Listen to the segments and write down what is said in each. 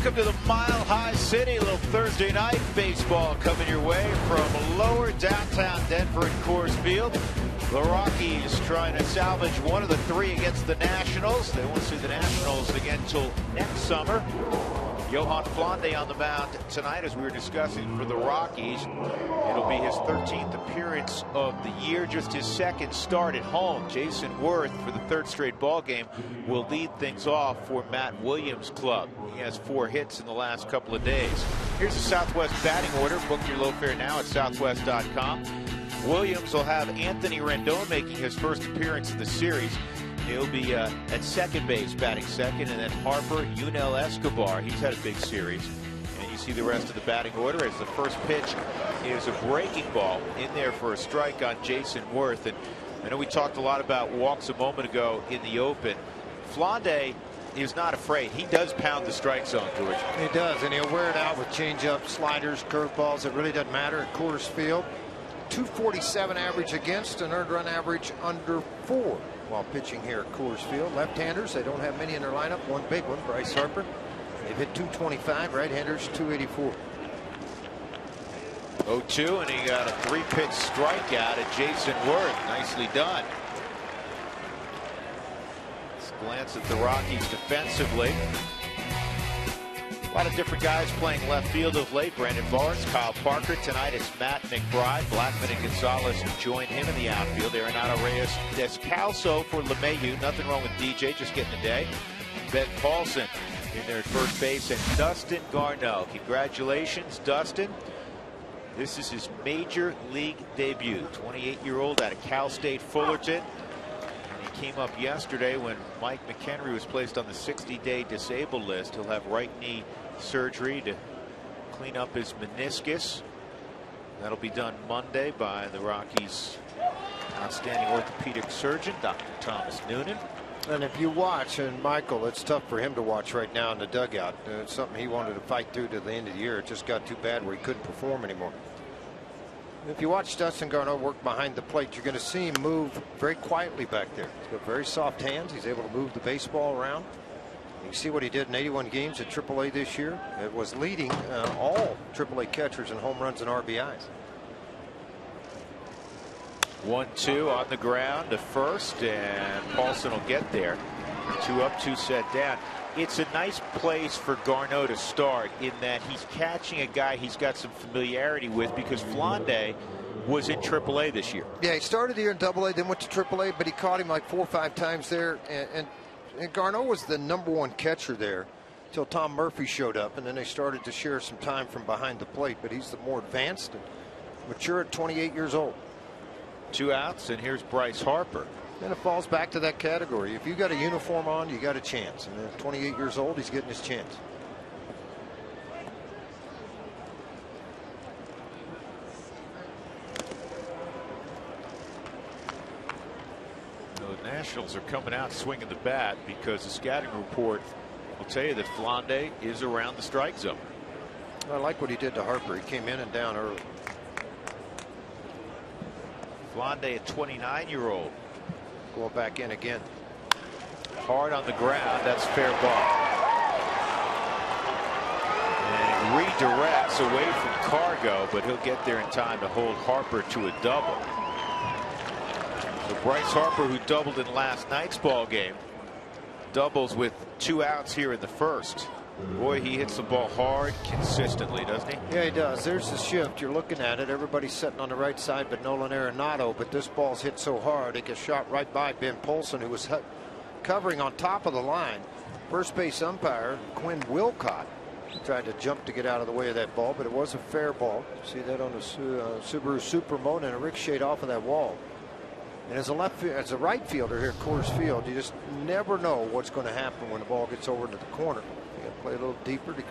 Welcome to the Mile High City. A little Thursday night baseball coming your way from lower downtown Denver and Coors Field. The Rockies trying to salvage one of the three against the Nationals. They won't see the Nationals again until next summer. Johan Flande on the mound tonight, as we were discussing, for the Rockies. It'll be his 13th appearance of the year, just his second start at home. Jason Worth, for the third straight ball game, will lead things off for Matt Williams' club. He has 4 hits in the last couple of days. Here's the Southwest batting order. Book your low fare now at southwest.com. Williams will have Anthony Rendon making his first appearance of the series. He'll be at second base, batting second, and then Harper, Yunel Escobar. He's had a big series. And you see the rest of the batting order as the first pitch is a breaking ball in there for a strike on Jason Worth. And I know we talked a lot about walks a moment ago in the open. Flande is not afraid. He does pound the strike zone, George. He does, and he'll wear it out with changeups, sliders, curveballs. It really doesn't matter at Coors Field. 247 average against, an earned run average under 4 while pitching here at Coors Field. Left-handers, they don't have many in their lineup. One big one, Bryce Harper. They've hit 225. Right-handers, 284. 0-2, and he got a 3-pitch strikeout at Jason Worth. Nicely done. Let's glance at the Rockies defensively. A lot of different guys playing left field of late. Brandon Barnes, Kyle Parker. Tonight it's Matt McBride. Blackman and Gonzalez join him in the outfield. Arenado Reyes Descalso for LeMahieu. Nothing wrong with DJ, just getting a day. Ben Paulson in there at first base, and Dustin Garneau. Congratulations, Dustin. This is his major league debut. 28-year-old out of Cal State Fullerton. Came up yesterday when Mike McHenry was placed on the 60-day disabled list. He'll have right knee surgery to clean up his meniscus. That'll be done Monday by the Rockies' outstanding orthopedic surgeon, Dr. Thomas Noonan. And if you watch, and Michael, it's tough for him to watch right now in the dugout. It's something he wanted to fight through to the end of the year. It just got too bad where he couldn't perform anymore. If you watch Dustin Garneau work behind the plate, you're going to see him move very quietly back there. He's got very soft hands. He's able to move the baseball around. You see what he did in 81 games at AAA this year. It was leading all AAA catchers in home runs and RBIs. 1-2 on the ground to first, and Paulson will get there. 2 up, 2 set down. It's a nice place for Garneau to start in that he's catching a guy he's got some familiarity with, because Flande was in AAA this year. Yeah, he started here in AA, then went to AAA, but he caught him like 4 or 5 times there. And Garneau was the #1 catcher there until Tom Murphy showed up, and then they started to share some time from behind the plate. But he's the more advanced and mature at 28 years old. 2 outs, and here's Bryce Harper. And it falls back to that category. If you got a uniform on, you got a chance. And at 28 years old, he's getting his chance. The Nationals are coming out swinging the bat because the scouting report will tell you that Flande is around the strike zone. I like what he did to Harper. He came in and down early. Flande, a 29-year-old. Going back in again. Hard on the ground. That's fair ball. And it redirects away from Cargo, but he'll get there in time to hold Harper to a double. So Bryce Harper, who doubled in last night's ball game, doubles with 2 outs here in the first. Boy, he hits the ball hard consistently, doesn't he? Yeah, he does. There's the shift. You're looking at it. Everybody's sitting on the right side but Nolan Arenado. But this ball's hit so hard it gets shot right by Ben Paulson, who was covering on top of the line. First base umpire Quinn Wilcott tried to jump to get out of the way of that ball, but it was a fair ball. See that on the Subaru Supermoto, and it ricocheted off of that wall. And as a right fielder here at Coors Field, you just never know what's going to happen when the ball gets over into the corner. You got to play a little deeper to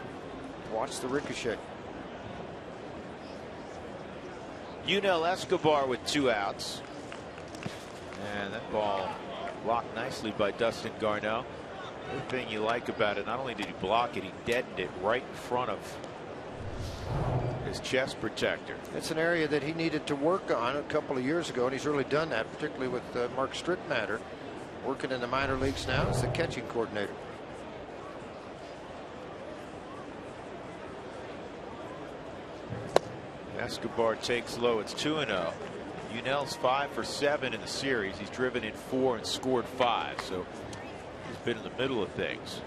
watch the ricochet. Yunel Escobar with 2 outs. And that ball blocked nicely by Dustin Garneau. The thing you like about it, not only did he block it, he deadened it right in front of his chest protector. It's an area that he needed to work on a couple of years ago, and he's really done that, particularly with Mark Strittmatter working in the minor leagues now as the catching coordinator. Escobar takes low. It's 2-0. Unell's 5 for 7 in the series. He's driven in 4 and scored 5. So he's been in the middle of things.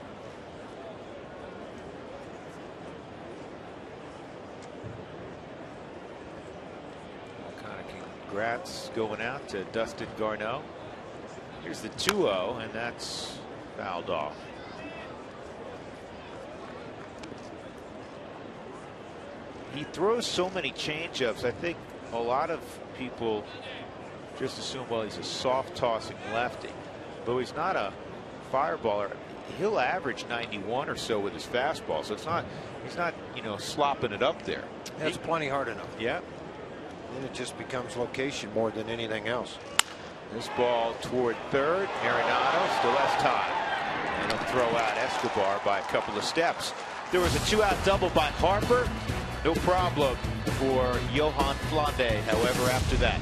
Kind of congrats going out to Dustin Garneau. Here's the 2-0, and that's fouled off. He throws so many changeups. I think a lot of people just assume, well, he's a soft tossing lefty, though he's not a fireballer. He'll average 91 or so with his fastball, so it's not, he's not, you know, slopping it up there. That's plenty hard enough. Yeah. And it just becomes location more than anything else. This ball toward third. Arenado still has time, and he'll throw out Escobar by a couple of steps. There was a 2-out double by Harper. No problem for Johan Flande, however, after that.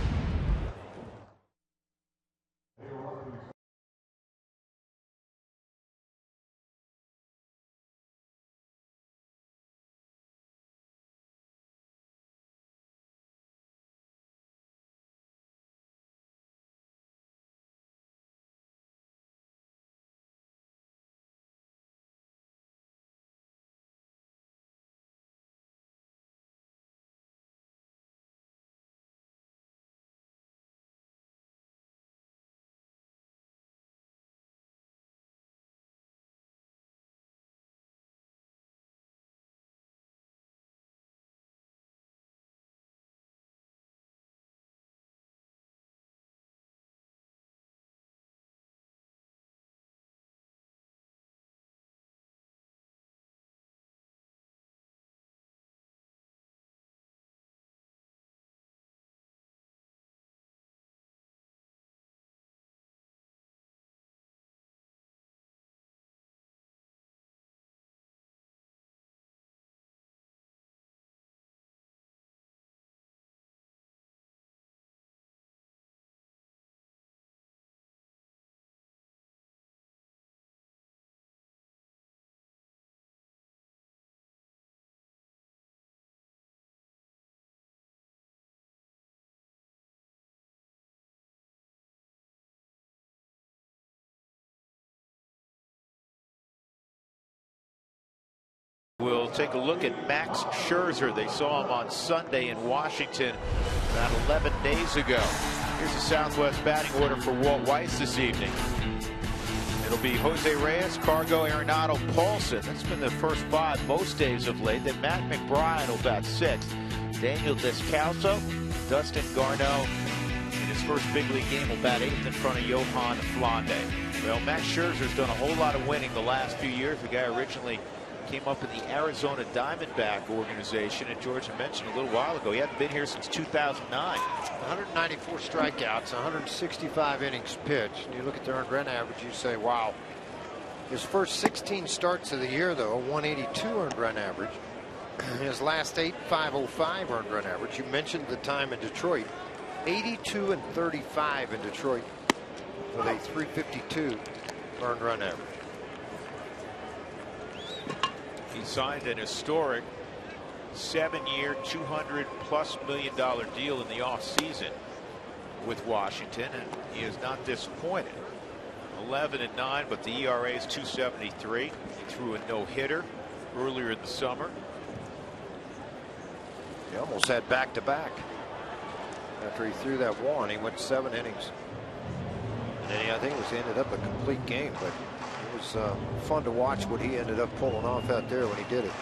We'll take a look at Max Scherzer. They saw him on Sunday in Washington about 11 days ago. Here's the Southwest batting order for Walt Weiss this evening. It'll be Jose Reyes, Cargo, Arenado, Paulson. That's been the first 5 most days of late. Then Matt McBride will bat 6th. Daniel Descalso, Dustin Garneau in his first big league game will bat 8th in front of Johan Flande. Well, Max Scherzer's done a whole lot of winning the last few years. The guy originally came up in the Arizona Diamondback organization, and George had mentioned a little while ago he hadn't been here since 2009. 194 strikeouts, 165 innings pitched. And you look at the earned run average, you say, wow. His first 16 starts of the year, though, 182 earned run average. His last 8, 505 earned run average. You mentioned the time in Detroit, 82 and 35 in Detroit with a 352 earned run average. He signed an historic 7-year, $200+ million deal in the offseason with Washington, and he is not disappointed. 11-9, but the ERA is 2.73. He threw a no-hitter earlier in the summer. He almost had back-to-back after he threw that one. He went 7 innings, and then I think it was ended up a complete game, but it was fun to watch what he ended up pulling off out there when he did it.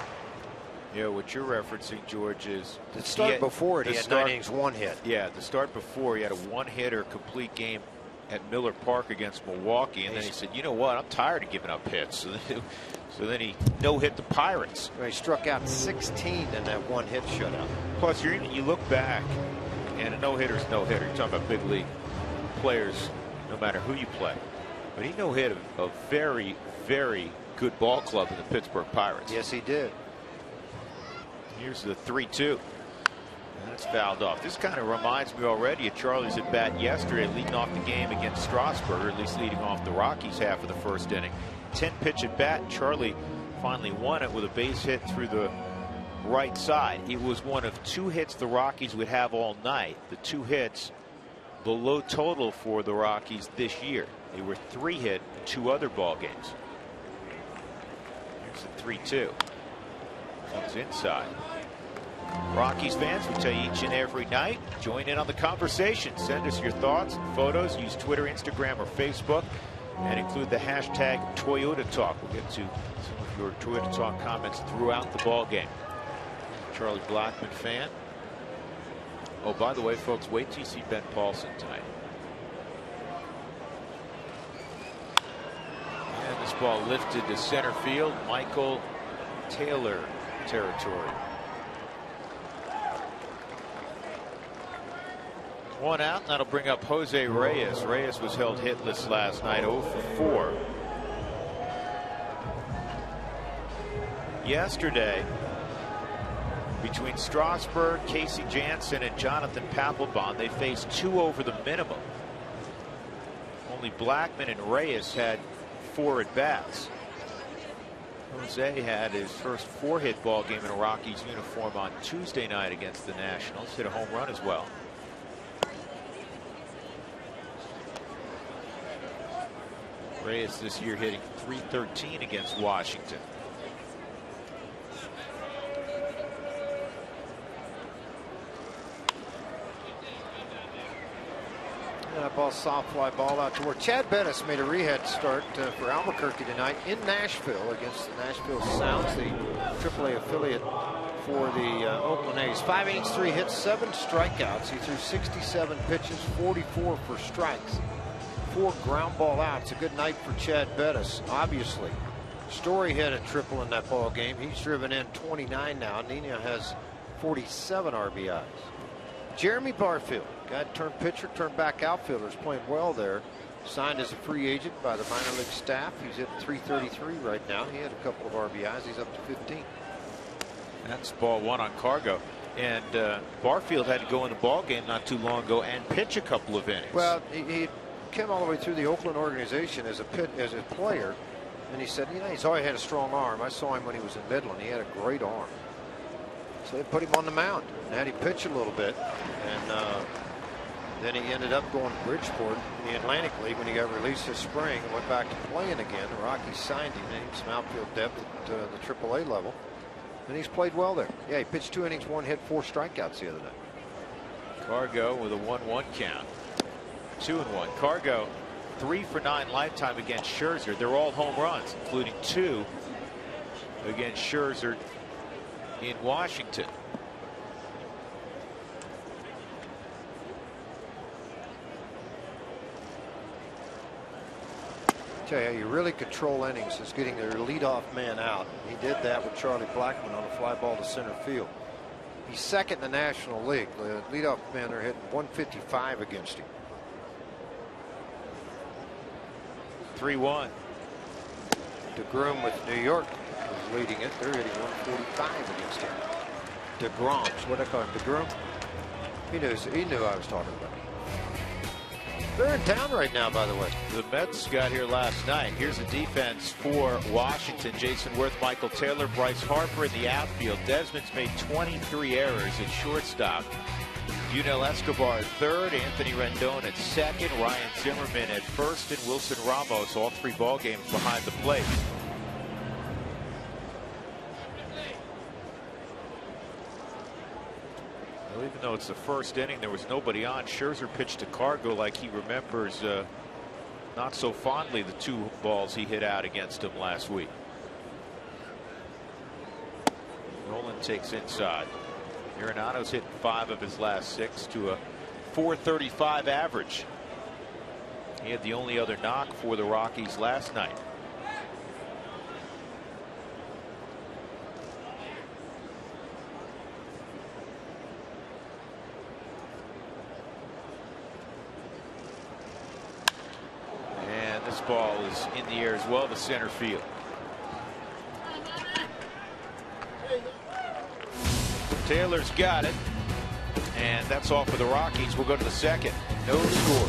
Yeah, what you're referencing, George, is the start before it. He had 9 innings, 1 hit. Yeah, the start before he had a 1-hitter complete game at Miller Park against Milwaukee, and then he said, you know what, I'm tired of giving up hits. So then he no-hit the Pirates. He struck out 16 in that 1-hit shutout. Plus, you look back, and a no-hitter's no-hitter. You're talking about big league players, no matter who you play. But he no-hit a very, very good ball club in the Pittsburgh Pirates. Yes, he did. Here's the 3-2. That's fouled off. This kind of reminds me already of Charlie's at bat yesterday, leading off the game against Strasburg, or at least leading off the Rockies half of the first inning. 10-pitch at bat. Charlie finally won it with a base hit through the right side. It was one of 2 hits the Rockies would have all night. The 2 hits below total for the Rockies this year. They were 3 hit in 2 other ball games. Here's the 3-2. Comes inside. Rockies fans, we tell you each and every night, join in on the conversation. Send us your thoughts and photos. Use Twitter, Instagram, or Facebook, and include the hashtag Toyota Talk. We'll get to some of your Toyota Talk comments throughout the ball game. Charlie Blackmon fan. Oh, by the way, folks, wait till you see Ben Paulson tonight. And this ball lifted to center field. Michael Taylor territory. 1 out, and that'll bring up Jose Reyes. Reyes was held hitless last night, 0 for 4. Yesterday, between Strasburg, Casey Janssen, and Jonathan Papelbon, they faced 2 over the minimum. Only Blackmon and Reyes had 4 at bats. Jose had his first 4-hit ball game in a Rockies uniform on Tuesday night against the Nationals. Hit a home run as well. Reyes this year hitting .313 against Washington. And that ball, soft fly ball out toward Chad Bettis. Made a rehab start for Albuquerque tonight in Nashville against the Nashville Sounds, the AAA affiliate for the Oakland A's. 5 innings, 3 hits, 7 strikeouts. He threw 67 pitches, 44 for strikes, 4 ground ball outs. A good night for Chad Bettis, obviously. Story had a triple in that ball game. He's driven in 29 now. Nina has 47 RBIs. Jeremy Barfield, guy turned pitcher, turned back outfielder, is playing well there. Signed as a free agent by the minor league staff. He's at .333 right now. He had a couple of RBIs. He's up to 15. That's ball 1 on Cargo. And Barfield had to go in the ball game not too long ago and pitch a couple of innings. Well, he came all the way through the Oakland organization as a player, and he said, you know, he's always had a strong arm. I saw him when he was in Midland. He had a great arm. So they put him on the mound and had him pitch a little bit, and then he ended up going to Bridgeport in the Atlantic League when he got released this spring and went back to playing again. The Rockies signed him, and some outfield depth at the AAA level, and he's played well there. Yeah, he pitched 2 innings, 1 hit, 4 strikeouts the other night. Cargo with a 1-1 count. 2-1. Cargo 3 for 9 lifetime against Scherzer. They're all home runs, including 2 against Scherzer in Washington. Tell you really control innings is getting their leadoff man out. He did that with Charlie Blackmon on a fly ball to center field. He's second in the National League. The leadoff men are hitting 155 against him. 3-1. DeGrom with New York is leading it. They're hitting 145 against him. DeGroms, what I call him, DeGrom. He knew I was talking about. They're in town right now, by the way. The Mets got here last night. Here's the defense for Washington. Jason Worth, Michael Taylor, Bryce Harper in the outfield. Desmond's made 23 errors at shortstop. Yunel Escobar at third, Anthony Rendon at second, Ryan Zimmerman at first, and Wilson Ramos, all 3 ball games behind the plate. Well, even though it's the first inning, there was nobody on. Scherzer pitched to Cargo like he remembers not so fondly the 2 balls he hit out against him last week. Nolan takes inside. Arenado's hit 5 of his last 6 to a .435 average. He had the only other knock for the Rockies last night. And this ball is in the air as well to center field. Taylor's got it, and that's all for the Rockies. We'll go to the second. No score.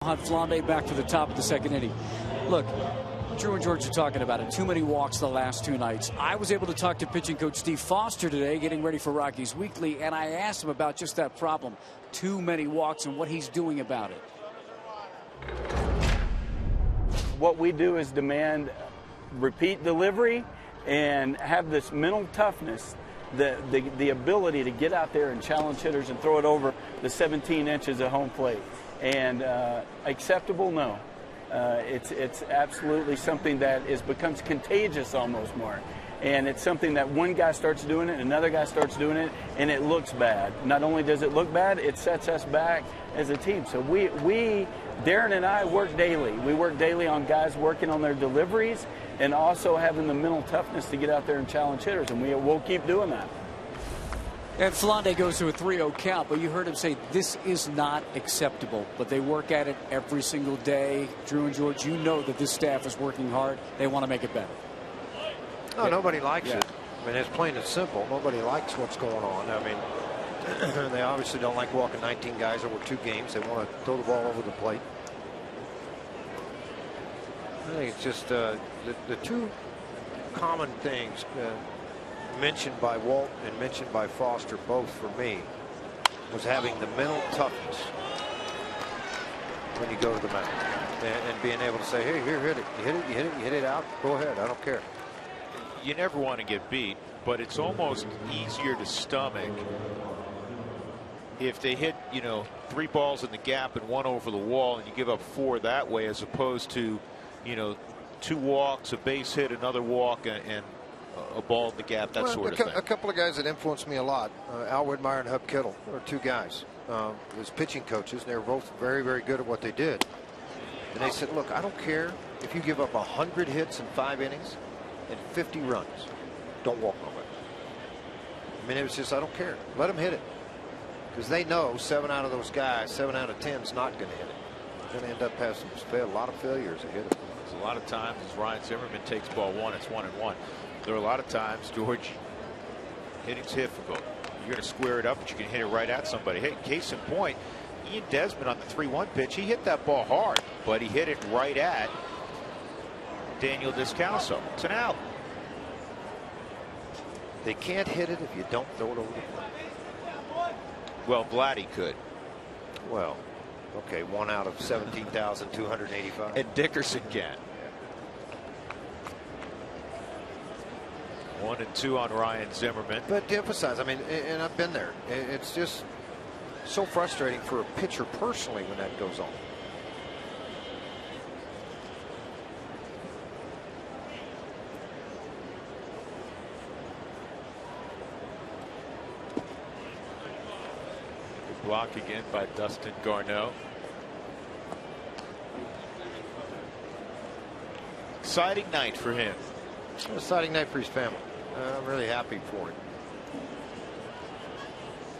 Hunt Flande back to the top of the second inning. Look, Drew and George are talking about it. Too many walks the last two nights. I was able to talk to pitching coach Steve Foster today, getting ready for Rockies Weekly, and I asked him about just that problem. Too many walks and what he's doing about it. What we do is demand repeat delivery and have this mental toughness, the ability to get out there and challenge hitters and throw it over the 17 inches of home plate. And acceptable? No. It's absolutely something that becomes contagious almost, Mark. And it's something that one guy starts doing it, another guy starts doing it, and it looks bad. Not only does it look bad, it sets us back as a team. So we Darren and I work daily. We work daily on guys working on their deliveries and also having the mental toughness to get out there and challenge hitters, and we'll keep doing that. And Flande goes to a 3-0 count, but you heard him say this is not acceptable. But they work at it every single day. Drew and George, you know that this staff is working hard. They want to make it better. No, nobody likes it. I mean, it's plain and simple. Nobody likes what's going on. I mean, they obviously don't like walking 19 guys over 2 games. They want to throw the ball over the plate. I think it's just the two common things mentioned by Walt and mentioned by Foster, both for me, was having the mental toughness when you go to the mound and being able to say, hey, here, hit it. You hit it, you hit it, you hit it out. Go ahead. I don't care. You never want to get beat, but it's almost easier to stomach if they hit, 3 balls in the gap and 1 over the wall, and you give up 4 that way, as opposed to, 2 walks, a base hit, another walk, and a ball in the gap, that sort of thing. A couple of guys that influenced me a lot, Al Widmeyer and Hub Kittle, are 2 guys as pitching coaches, and they were both very, very good at what they did. And they said, look, I don't care if you give up 100 hits in 5 innings and 50 runs. Don't walk nowhere. I mean, it was just, I don't care. Let them hit it. Because they know 7 out of those guys, 7 out of 10 is not going to hit it. They're going to end up having a lot of failures to hit it. There's a lot of times as Ryan Zimmerman takes ball 1, it's 1-1. There are a lot of times, George, hitting's difficult. You're going to square it up, but you can hit it right at somebody. Hey, case in point, Ian Desmond on the 3-1 pitch, he hit that ball hard, but he hit it right at Daniel Descalso. It's an out. They can't hit it if you don't throw it over the plate. Well, Vladdy could. Well, okay, 1 out of 17,285. And Dickerson can. 1-2 on Ryan Zimmerman. But to emphasize, I mean, and I've been there. It's just so frustrating for a pitcher personally when that goes on. Block again by Dustin Garneau. Exciting night for him. Exciting night for his family. I'm really happy for him.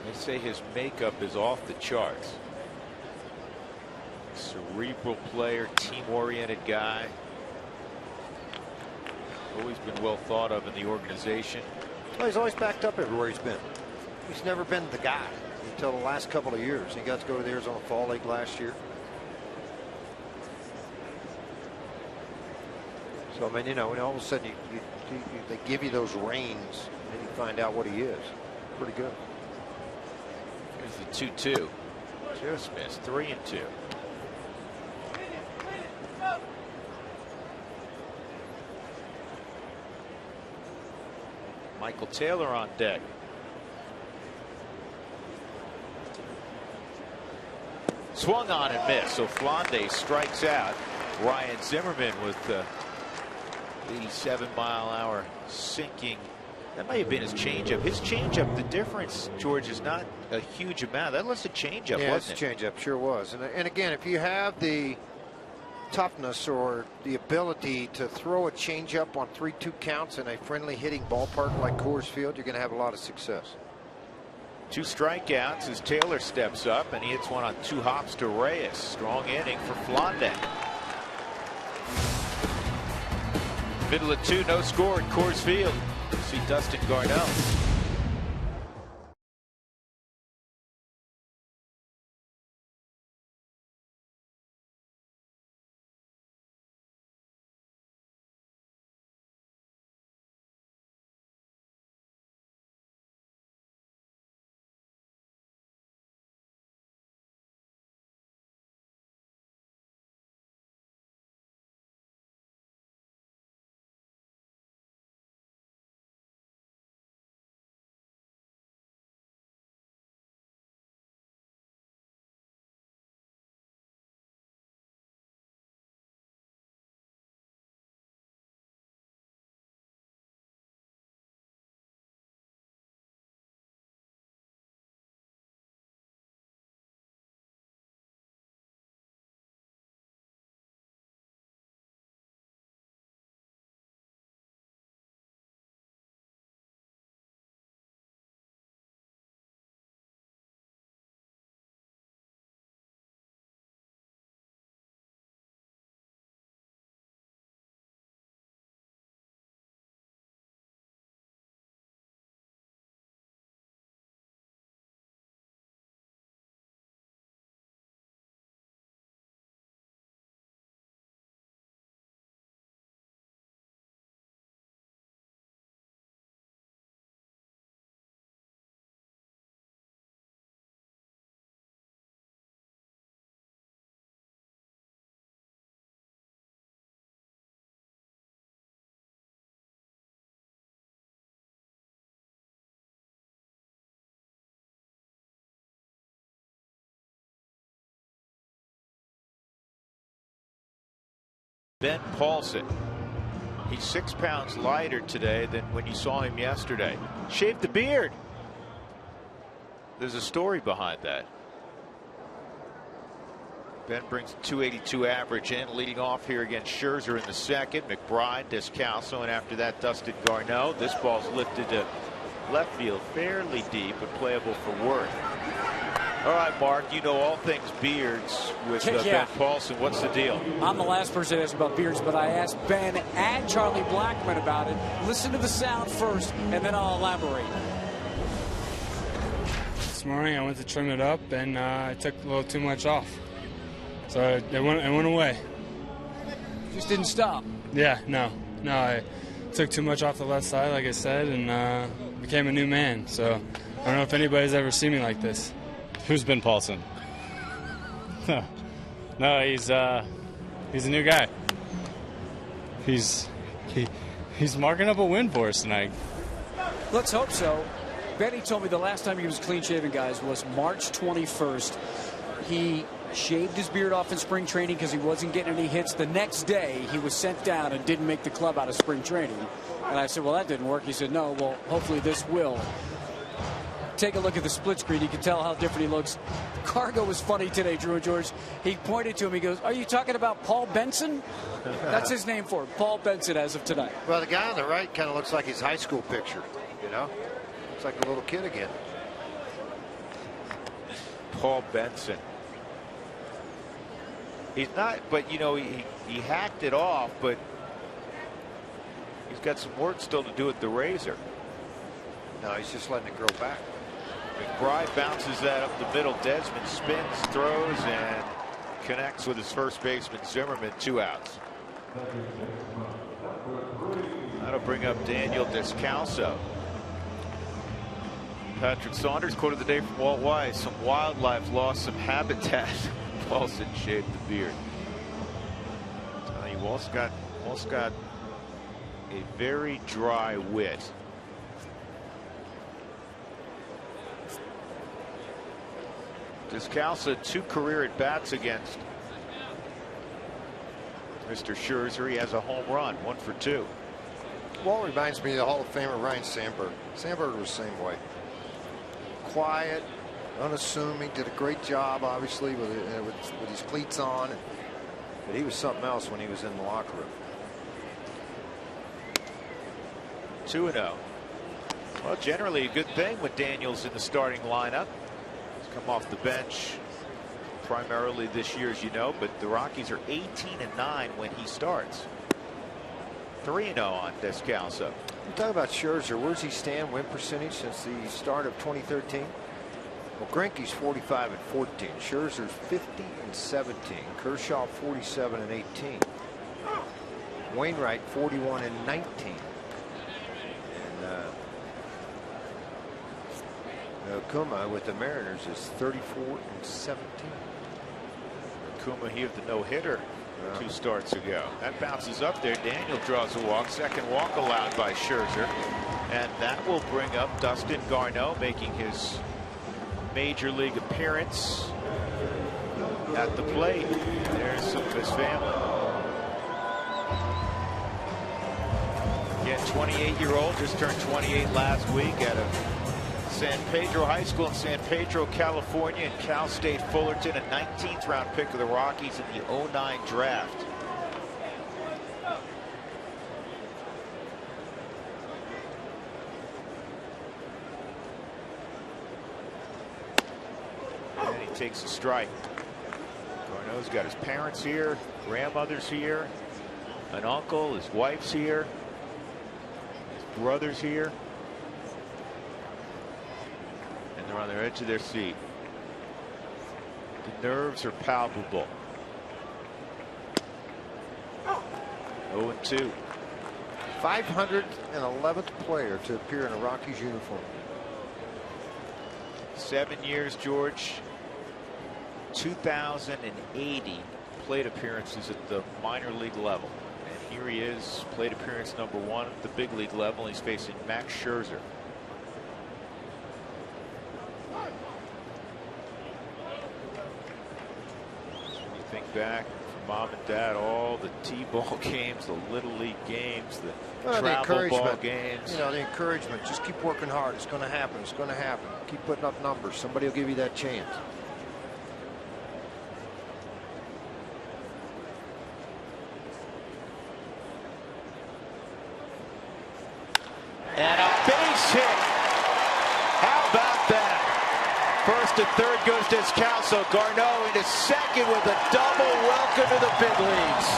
They say his makeup is off the charts. Cerebral player, team-oriented guy. Always been well thought of in the organization. Well, he's always backed up everywhere he's been. He's never been the guy until the last couple of years. He got to go to the Arizona Fall League last year. So, I mean, all of a sudden they give you those reins and you find out what he is. Pretty good. Here's the 2-2. Just missed. 3-2. Michael Taylor on deck. Swung on and missed. So Flande strikes out. Ryan Zimmerman with 87-mile-an-hour sinking. That might have been his changeup. His changeup, the difference, George, is not a huge amount. That was a changeup, yeah, wasn't it? Changeup, sure was. And again, if you have the toughness or the ability to throw a changeup on 3-2 counts in a friendly hitting ballpark like Coors Field, you're going to have a lot of success. 2 strikeouts as Taylor steps up, and he hits one on 2 hops to Reyes. Strong inning for Flande. Middle of 2, no score at Coors Field. See Dustin Garneau. Ben Paulson. He's 6 pounds lighter today than when you saw him yesterday. Shaved the beard. There's a story behind that. Ben brings a 282 average in, leading off here against Scherzer in the second. McBride, Descalso, and after that Dustin Garneau. This ball's lifted to left field, fairly deep, but playable for Worth. All right, Mark, you know all things beards with Ben Paulson. What's the deal? I'm the last person to ask about beards, but I asked Ben and Charlie Blackmon about it. Listen to the sound first, and then I'll elaborate. This morning I went to trim it up, and I took a little too much off. So it went away. Just didn't stop. Yeah, no, I took too much off the left side, like I said, and became a new man. So I don't know if anybody's ever seen me like this. Who's Ben Paulson? No, he's a new guy. He's marking up a win for us tonight. Let's hope so. Benny told me the last time he was clean-shaven, guys, was March 21st. He shaved his beard off in spring training because he wasn't getting any hits. The next day, he was sent down and didn't make the club out of spring training. And I said, well, that didn't work. He said, no, well, hopefully this will. Take a look at the split screen. You can tell how different he looks. Cargo was funny today, Drew and George. He pointed to him. He goes, are you talking about Paul Benson? That's his name for him, Paul Benson, as of tonight. Well, the guy on the right kind of looks like his high school picture, you know? Looks like a little kid again. Paul Benson. He's not, but you know, he hacked it off, but he's got some work still to do with the razor. No, he's just letting it grow back. McBride bounces that up the middle. Desmond spins, throws, and connects with his first baseman Zimmerman. 2 outs. That'll bring up Daniel Descalso. Patrick Saunders quote of the day from Walt Weiss: some wildlife lost some habitat. Paulson shaved the beard. Walt's got a very dry wit. Descalso 2 career at bats against Mr. Scherzer. He has a home run, 1 for 2. Walt reminds me of the Hall of Famer Ryan Sandberg. Sandberg was the same way. Quiet, unassuming, did a great job, obviously, with his cleats on. But he was something else when he was in the locker room. 2-0. Well, generally a good thing when Daniels in the starting lineup. He's come off the bench primarily this year, as you know, but the Rockies are 18-9 when he starts. 3-0 on Descalso. You talk about Scherzer. Where's he stand win percentage since the start of 2013? Well, Greinke's 45-14. Scherzer's 50-17. Kershaw 47-18. Wainwright 41-19. And Kuma with the Mariners is 34-17. Kuma, he had the no-hitter 2 starts ago. That bounces up there. Daniel draws a walk. Second walk allowed by Scherzer. And that will bring up Dustin Garneau, making his major league appearance at the plate. There's some of his family. Again, 28-year-old, just turned 28 last week out of San Pedro High School in San Pedro, California, and Cal State Fullerton, a 19th round pick of the Rockies in the 2009 draft. And he takes a strike. Garneau's got his parents here, grandmother's here, an uncle, his wife's here, his brother's here. And they're on the edge of their seat. The nerves are palpable. 0-2. 511th player to appear in a Rockies uniform. 7 years, George. 2,080 plate appearances at the minor league level. And here he is, plate appearance number 1 at the big league level. He's facing Max Scherzer. When you think back from Mom and Dad, all the T-ball games, the Little League games, the the travel ball encouragement. games. You know, the encouragement. Just keep working hard. It's going to happen. It's going to happen. Keep putting up numbers. Somebody will give you that chance. And a base hit. How about that? First and third goes to Descalso. Garneau into second with a double. Welcome to the big leagues.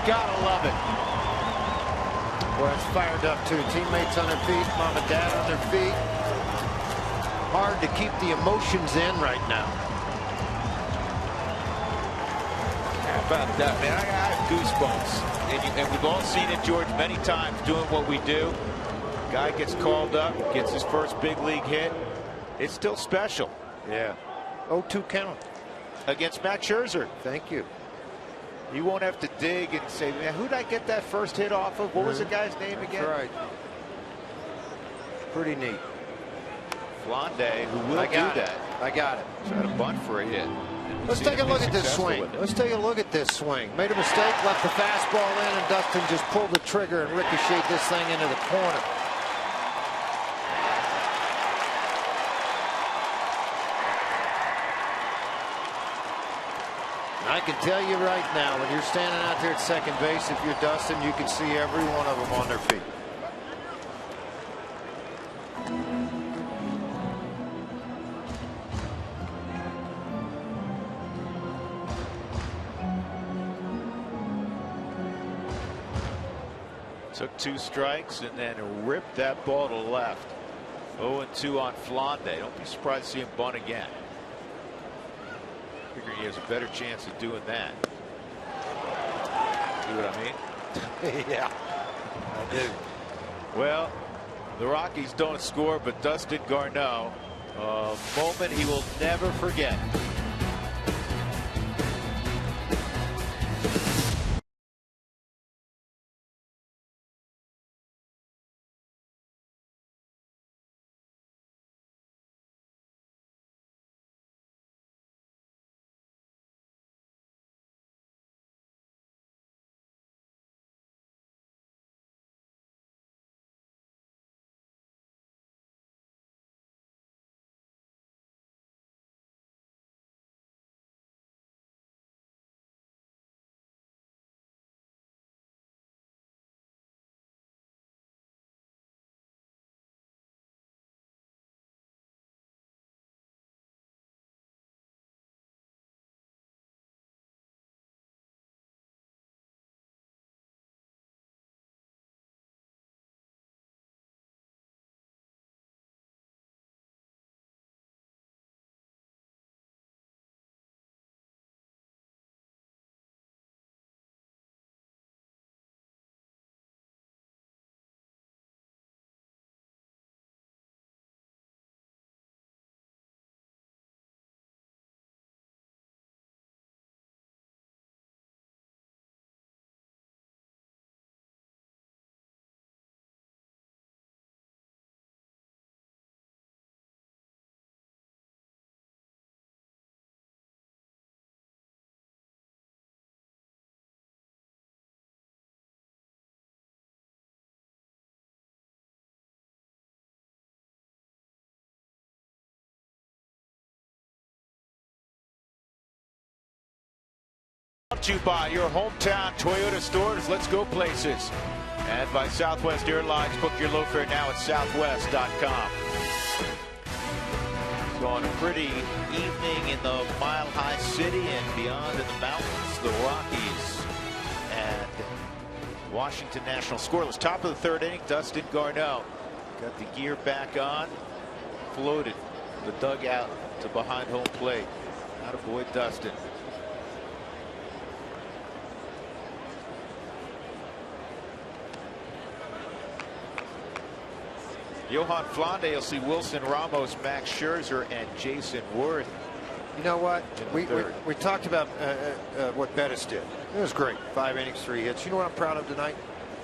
Gotta love it. Boy, it's fired up too. Teammates on their feet, mom and dad on their feet. Hard to keep the emotions in right now. How about that, man? I have goosebumps. And we've all seen it, George, many times doing what we do. Guy gets called up, gets his first big league hit. It's still special. Yeah. 0-2 count. Against Matt Scherzer. Thank you. You won't have to dig and say, man, who did I get that first hit off of? What was the guy's name again? That's right. Pretty neat. Flande, who will do that. I got it. Try to bunt for a hit. Let's take a look at this swing. Let's take a look at this swing. Made a mistake, left the fastball in, and Dustin just pulled the trigger and ricocheted this thing into the corner. I can tell you right now, when you're standing out there at second base, if you're Dustin, you can see every one of them on their feet. Took 2 strikes and then ripped that ball to left. 0-2 on Flande. Don't be surprised to see him bunt again. Figure he has a better chance of doing that. See what I mean? Yeah, I do. Well, the Rockies don't score, but Dustin Garneau, a moment he will never forget. Brought to you by your hometown Toyota stores. Let's go places. And by Southwest Airlines. Book your low fare now at southwest.com. So on a pretty evening in the Mile High City and beyond in the mountains, the Rockies and Washington National scoreless. Top of the third inning, Dustin Garneau got the gear back on, floated the dugout to behind home plate. Attaboy Dustin. Johan Flande, you'll see Wilson Ramos, Max Scherzer, and Jason Worth. You know what? We talked about what Bettis did. It was great. 5 innings, 3 hits. You know what I'm proud of tonight?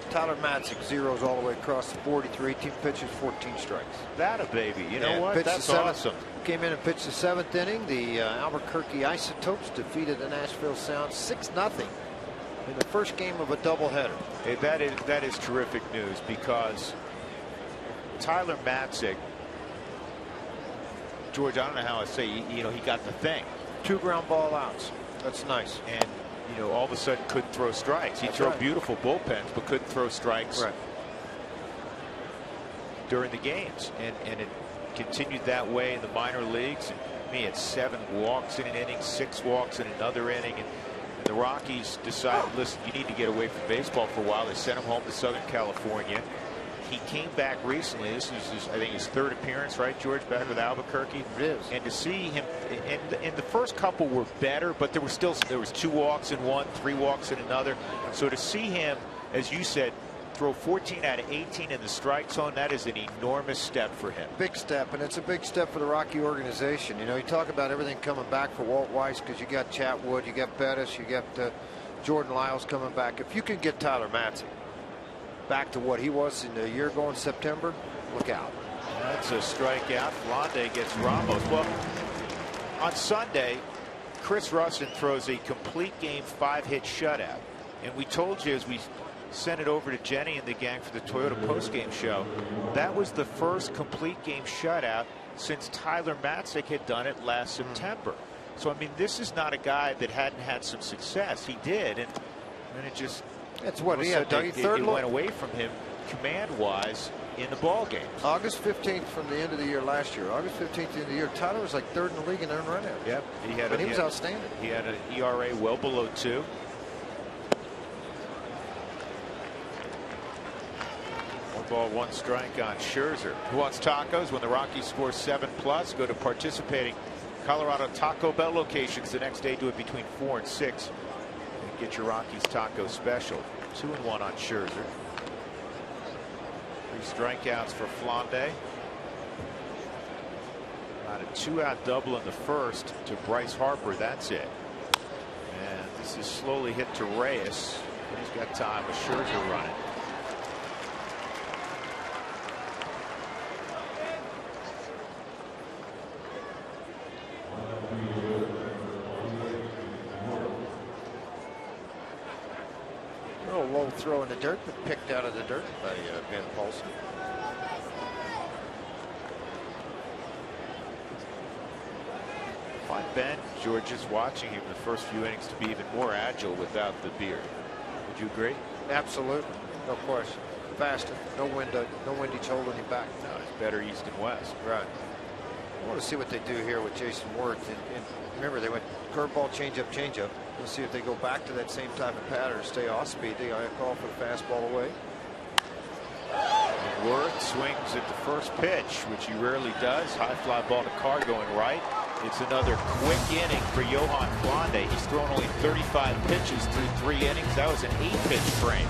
Tyler Matzik, zeros all the way across the board. 18 pitches, 14 strikes. That a baby. You know what? Pitched That's the awesome. came in and pitched the 7th inning. The Albuquerque Isotopes defeated the Nashville Sound 6-0 in the first game of a doubleheader. Hey, that is terrific news, because Tyler Matzik, George, I don't know how I say, he got the thing. 2 ground ball outs. That's nice. And all of a sudden couldn't throw strikes. He threw beautiful bullpens, but couldn't throw strikes during the games, and it continued that way in the minor leagues. And he had 7 walks in an inning, 6 walks in another inning, and the Rockies decided, listen, you need to get away from baseball for a while. They sent him home to Southern California. He came back recently. This is I think his 3rd appearance, right, George, back with Albuquerque. It is. And to see him, and the first couple were better, but there was 2 walks in one, 3 walks in another. So to see him, as you said, throw 14 out of 18 in the strike zone, that is an enormous step for him. Big step, and it's a big step for the Rocky organization. You talk about everything coming back for Walt Weiss, because you got Chatwood, you got Bettis, you got Jordan Lyles coming back. If you can get Tyler Matzik back to what he was in a year ago in September, look out. That's a strikeout. Flande gets Ramos. Well, on Sunday, Chris Russin throws a complete game 5-hit shutout. And we told you, as we sent it over to Jenny and the gang for the Toyota postgame show, that was the first complete game shutout since Tyler Matzik had done it last September. So, I mean, this is not a guy that hadn't had some success. He did, and it just... That's what he had. It went away from him command-wise in the ball game. August 15th from the end of the year last year. August 15th at the end of the year. Tyler was like 3rd in the league in earned run average. Yep. He was outstanding. He had an ERA well below 2. One ball, 1 strike on Scherzer. Who wants tacos? When the Rockies score 7+, go to participating Colorado Taco Bell locations the next day. Do it between 4 and 6. Get your Rockies taco special. 2-1 on Scherzer. 3 strikeouts for Flande. About a 2-out double in the first to Bryce Harper. That's it. And this is slowly hit to Reyes. He's got time with Scherzer running. Low throw in the dirt, but picked out of the dirt by Ben Paulson. Find Ben, George, is watching him the first few innings to be even more agile without the beard. Would you agree? Absolutely, no question. Faster, no windage holding him back. No, it's better east and west. Right. I want to see what they do here with Jason Wirth. And remember, they went curveball, changeup. We'll see if they go back to that same type of pattern, stay off speed. They got a call for the fastball away. Wirth swings at the first pitch, which he rarely does. High fly ball to Carr going right. It's another quick inning for Johan Flande. He's thrown only 35 pitches through 3 innings. That was an 8-pitch frame.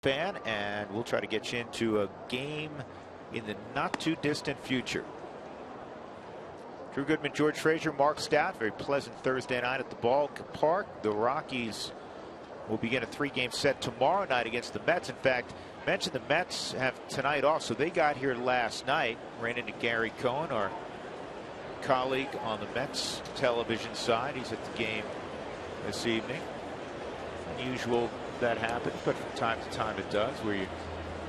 fan, and we'll try to get you into a game in the not too distant future. Drew Goodman, George Frazier, Mark Stout. Very pleasant Thursday night at the ballpark. The Rockies will begin a 3-game set tomorrow night against the Mets. In fact, mentioned the Mets have tonight off, so they got here last night. Ran into Gary Cohen, our colleague on the Mets television side. He's at the game this evening. Unusual that happens, but from time to time it does, where you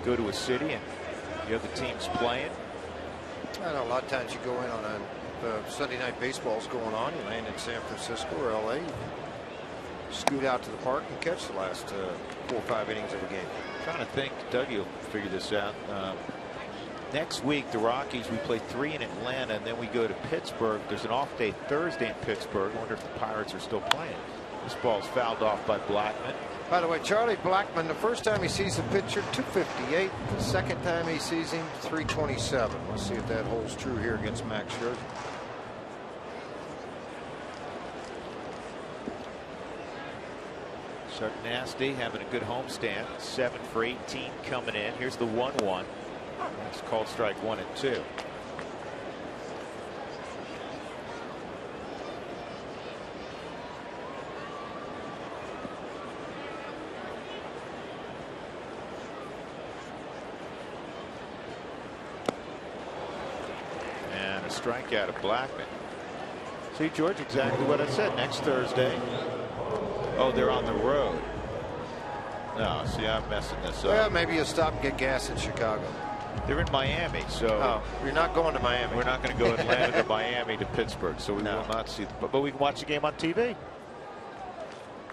go to a city and the other team's playing. I know a lot of times you go in on a Sunday night baseball's going on, you land in San Francisco or LA, scoot out to the park and catch the last 4 or 5 innings of a game. I'm trying to think, Doug, you'll figure this out. Next week the Rockies, we play 3 in Atlanta, and then we go to Pittsburgh. There's an off day Thursday in Pittsburgh. I wonder if the Pirates are still playing. This ball's fouled off by Blackman. By the way, Charlie Blackman, the first time he sees the pitcher, 258. The second time he sees him, 327. Let's see if that holds true here against Max Scherzer. Start nasty, having a good homestand. 7 for 18 coming in. Here's the 1-1. It's called strike 1 and 2. And a strikeout of Blackman. See, George, exactly what I said. Next Thursday. Oh, they're on the road. No, see, I'm messing this up. Well, maybe you'll stop and get gas in Chicago. They're in Miami, so. Oh, you're not going to Miami. We're not going to go Atlanta to Miami to Pittsburgh, so we will not see the. But we can watch the game on TV.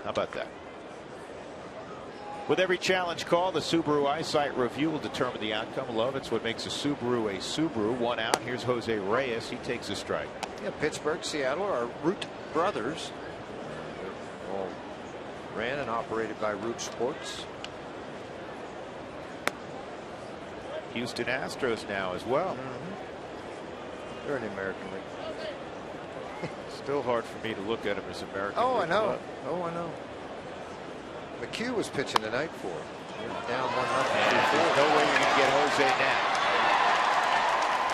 How about that? With every challenge call, the Subaru Eyesight Review will determine the outcome. Love, it's what makes a Subaru a Subaru. 1 out. Here's Jose Reyes. He takes a strike. Yeah, Pittsburgh, Seattle are Root brothers. All ran and operated by Root Sports. Houston Astros now as well. They're in the American League. Still hard for me to look at them as American. Oh, League I know. club. Oh, I know. McHugh was pitching tonight for him. Down 1-0. There's no way you're going to get Jose now.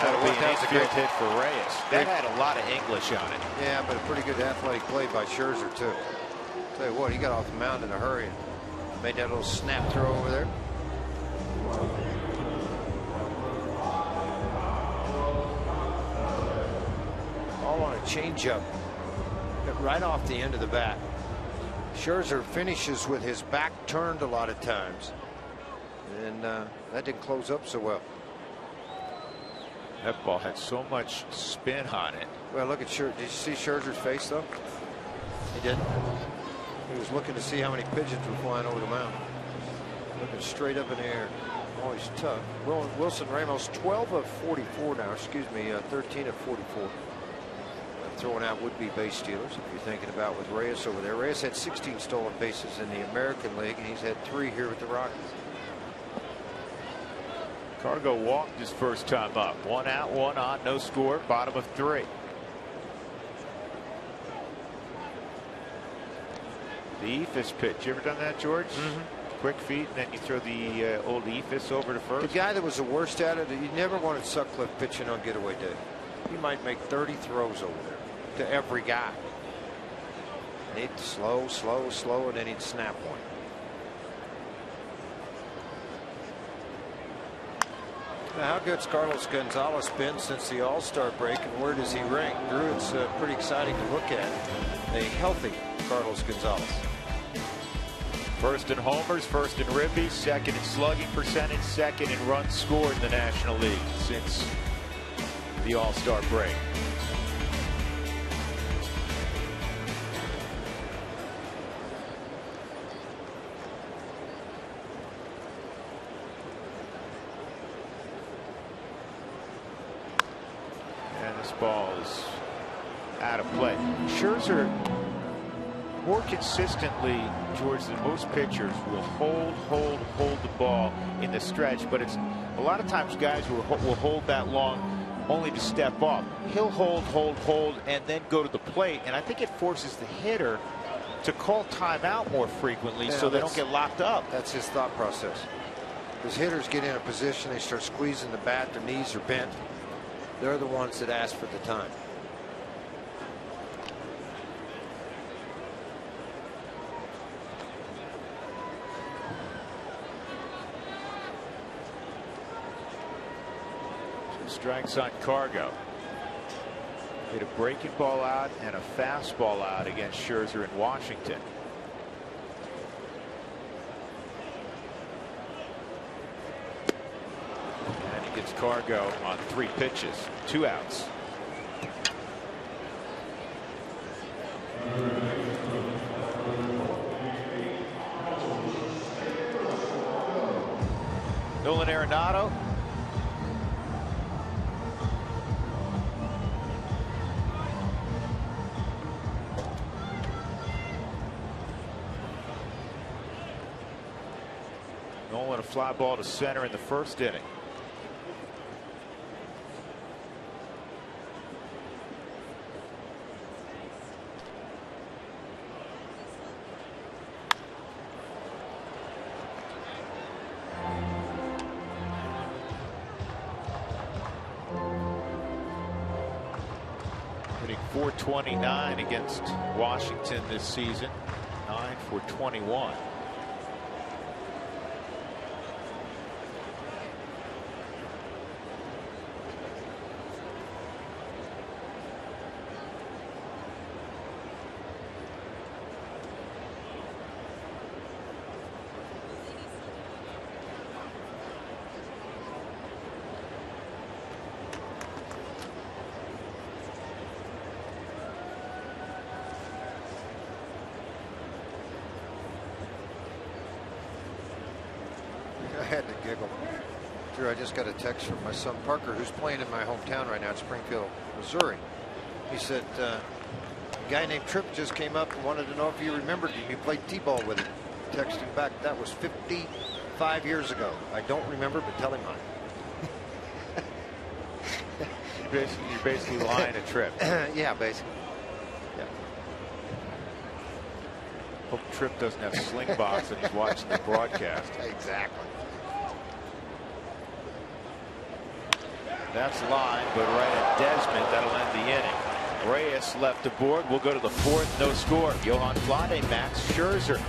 That'll be an infield hit for Reyes. That had a lot of English on it. Yeah, but a pretty good athletic play by Scherzer, too. Tell you what, he got off the mound in a hurry and made that little snap throw over there. All on a changeup, right off the end of the bat. Scherzer finishes with his back turned a lot of times, and that didn't close up so well. That ball had so much spin on it. Well, look at Scherzer. Did you see Scherzer's face, though? He didn't. He was looking to see how many pigeons were flying over the mound. Looking straight up in the air. Always tough. Wilson Ramos, 12 of 44 now. Excuse me, 13 of 44. Throwing out would-be base stealers, if you're thinking about with Reyes over there. Reyes had 16 stolen bases in the American League, and he's had 3 here with the Rockies. Cargo walked his first time up. 1 out, 1 on, no score, bottom of 3. The Ephus pitch. You ever done that, George? Quick feet, and then you throw the old Ephus over to first. The guy that was the worst at it, you never wanted Sutcliffe pitching on getaway day. He might make 30 throws over there to every guy. And he'd slow, and then he'd snap one. Now, how good's Carlos Gonzalez been since the All-Star break, and where does he rank? Drew, it's pretty exciting to look at. A healthy Carlos Gonzalez. First in homers, first in ribbies, second in slugging percentage, second in runs scored in the National League since the All-Star break. And this ball is out of play. Scherzer more consistently, George, than most pitchers will hold the ball in the stretch, but it's a lot of times guys will hold that long only to step off. He'll hold, and then go to the plate, and I think it forces the hitter to call timeout more frequently so they don't get locked up. That's his thought process. As hitters get in a position, they start squeezing the bat, their knees are bent. They're the ones that ask for the time. Strikes on Cargo. Hit a breaking ball out and a fastball out against Scherzer in Washington. And he gets Cargo on 3 pitches, 2 outs. Nolan Arenado. Nolan a fly ball to center in the first inning. Hitting .429 against Washington this season. 9 for 21. I had to giggle. Drew, I just got a text from my son Parker, who's playing in my hometown right now in Springfield, Missouri. He said a guy named Tripp just came up and wanted to know if you remembered him. You played t-ball with him. Text him back. That was 55 years ago. I don't remember, but tell him on it. You're basically lying to Tripp. Yeah, basically. Yeah. Hope Tripp doesn't have Slingbox and he's watching the broadcast. Exactly. That's line, but right at Desmond, that'll end the inning. Reyes left the board. We'll go to the 4th, no score. Johan Vlade, Max Scherzer.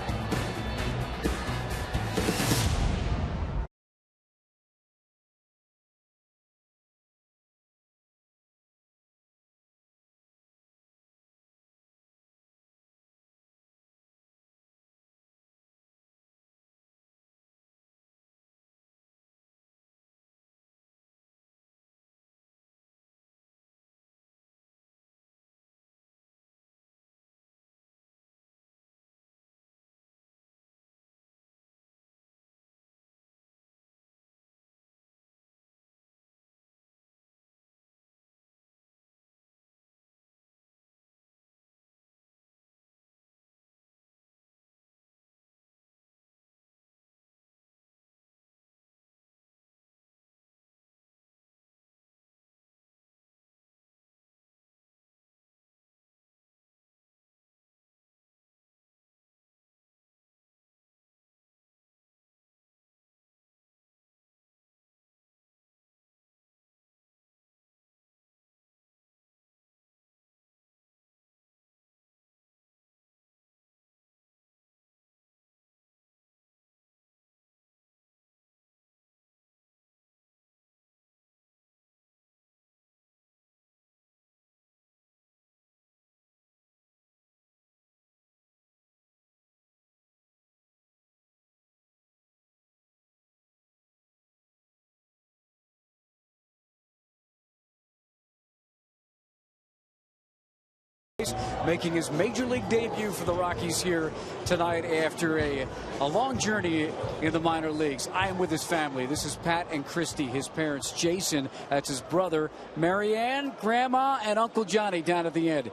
Making his major league debut for the Rockies here tonight after a long journey in the minor leagues. I am with his family. This is Pat and Christy, his parents, Jason, that's his brother, Marianne, Grandma, and Uncle Johnny down at the end.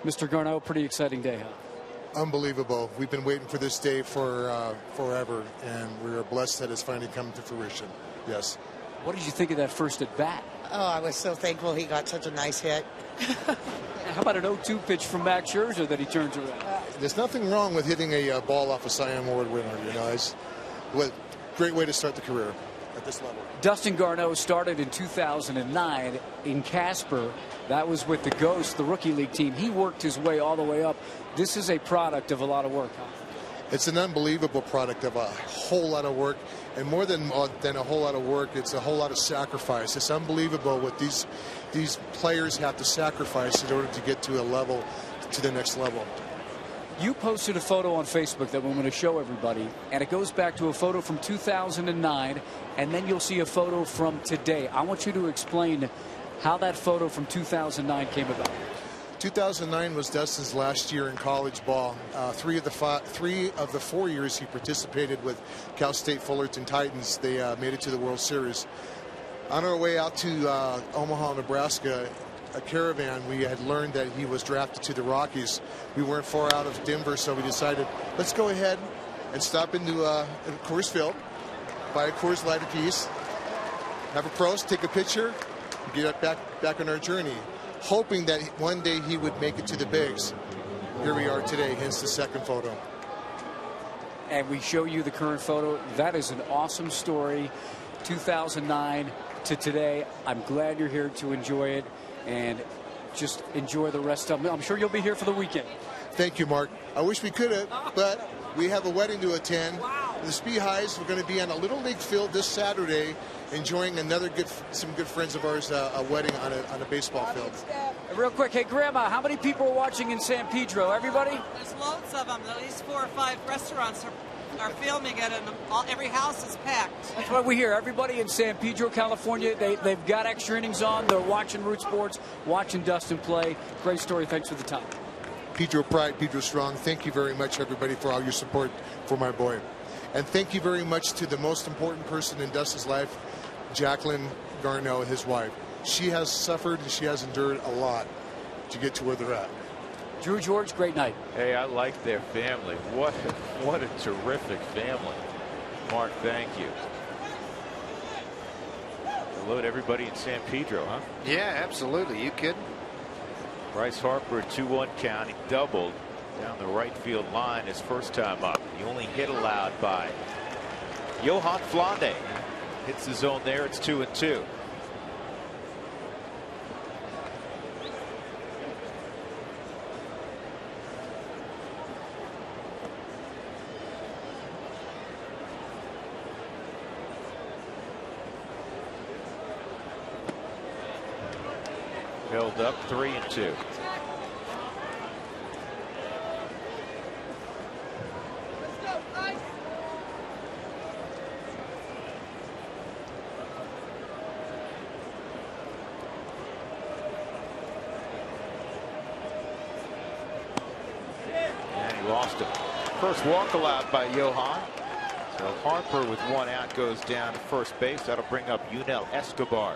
Mr. Garneau, pretty exciting day, huh? Unbelievable. We've been waiting for this day for forever, and we are blessed that it's finally come to fruition. Yes. What did you think of that first at bat? Oh, I was so thankful he got such a nice hit. How about an 0-2 pitch from Max Scherzer that he turns around? there's nothing wrong with hitting a ball off a Cy Young Award winner. You know, it's a great way to start the career at this level. Dustin Garneau started in 2009 in Casper. That was with the Ghosts, the rookie league team. He worked his way all the way up. This is a product of a lot of work. It's an unbelievable product of a whole lot of work, and more than a whole lot of work, it's a whole lot of sacrifice. It's unbelievable what these players have to sacrifice in order to get to the next level. You posted a photo on Facebook that we're going to show everybody, and it goes back to a photo from 2009, and then you'll see a photo from today. I want you to explain how that photo from 2009 came about. 2009 was Dustin's last year in college ball. 3 of the 4 years he participated with Cal State Fullerton Titans, they made it to the World Series. On our way out to Omaha, Nebraska, a caravan, we had learned that he was drafted to the Rockies. We weren't far out of Denver, so we decided, let's go ahead and stop into Coors Field, buy a Coors Light apiece, have a prost, take a picture, and get back on our journey, hoping that one day he would make it to the bigs. Here we are today, hence the second photo. And we show you the current photo. That is an awesome story. 2009 to today. I'm glad you're here to enjoy it, and just enjoy the rest of it. I'm sure you'll be here for the weekend. Thank you, Mark. I wish we could have, but we have a wedding to attend. Wow. The Speehighs, we're going to be on a Little League field this Saturday, enjoying some good friends of ours a wedding on a baseball field. Real quick, hey Grandma, how many people are watching in San Pedro? Everybody? There's loads of them. At least 4 or 5 restaurants are filming it, and every house is packed. That's what we hear. Everybody in San Pedro, California, they've got extra innings on. They're watching Root Sports, watching Dustin play. Great story. Thanks for the time. Pedro Pride, Pedro Strong, thank you very much, everybody, for all your support for my boy. And thank you very much to the most important person in Dustin's life, Jacqueline Garneau, his wife. She has suffered and she has endured a lot to get to where they're at. Drew George, great night. Hey, I like their family. What a terrific family. Mark, thank you. Hello to everybody in San Pedro, huh? Yeah, absolutely. You kidding? Bryce Harper, 2-1 count. He doubled down the right field line his first time up. The only hit allowed by Johan Flande. Hits the zone there. It's 2-2. Held up 3-2. And he lost it. First walk allowed by Johan. So Harper with 1 out goes down to first base. That'll bring up Yunel Escobar.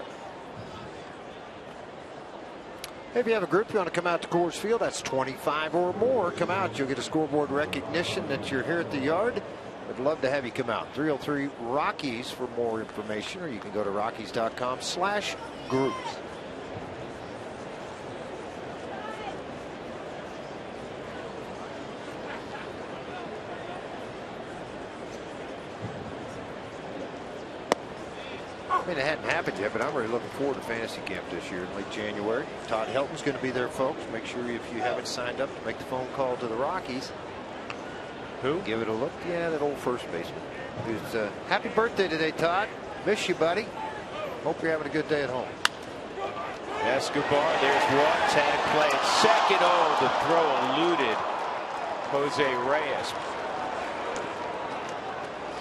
If you have a group you want to come out to Coors Field, that's 25 or more. Come out. You'll get a scoreboard recognition that you're here at the yard. I'd love to have you come out. 303 Rockies for more information, or you can go to Rockies.com/groups. I mean, it hadn't happened yet, but I'm really looking forward to fantasy camp this year in late January. Todd Helton's going to be there, folks. Make sure if you haven't signed up to make the phone call to the Rockies. Who? Give it a look. Yeah, that old first baseman. Who's happy birthday today, Todd. Miss you, buddy. Hope you're having a good day at home. Escobar, there's one. Tag play at second. Oh, the throw eluded Jose Reyes.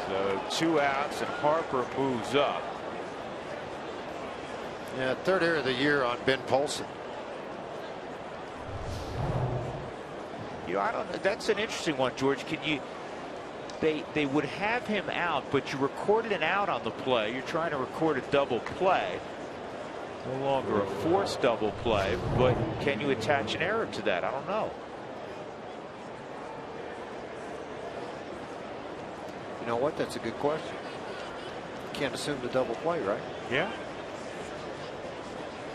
So 2 outs, and Harper moves up. Yeah, 3rd error of the year on Ben Polson. You know, I don't know. That's an interesting one, George. Can you? They would have him out, but you recorded an out on the play. You're trying to record a double play. No longer a forced double play, but can you attach an error to that? I don't know. You know what? That's a good question. Can't assume the double play, right? Yeah.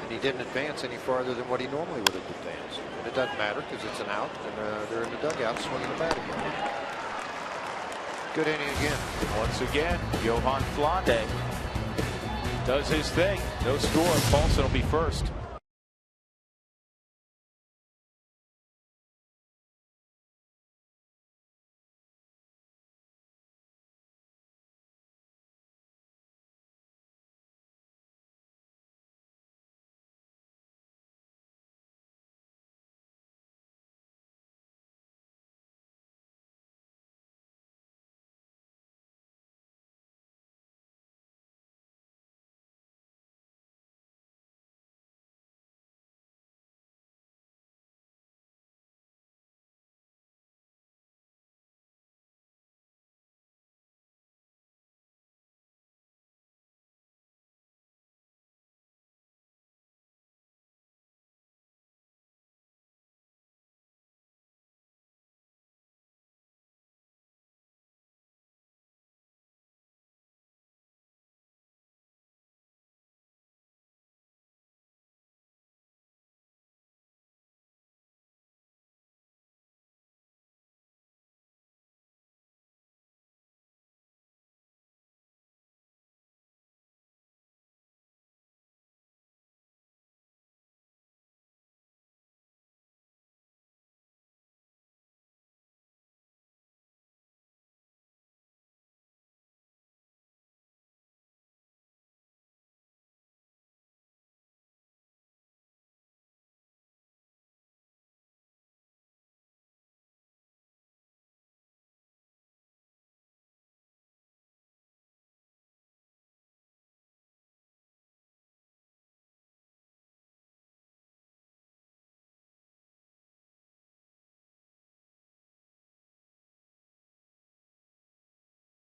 and he didn't advance any farther than what he normally would have advanced. And it doesn't matter because it's an out, and they're in the dugout swinging the bat again. Good inning again. Once again, Johan Flande does his thing. No score. Paulson will be first.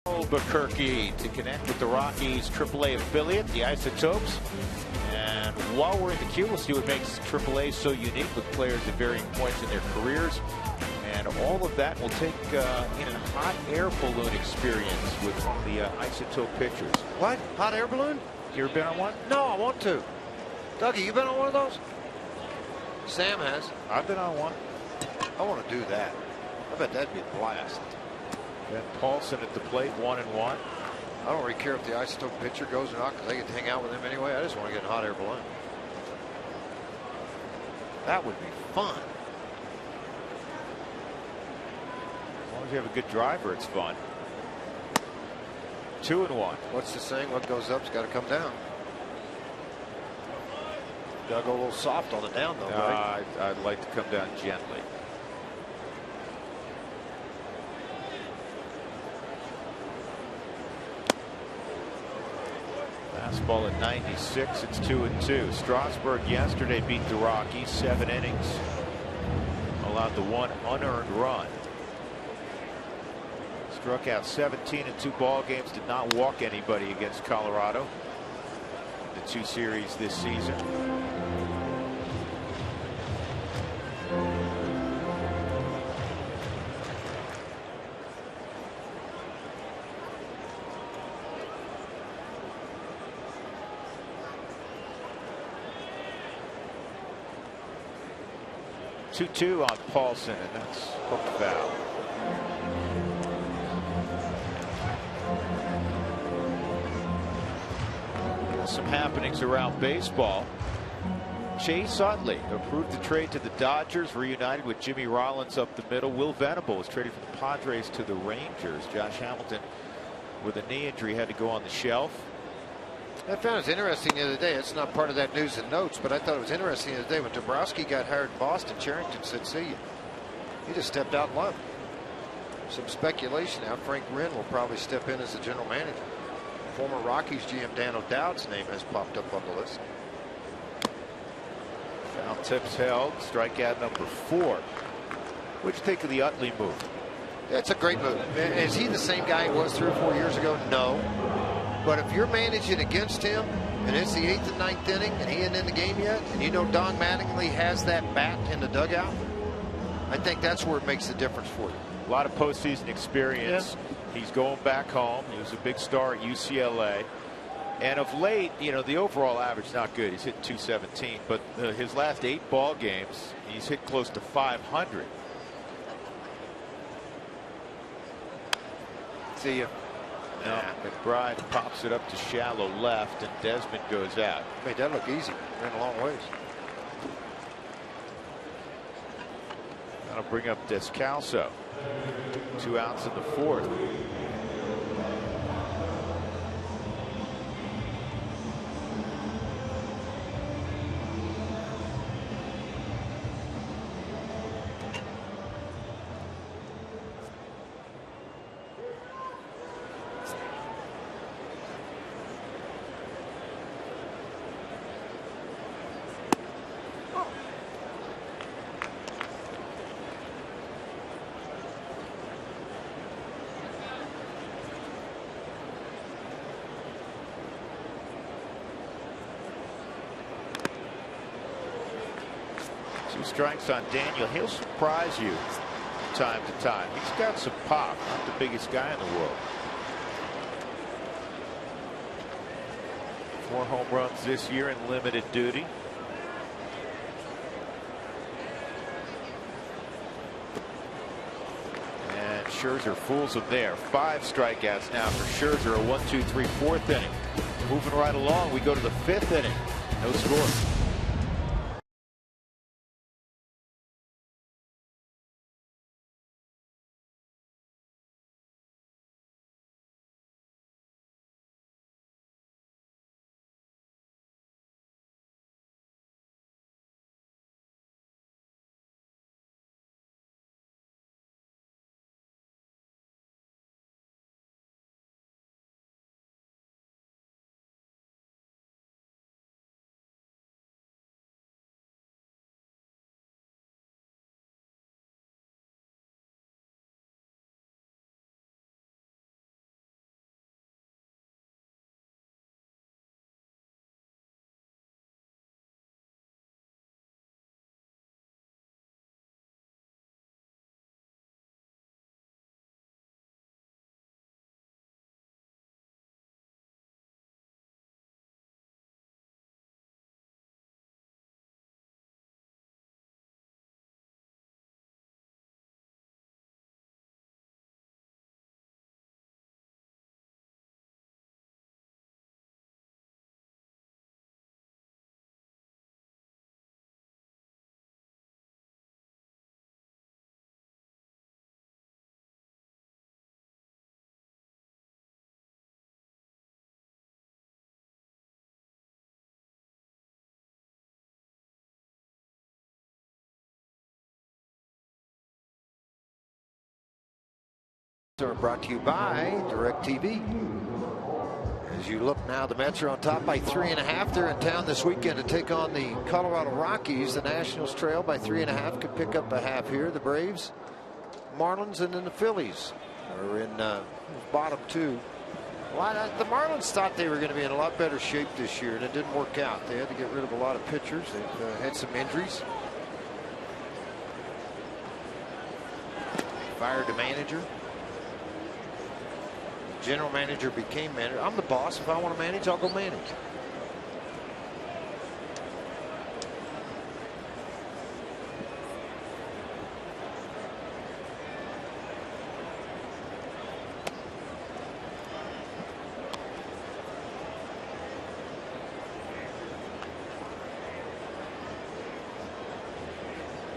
Albuquerque to connect with the Rockies AAA affiliate, the Isotopes. And while we're in the queue, we'll see what makes AAA so unique with players at varying points in their careers. And all of that will take in a hot air balloon experience with the Isotope pitchers. What? Hot air balloon? You ever been on one? No, I want to. Dougie, you been on one of those? Sam has. I've been on one. I want to do that. I bet that'd be a blast. Ben Paulson at the plate, 1-1. I don't really care if the Isotope pitcher goes or not because I get to hang out with him anyway. I just want to get in a hot air balloon. That would be fun. As long as you have a good driver, it's fun. 2-1. What's the saying? What goes up's got to come down. Got to go a little soft on the down, though, right? I'd like to come down gently. Fastball at 96. It's 2-2. Strasburg yesterday beat the Rockies 7 innings. Allowed the 1 unearned run. Struck out 17 in 2 ball games. Did not walk anybody against Colorado. The 2 series this season. Two on Paulson, and that's hooked foul. Some happenings around baseball. Chase Utley approved the trade to the Dodgers, reunited with Jimmy Rollins up the middle. Will Venable was traded from the Padres to the Rangers. Josh Hamilton, with a knee injury, had to go on the shelf. I found it interesting the other day. It's not part of that news and notes, but I thought it was interesting the other day when Dombrowski got hired in Boston. Cherington said, "See you." He just stepped out and left. Some speculation now. Frank Wren will probably step in as the general manager. Former Rockies GM Dan O'Dowd's name has popped up on the list. Foul tips held. Strikeout number 4. What'd you think of the Utley move? It's a great move. Is he the same guy he was 3 or 4 years ago? No. But if you're managing against him and it's the 8th and 9th inning and he isn't in the game yet, and you know Don Mattingly has that bat in the dugout, I think that's where it makes the difference for you. A lot of postseason experience. Yeah. He's going back home. He was a big star at UCLA. And of late, you know, the overall average not good. He's hit 217, but his last 8 ball games, he's hit close to 500. See you. No, McBride pops it up to shallow left, and Desmond goes out. Made that look easy. Ran a long ways. That'll bring up Descalso. 2 outs in the 4th. Strikes on Daniel. He'll surprise you time to time. He's got some pop. Not the biggest guy in the world. 4 home runs this year in limited duty. And Scherzer fools him there. 5 strikeouts now for Scherzer. A 1, 2, 3, 4th inning. Moving right along. We go to the 5th inning. No score. Are brought to you by DirecTV. As you look now, the Mets are on top by 3.5. They're in town this weekend to take on the Colorado Rockies. The Nationals trail by 3.5. Could pick up a half here. The Braves, Marlins, and then the Phillies are in bottom 2. Well, the Marlins thought they were going to be in a lot better shape this year, and it didn't work out. They had to get rid of a lot of pitchers. They've had some injuries. Fired the manager. General manager became manager. I'm the boss. If I want to manage, I'll go manage.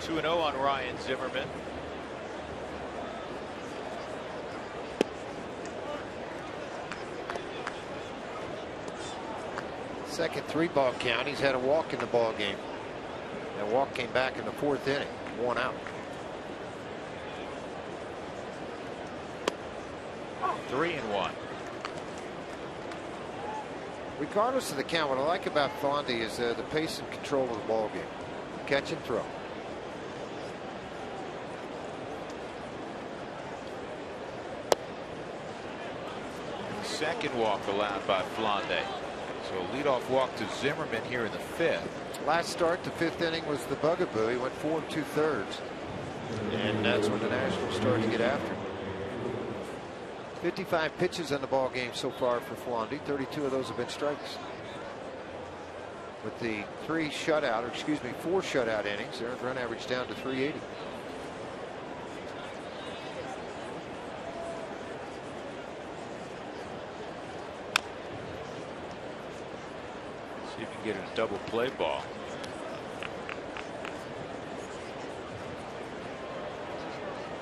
Two 2-0 on Ryan Zimmerman. Second 3-ball count. He's had a walk in the ball game. That walk came back in the 4th inning. 1 out. 3-1. Regardless of the count, what I like about Fondy is the pace and control of the ball game. Catch and throw. Second walk allowed by Flande. So a leadoff walk to Zimmerman here in the 5th. Last start, the 5th inning was the bugaboo. He went 4 2/3. And that's when the Nationals started to get after him. 55 pitches in the ball game so far for Flondy. 32 of those have been strikes. With the 4 shutout innings, their run average down to 380. See if you can get a double play ball.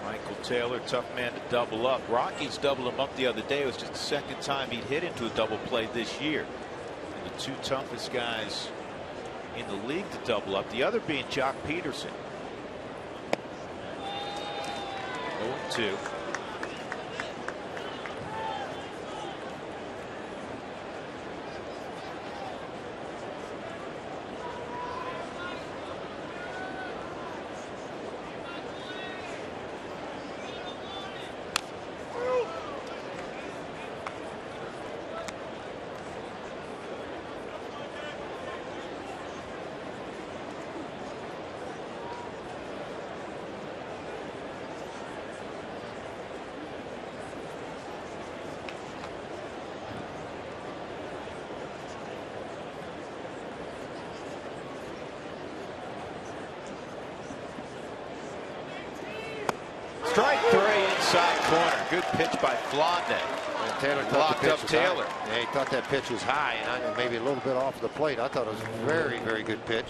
Michael Taylor, tough man to double up. Rockies doubled him up the other day. It was just the second time he'd hit into a double play this year. And the two toughest guys in the league to double up, the other being Jock Peterson. 0-2. Strike 3 inside corner. Good pitch by Flondy. And Taylor locked up Taylor. Yeah, he thought that pitch was high and maybe a little bit off the plate. I thought it was a very, very good pitch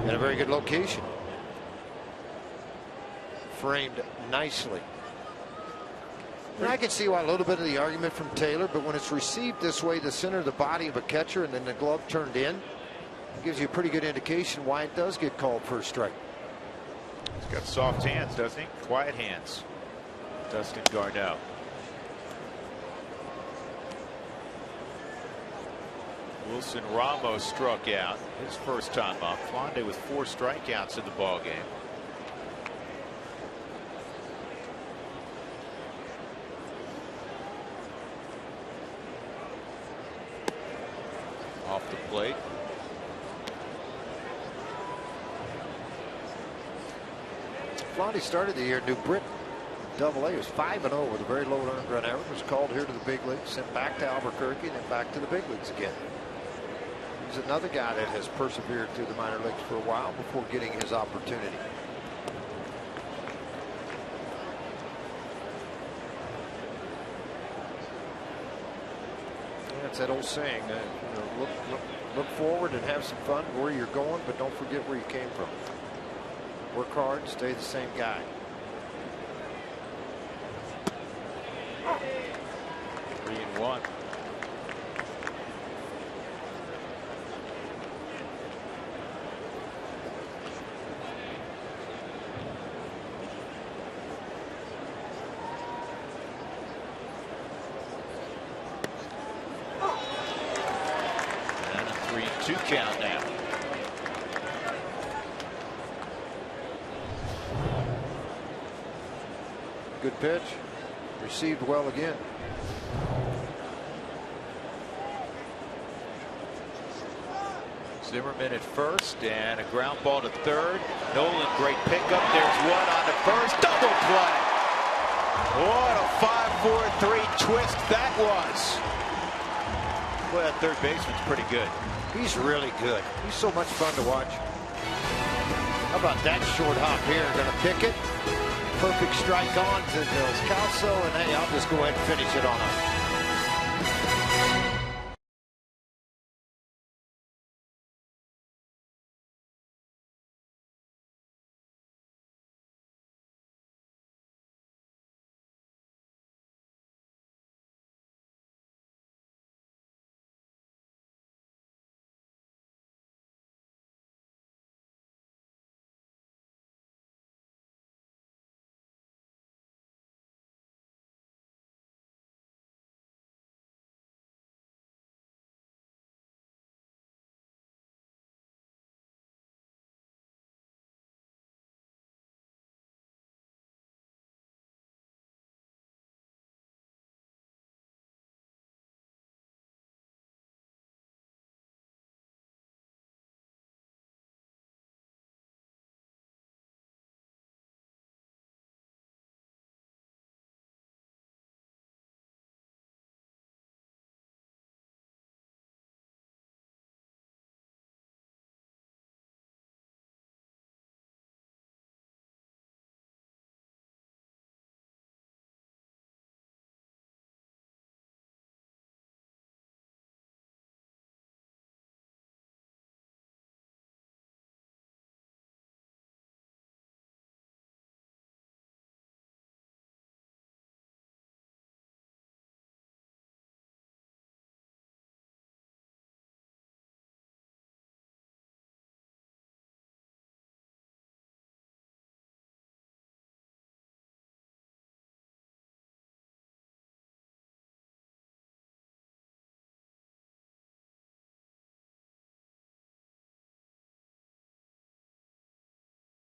and a very good location. Framed nicely. And I can see why a little bit of the argument from Taylor, but when it's received this way, the center of the body of a catcher, and then the glove turned in, it gives you a pretty good indication why it does get called for a strike. He's got soft hands, doesn't he? Quiet hands. Dustin Garneau. Wilson Ramos struck out his first time up. Flondy with 4 strikeouts in the ball game. Off the plate. Flondy started the year at New Britain, Double-A. He was 5-0 with a very low earned run average. Was called here to the big leagues, sent back to Albuquerque, then back to the big leagues again. He's another guy that has persevered through the minor leagues for a while before getting his opportunity. That's that old saying, look forward and have some fun where you're going, but don't forget where you came from. Work hard, stay the same guy. Three and one. And a 3-2 count now. Good pitch. Received well again. Zimmerman at first and a ground ball to third. Nolan, great pickup. There's one on the first. Double play. What a 5-4-3 twist that was. Boy, that third baseman's pretty good. He's really good. He's so much fun to watch. How about that short hop here? Going to pick it. Perfect strike on to Dos Calso, and hey, I'll just go ahead and finish it on up.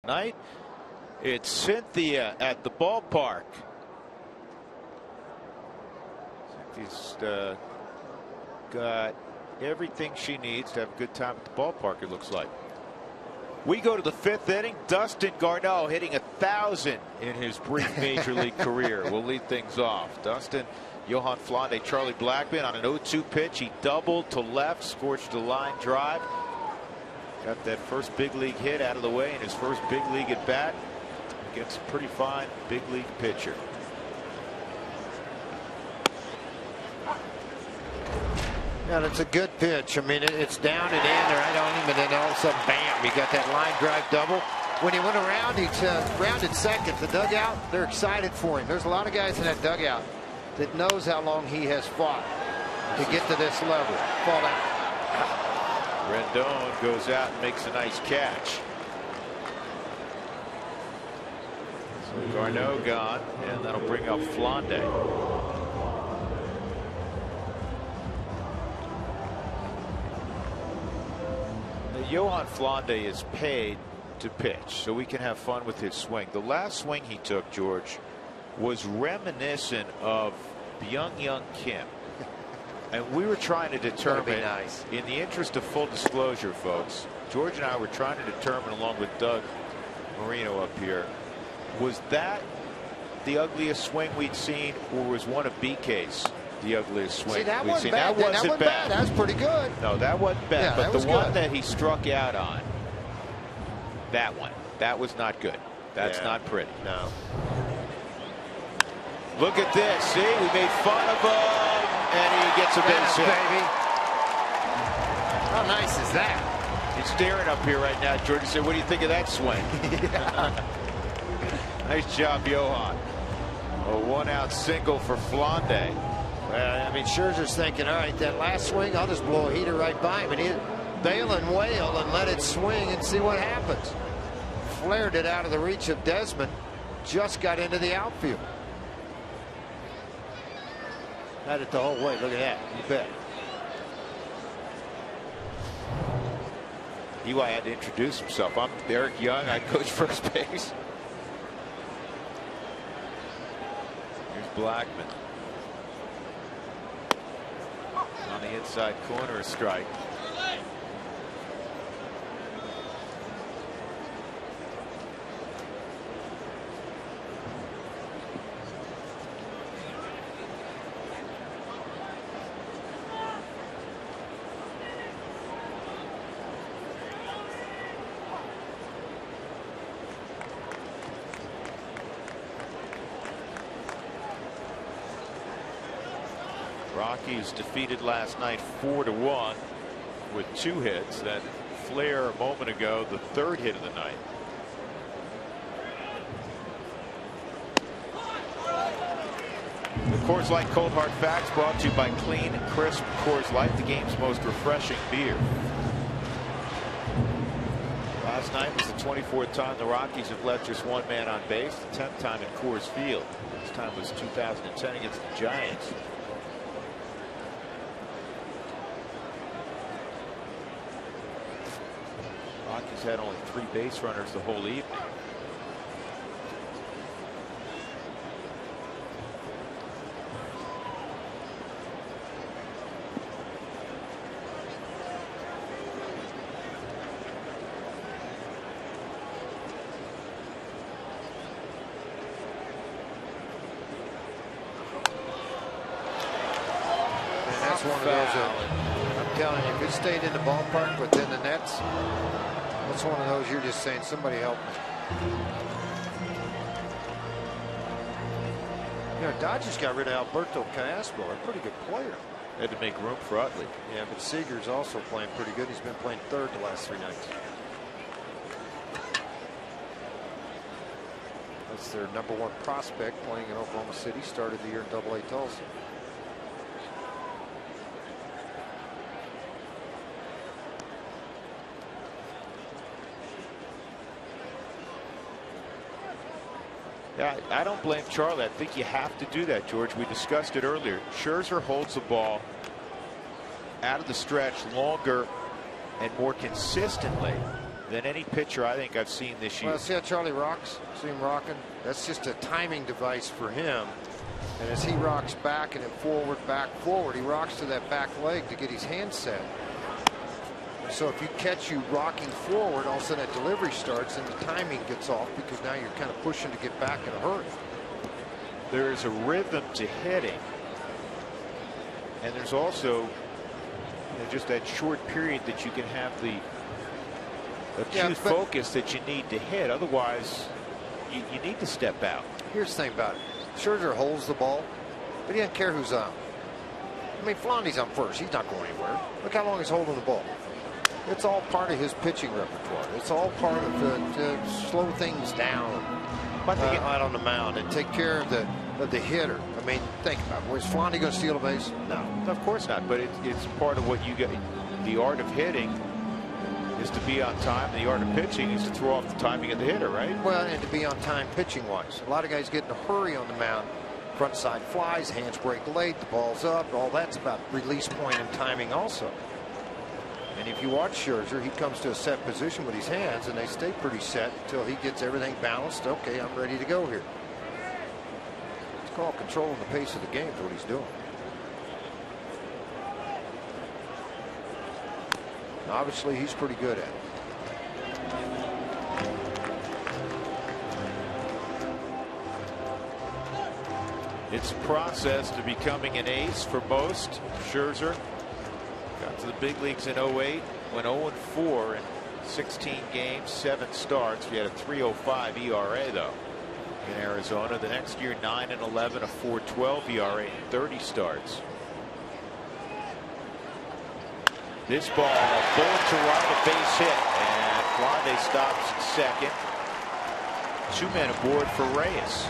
Night. It's Cynthia at the ballpark. Cynthia's got everything she needs to have a good time at the ballpark, it looks like. We go to the 5th inning. Dustin Garneau hitting 1,000 in his brief major league career will lead things off. Dustin, Johan Flande, Charlie Blackmon on an 0-2 pitch. He doubled to left, scorched a line drive. Got that first big league hit out of the way in his first big league at bat against a pretty fine big league pitcher. Yeah, that's a good pitch. I mean, it's down and in there. I don't even. Then all of a sudden, bam! You got that line drive double. When he went around, he rounded second. The dugout, they're excited for him. There's a lot of guys in that dugout that knows how long he has fought to get to this level. Fall out. Rendon goes out and makes a nice catch. So Garneau gone, and that'll bring up Flande. Johan Flande is paid to pitch so we can have fun with his swing. The last swing he took, George, was reminiscent of Young Kim. And we were trying to determine, in the interest of full disclosure, folks, George and I were trying to determine, along with Doug Marino up here, was that the ugliest swing we'd seen, or was one of BK's the ugliest swing? See, that we'd seen? That wasn't bad. That was pretty good. No, that wasn't bad. Yeah, but the one that he struck out on, that was not good. That's not pretty. No. Look at this. See, we made fun of him, and he gets a base hit. Baby. How nice is that? He's staring up here right now. George said, "What do you think of that swing?" Nice job, Johan. A 1-out single for Flande. I mean, Scherzer's thinking, all right, that last swing, I'll just blow a heater right by him, and he'll bail and wail and let it swing and see what happens. Flared it out of the reach of Desmond. Just got into the outfield. Had it the whole way. Look at that. You bet. EY had to introduce himself. I'm Eric Young. I coach first base. Here's Blackmon. On the inside corner, a strike. Rockies defeated last night 4-1 with 2 hits. That flare a moment ago, the 3rd hit of the night. The Coors Light Cold Hard Facts brought to you by Clean, Crisp Coors Light, the game's most refreshing beer. Last night was the 24th time the Rockies have left just one man on base, the 10th time at Coors Field. This time was 2010 against the Giants. Rockies had only 3 base runners the whole evening. And that's one of those, I'm telling you, if it stayed in the ballpark within the nets, that's one of those you're just saying, somebody help me. You know, Dodgers got rid of Alberto Casbo, a pretty good player. Had to make room for Utley. Yeah, but Seager's also playing pretty good. He's been playing 3rd the last 3 nights. That's their #1 prospect playing in Oklahoma City. Started the year in AA Tulsa. Yeah, I don't blame Charlie. I think you have to do that, George. We discussed it earlier. Scherzer holds the ball out of the stretch longer and more consistently than any pitcher I think I've seen this year. Well, see how Charlie rocks? See him rocking? That's just a timing device for him. And as he rocks back and then forward, back, forward, he rocks to that back leg to get his hand set. So if you catch you rocking forward, all of a sudden that delivery starts and the timing gets off because now you're kind of pushing to get back in a hurry. There is a rhythm to hitting. And there's also just that short period that you can have the acute focus that you need to hit. Otherwise, you need to step out. Here's the thing about it. Scherzer holds the ball, but he doesn't care who's on. I mean, Flaundy's on first. He's not going anywhere. Look how long he's holding the ball. It's all part of his pitching repertoire. It's all part of to slow things down out on the mound and take care of the hitter. I mean, think about it. Was Flaundy going to steal a base? No, of course not. But it's part of what you get. The art of hitting is to be on time. The art of pitching is to throw off the timing of the hitter, right? Well, and to be on time pitching wise. A lot of guys get in a hurry on the mound. Front side flies, hands break late, the ball's up. All that's about release point and timing also. And if you watch Scherzer, he comes to a set position with his hands and they stay pretty set until he gets everything balanced. Okay, I'm ready to go here. It's called controlling the pace of the game is what he's doing. And obviously, he's pretty good at it. It's a process to becoming an ace for most. Scherzer got to the big leagues in 08, went 0-4 in 16 games, 7 starts. We had a 3.05 ERA though in Arizona. The next year 9-11, a 4.12 ERA in 30 starts. This ball bullet to right, a base hit, and Flaundy stops at second. 2 men aboard for Reyes.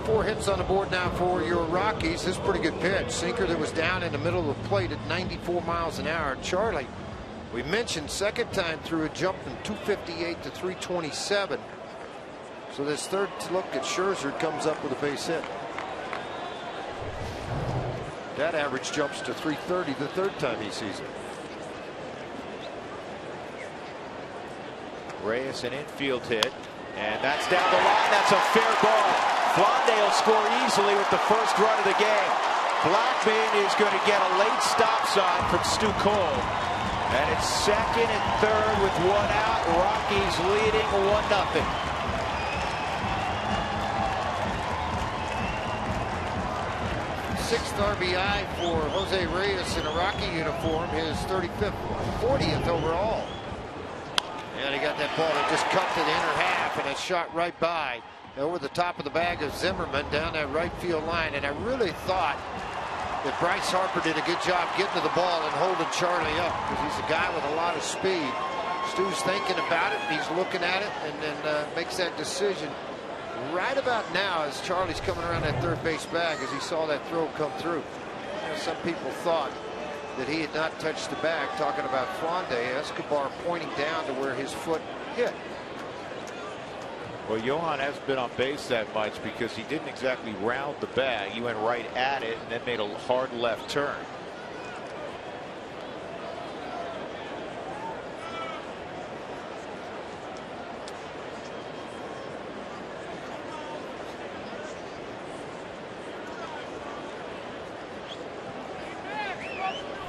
Four hits on the board now for your Rockies. This is a pretty good pitch. Sinker that was down in the middle of the plate at 94 miles an hour. Charlie, we mentioned second time through a jump from 258 to 327. So this third look at Scherzer comes up with a base hit. That average jumps to 330 the third time he sees it. Reyes an infield hit, and that's down the line. That's a fair ball. Flaundy will score easily with the first run of the game. Blackman is going to get a late stop sign from Stu Cole. And it's second and third with 1 out. Rockies leading 1-0. Sixth RBI for Jose Reyes in a Rocky uniform, his 35th, 40th overall. And he got that ball that just cut to the inner half, and it shot right by over the top of the bag of Zimmerman down that right field line. And I really thought that Bryce Harper did a good job getting to the ball and holding Charlie up because he's a guy with a lot of speed. Stu's thinking about it, he's looking at it, and then makes that decision right about now as Charlie's coming around that third base bag as he saw that throw come through. You know, some people thought that he had not touched the bag, talking about Flaundy. Escobar pointing down to where his foot hit. Well, Johan hasn't been on base that much because he didn't exactly round the bag. He went right at it and then made a hard left turn.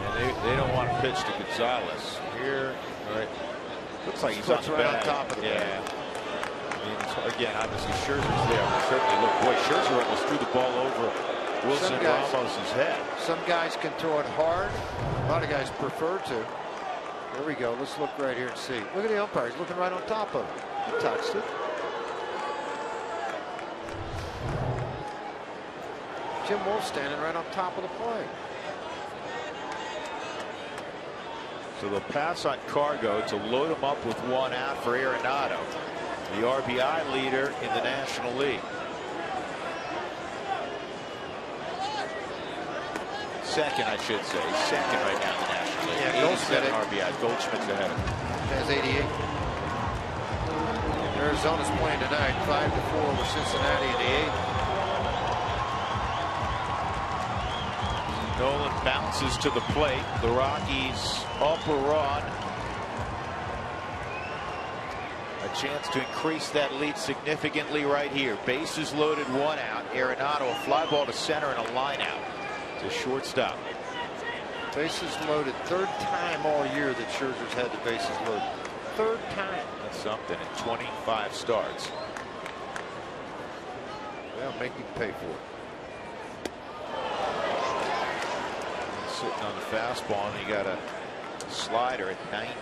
And they don't want to pitch to Gonzalez. Here, right. Looks like he's right on top of the bag. Again, obviously Scherzer's there. Certainly look, boy, Scherzer almost threw the ball over Wilson Ramos's head. Some guys can throw it hard. A lot of guys prefer to. There we go. Let's look right here and see. Look at the umpire. He's looking right on top of it. He touched it. Jim Wolf standing right on top of the plate. So they'll pass on Cargo to load him up with 1 out for Arenado, the RBI leader in the National League. Second, I should say. Second right now in the National League. Yeah, 87 RBIs. Goldschmidt's ahead of him. Has 88. Arizona's playing tonight 5-4 with Cincinnati in the 8th. Nolan bounces to the plate. The Rockies up a run. A chance to increase that lead significantly right here. Bases loaded, 1 out. Arenado, a fly ball to center and a line out to shortstop. Bases loaded, 3rd time all year that Scherzer's had the bases loaded. 3rd time. That's something in 25 starts. They'll make you pay for it. Sitting on the fastball, and he got a slider at 90.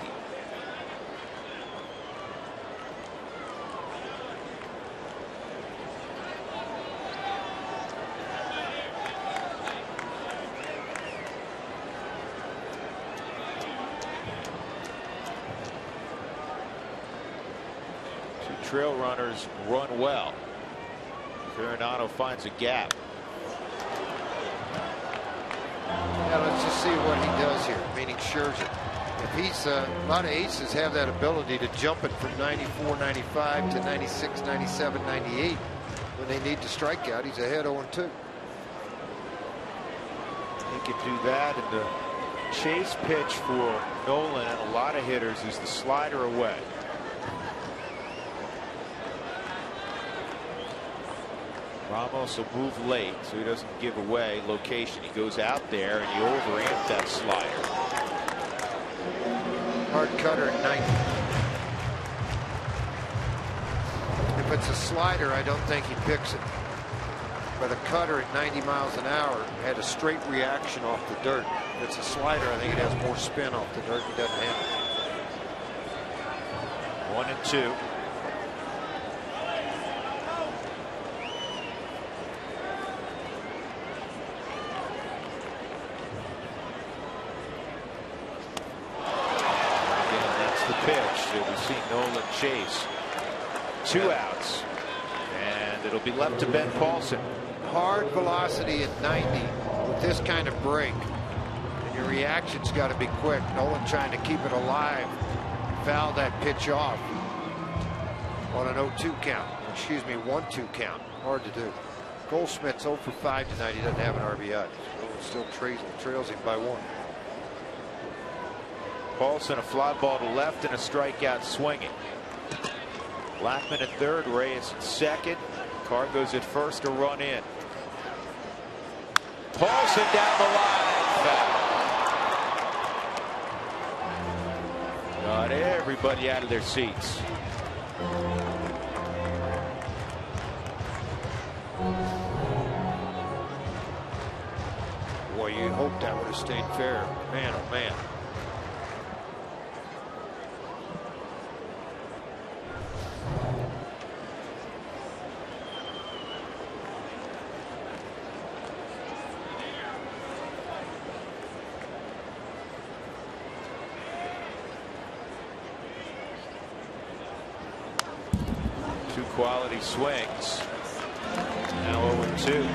Trail runners run well. Arenado finds a gap. Yeah, let's just see what he does here, meaning Scherzer. If he's a lot of aces have that ability to jump it from 94, 95 to 96, 97, 98 when they need to strike out. He's ahead 0-2. He can do that, and the chase pitch for Nolan and a lot of hitters is the slider away. Ramos will move late so he doesn't give away location. He goes out there and he overamp that slider. Hard cutter at 90. If it's a slider, I don't think he picks it. But a cutter at 90 miles an hour had a straight reaction off the dirt. If it's a slider, I think it has more spin off the dirt. He doesn't have it. 1-2. We see Nolan chase. 2 outs, and it'll be left to Ben Paulson. Hard velocity at 90 with this kind of break, and your reaction's got to be quick. Nolan trying to keep it alive, foul that pitch off on an 0-2 count. Excuse me, 1-2 count. Hard to do. Goldschmidt's 0 for 5 tonight. He doesn't have an RBI. Nolan still trails him by 1. Paulson, a fly ball to left and a strikeout swinging. Blackman at 3rd, Reyes at 2nd. Card goes at 1st, a run in. Paulson down the line. Foul. Got everybody out of their seats. Boy, you hope that would have stayed fair. Man, oh man. Quality swings. Now 0-2.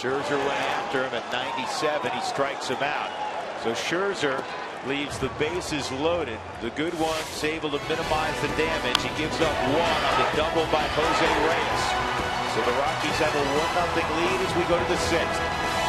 Scherzer went after him at 97. He strikes him out. So Scherzer leaves the bases loaded. The good one's able to minimize the damage. He gives up 1 on the double by Jose Reyes. So the Rockies have a 1-0 lead as we go to the 6th.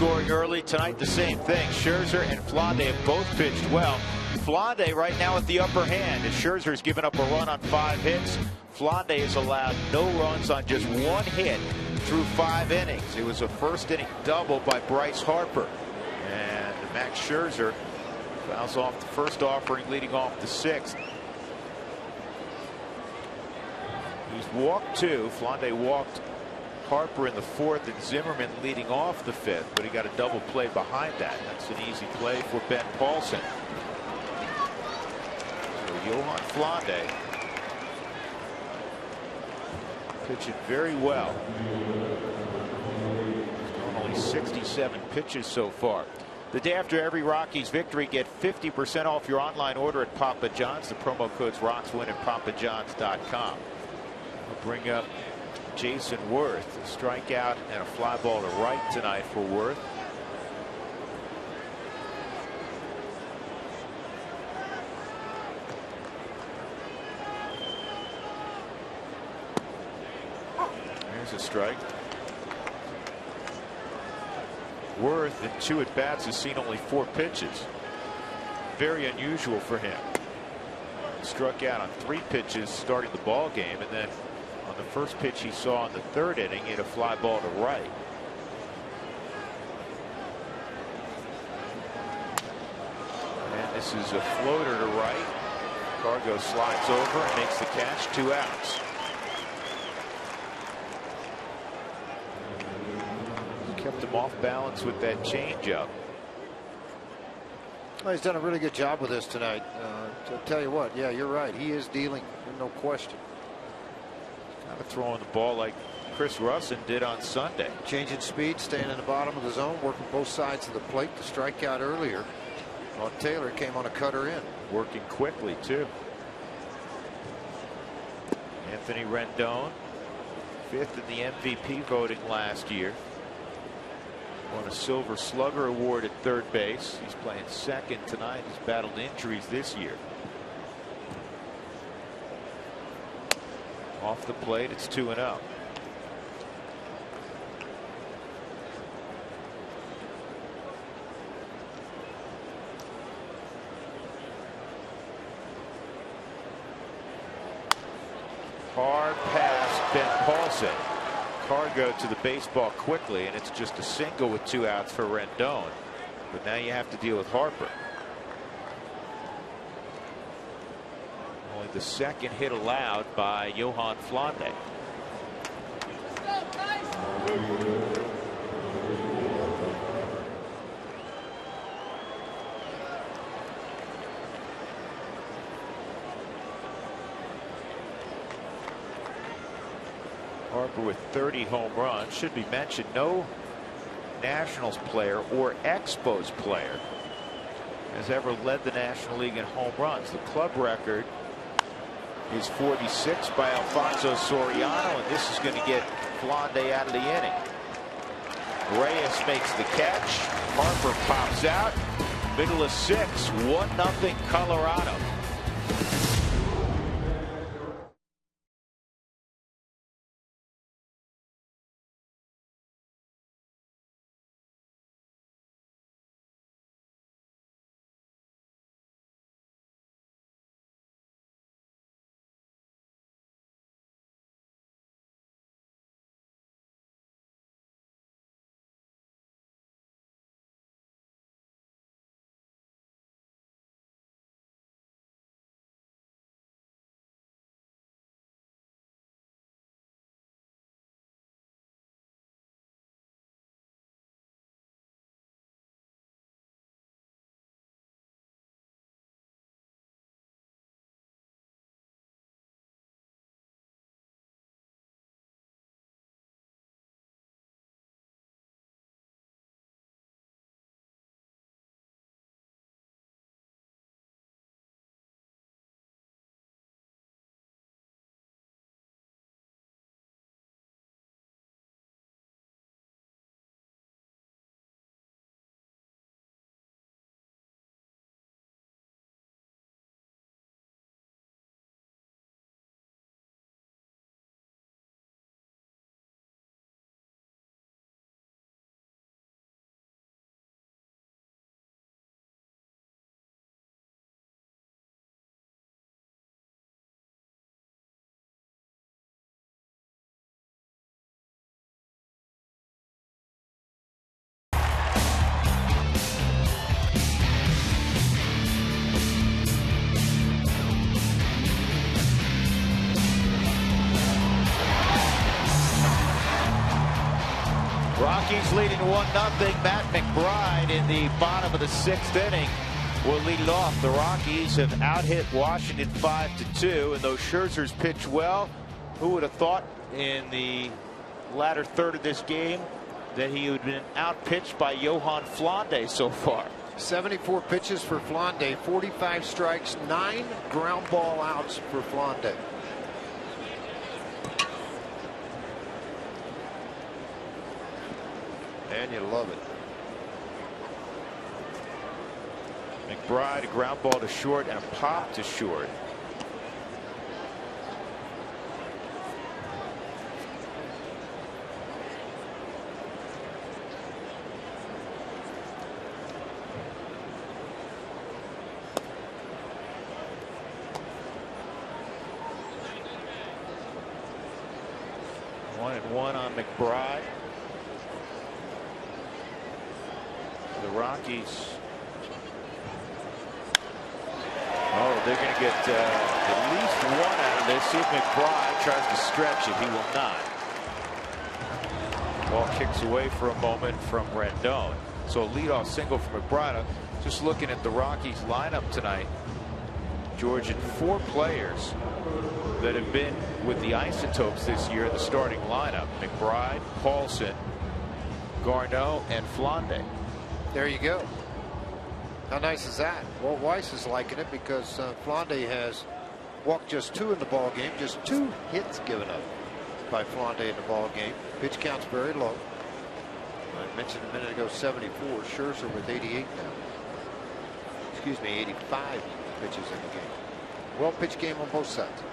scoring early. Tonight, the same thing. Scherzer and Flande have both pitched well. Flande right now with the upper hand, as Scherzer's given up a run on 5 hits. Flande has allowed no runs on just 1 hit through 5 innings. It was a first inning double by Bryce Harper. And Max Scherzer fouls off the first offering, leading off the 6th. He's walked 2. Flande walked Harper in the 4th, and Zimmerman leading off the 5th, but he got a double play behind that. That's an easy play for Ben Paulson. So Johan Flande pitching very well. He's thrown only 67 pitches so far. The day after every Rockies victory, get 50% off your online order at Papa John's. The promo code's ROCKSWIN at papajohns.com. We'll bring up Jason Worth. A strikeout and a fly ball to right tonight for Worth. There's a strike. Worth in 2 at-bats has seen only 4 pitches. Very unusual for him. Struck out on 3 pitches starting the ball game, and then on the first pitch he saw in the 3rd inning, he hit a fly ball to right. And this is a floater to right. Cargo slides over and makes the catch. 2 outs. Kept him off balance with that changeup. Well, he's done a really good job with this tonight. To tell you what, yeah, you're right. He is dealing, no question. Kind of throwing the ball like Chris Russin did on Sunday. Changing speed, staying in the bottom of the zone, working both sides of the plate. The strikeout earlier on Taylor came on a cutter in. Working quickly, too. Anthony Rendon, 5th in the MVP voting last year. Won a Silver Slugger award at 3rd base. He's playing 2nd tonight. He's battled injuries this year. Off the plate, it's 2-0. Hard pass, Ben Paulson. Cargo to the baseball quickly, and it's just a single with 2 outs for Rendon. But now you have to deal with Harper. Only the 2nd hit allowed by Johan Flande. Harper with 30 home runs. Should be mentioned, no Nationals player or Expos player has ever led the National League in home runs. The club record is 46 by Alfonso Soriano, and this is going to get Flande out of the inning. Reyes makes the catch. Harper pops out. Middle of 6, 1-0 Colorado. Rockies leading 1-0. Matt McBride in the bottom of the 6th inning will lead it off. The Rockies have out-hit Washington 5-2, and though Scherzer's pitched well, who would have thought in the latter third of this game that he would have been out-pitched by Johan Flande so far. 74 pitches for Flande, 45 strikes, 9 ground ball outs for Flande. And you love it. McBride, a ground ball to short and a pop to short. One on McBride. The Rockies. Oh, they're going to get at least one out of this. See if McBride tries to stretch it. He will not. Ball kicks away for a moment from Rendon. So a leadoff single from McBride. Just looking at the Rockies lineup tonight, George, and 4 players that have been with the Isotopes this year in the starting lineup. McBride, Paulson, Garneau, and Flande. There you go. How nice is that? Walt Weiss is liking it because Flande has walked just 2 in the ball game. Just 2 hits given up by Flande in the ball game. Pitch count's very low. I mentioned a minute ago 74. Scherzer with 88 now. Excuse me, 85 pitches in the game. Well pitched game on both sides.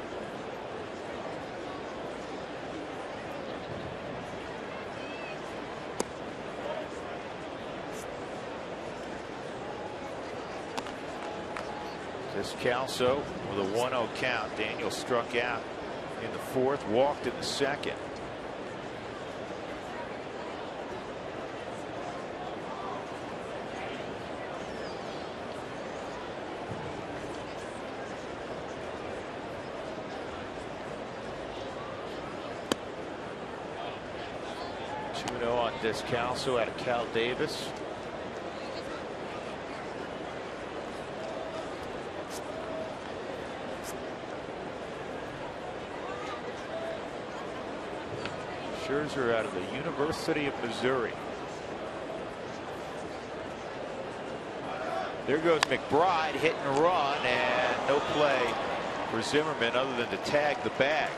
Descalso with a 1-0 count. Daniel struck out in the 4th, walked in the 2nd. On Descalso out of Cal Davis. Scherzer out of the University of Missouri. There goes McBride hitting a run, and no play for Zimmerman other than to tag the bag.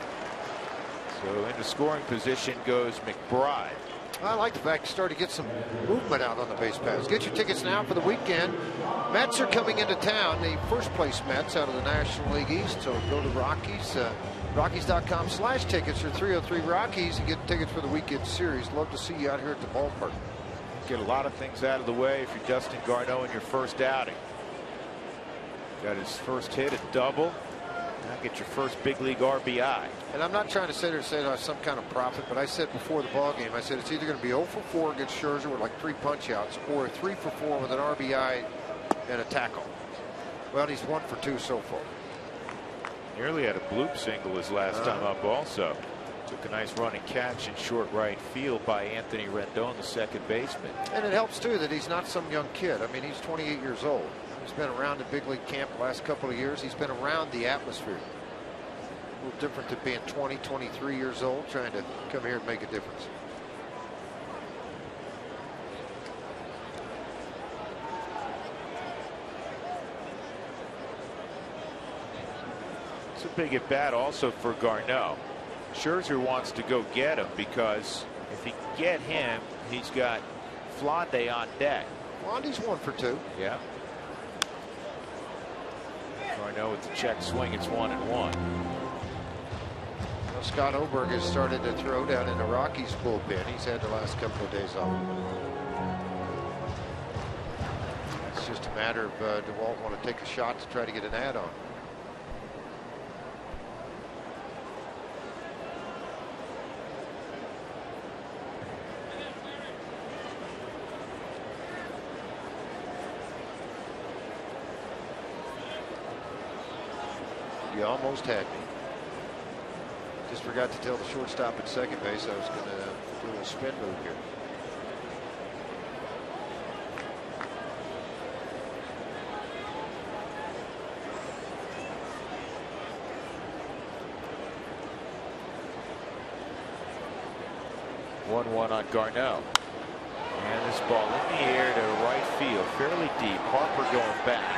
So into scoring position goes McBride. I like the fact you started to get some movement out on the base paths. Get your tickets now for the weekend. Mets are coming into town. The first place Mets out of the National League East. So go to Rockies. Rockies.com/tickets for 303 Rockies and get tickets for the weekend series. Love to see you out here at the ballpark. Get a lot of things out of the way if you're Dustin Garneau in your first outing. Got his first hit, a double. Now get your first big league RBI. And I'm not trying to sit here and say that I'm some kind of prophet, but I said before the ball game, I said it's either going to be 0 for 4 against Scherzer with like 3 punch outs or 3 for 4 with an RBI and a tackle. Well, he's 1 for 2 so far. Nearly had a bloop single his last time up also. Took a nice running catch in short right field by Anthony Rendon, the second baseman. And it helps too that he's not some young kid. I mean, he's 28 years old. He's been around the big league camp the last couple of years. He's been around the atmosphere. A little different than being 20, 23 years old, trying to come here and make a difference. It's a big at bat also for Garneau. Scherzer wants to go get him because if he can get him, he's got Flande on deck. Flande's 1 for 2. Yeah. Garneau with the check swing. It's 1-1. Well, Scott Oberg has started to throw down in the Rockies bullpen. He's had the last couple of days off. It's just a matter of DeWalt want to take a shot to try to get an ad on. You almost had me. Just forgot to tell the shortstop at second base I was going to do a spin move here. 1-1 on Garneau. And this ball in the air to right field, fairly deep. Harper going back,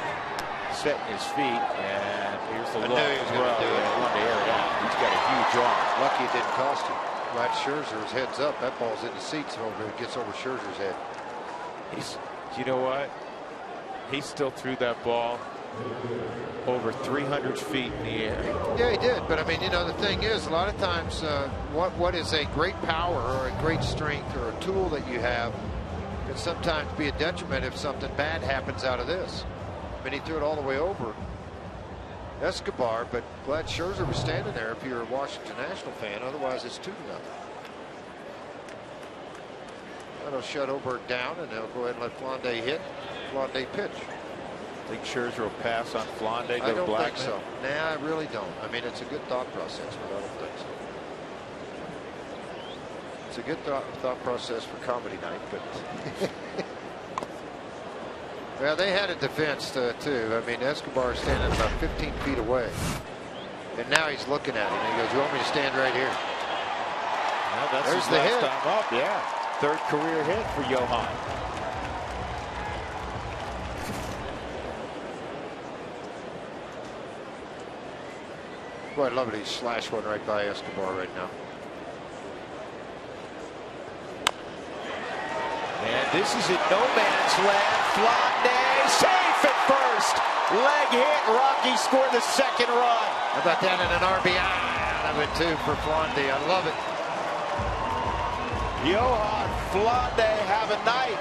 setting his feet, and here's the look. He was going to do it. He wanted to air it out. He's got a huge arm. Lucky it didn't cost him. Right, Scherzer's heads up. That ball's in the seats over. It gets over Scherzer's head. You know what? He still threw that ball over 300 feet in the air. Yeah, he did. But I mean, you know, the thing is, a lot of times, what is a great power or a great strength or a tool that you have can sometimes be a detriment if something bad happens out of this. I mean, he threw it all the way over Escobar, but glad Scherzer was standing there if you're a Washington National fan. Otherwise, it's 2-0. That'll shut Oberg down, and they'll go ahead and let Flande hit. Flande pitch. Think Scherzer will pass on Flande? I don't think so. Nah, I really don't. I mean, it's a good thought process, but I don't think so. It's a good thought process for comedy night, but well, they had a defense too. I mean, Escobar is standing about 15 feet away, and now he's looking at him. And he goes, "You want me to stand right here?" Well, that's There's his the last hit. time up. Yeah, third career hit for Johan. Boy, I'd love it. He slashed one right by Escobar right now. And this is in no man's land. Flande safe at first. Leg hit. Rockies score the second run. How about that in an RBI out of it too for Flande? I love it. Johan Flande have a night.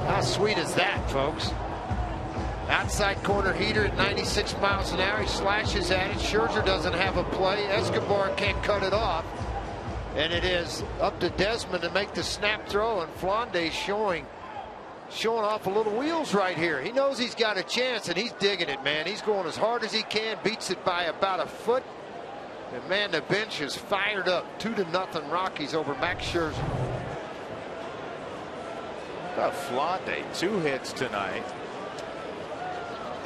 How sweet is that, folks? Outside corner heater at 96 miles an hour. He slashes at it. Scherzer doesn't have a play. Escobar can't cut it off. And it is up to Desmond to make the snap throw. And Flande showing off a little wheels right here. He knows he's got a chance, and he's digging it, man. He's going as hard as he can. Beats it by about a foot. And, man, the bench is fired up. 2-0 Rockies over Max Scherzer. About Flande, 2 hits tonight.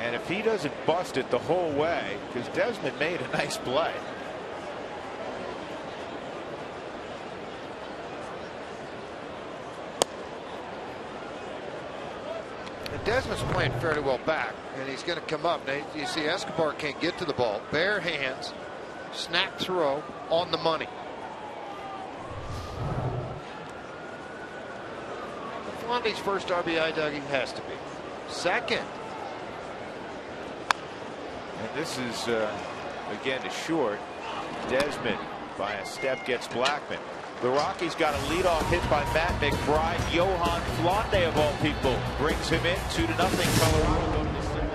And if he doesn't bust it the whole way, because Desmond made a nice play. And Desmond's playing fairly well back, and he's going to come up. Now, you see Escobar can't get to the ball. Bare hands, snap throw on the money. Flande's first RBI, Dougie, has to be. Second. And this is, again, to short. Desmond, by a step, gets Blackman. The Rockies got a leadoff hit by Matt McBride. Johan Flande, of all people, brings him in. 2-0 Colorado. Go to the second.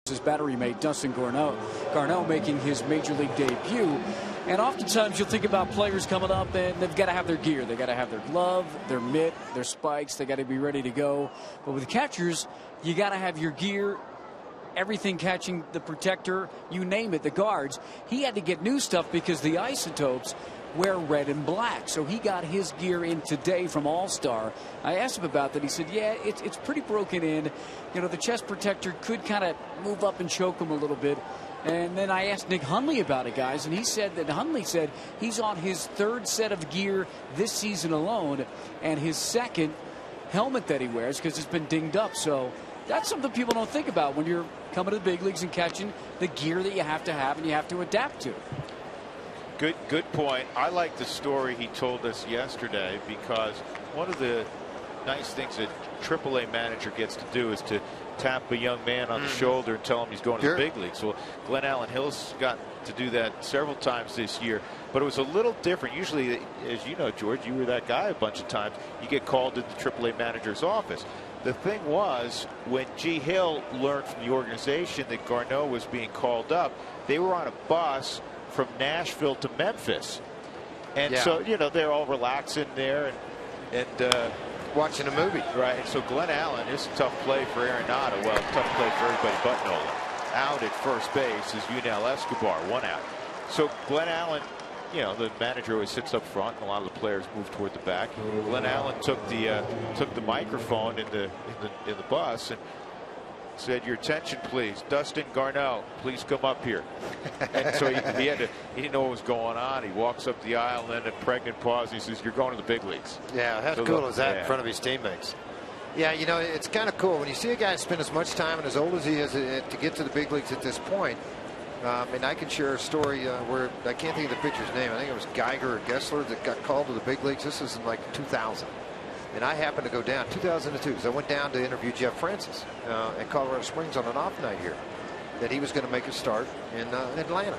His battery mate Dustin Garneau making his major league debut. And oftentimes you'll think about players coming up and they've got to have their gear. They got to have their glove, their mitt, their spikes. They got to be ready to go. But with the catchers, you got to have your gear, everything catching, the protector, you name it, the guards. He had to get new stuff because the Isotopes wear red and black. So he got his gear in today from All-Star. I asked him about that. He said, yeah, it's pretty broken in. You know, the chest protector could kind of move up and choke him a little bit. And then I asked Nick Hundley about it, guys, and he said that Hundley said he's on his 3rd set of gear this season alone and his 2nd helmet that he wears because it's been dinged up. So that's something people don't think about when you're coming to the big leagues and catching the gear that you have to have and you have to adapt to. Good point. I like the story he told us yesterday because one of the nice things that AAA manager gets to do is to tap a young man on the shoulder and tell him he's going to the big leagues. Well, Glenn Allen Hill's got to do that several times this year, but it was a little different. Usually, as you know, George, you were that guy a bunch of times. You get called to the AAA manager's office. The thing was, when G. Hill learned from the organization that Garneau was being called up, they were on a bus from Nashville to Memphis. And so, you know, they're all relaxing there and watching a movie. Right. And so Glenn Allen, it's a tough play for Arenado. Well, tough play for everybody but Nolan. Out at first base is Yunel Escobar, 1 out. So Glenn Allen, you know, the manager always sits up front and a lot of the players move toward the back. Glenn Allen took the microphone in the bus and said, "Your attention, please. Dustin Garneau, please come up here." And so he didn't know what was going on. He walks up the aisle, and then a pregnant pause. He says, "You're going to the big leagues." Yeah, how cool is that in front of his teammates? Yeah, you know, it's kind of cool when you see a guy spend as much time and as old as he is to get to the big leagues at this point. And I can share a story where I can't think of the pitcher's name. I think it was Geiger or Gessler that got called to the big leagues. This is in like 2000. And I happened to go down 2002 because I went down to interview Jeff Francis at Colorado Springs on an off night here, that he was going to make a start in Atlanta.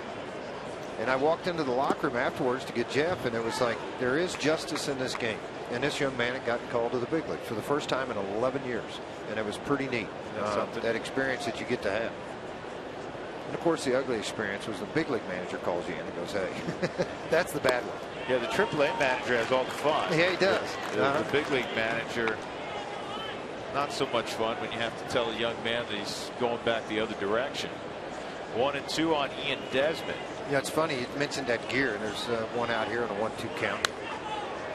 And I walked into the locker room afterwards to get Jeff, and it was like, there is justice in this game. And this young man had gotten called to the big league for the first time in 11 years. And it was pretty neat, that experience that you get to have. And of course, the ugly experience was the big league manager calls you in and goes, "Hey," that's the bad one. Yeah, the AAA manager has all the fun. Yeah, he does. The big league manager, not so much fun when you have to tell a young man that he's going back the other direction. 1-2 on Ian Desmond. Yeah, it's funny you mentioned that gear, and there's one out here on a 1-2 count,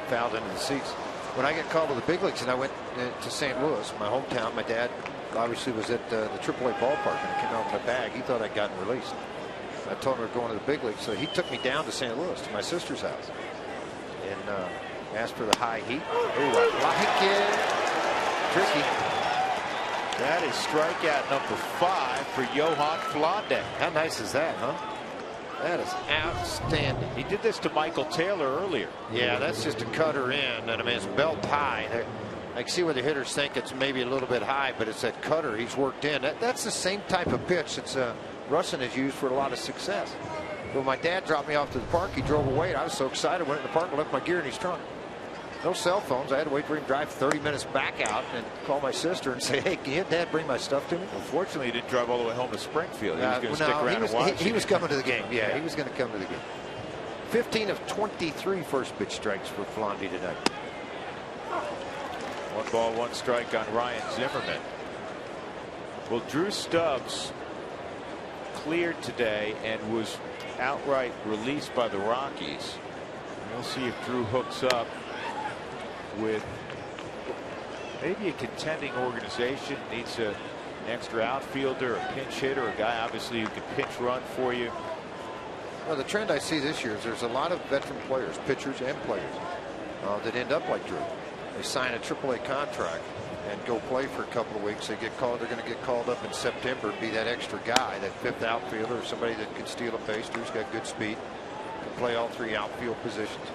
fouled into the seats. When I got called to the big leagues and I went to St. Louis, my hometown, my dad obviously was at the AAA ballpark, and it came out with my bag. He thought I'd gotten released. I told him we were going to the big leagues, so he took me down to St. Louis to my sister's house and asked for the high heat. Oh, I like it. Tricky. That is strikeout number 5 for Johan Flande. How nice is that, huh? That is outstanding. He did this to Michael Taylor earlier. Yeah, that's just a cutter in, and I mean it's belt high. I can see where the hitters think it's maybe a little bit high, but it's that cutter he's worked in. That's the same type of pitch that's Russin has used for a lot of success. When my dad dropped me off to the park, he drove away, and I was so excited. Went in the park and left my gear in his trunk. No cell phones. I had to wait for him to drive 30 minutes back out and call my sister and say, "Hey, can you, Dad, bring my stuff to me?" Unfortunately, he didn't drive all the way home to Springfield. He was going to stick around and watch. He was coming to the game. Yeah, he was going to come to the game. 15 of 23 first pitch strikes for Flande tonight. 1 ball, 1 strike on Ryan Zimmerman. Well, Drew Stubbs cleared today and was outright released by the Rockies. We'll see if Drew hooks up with maybe a contending organization, needs an extra outfielder, a pinch hitter, a guy obviously who can pinch run for you. Well, the trend I see this year is there's a lot of veteran players, pitchers and players, that end up like Drew. They sign a AAA contract and go play for a couple of weeks. They get called. They're going to get called up in September and be that extra guy, that 5th outfielder, or somebody that can steal a base. Drew's got good speed, can play all 3 outfield positions.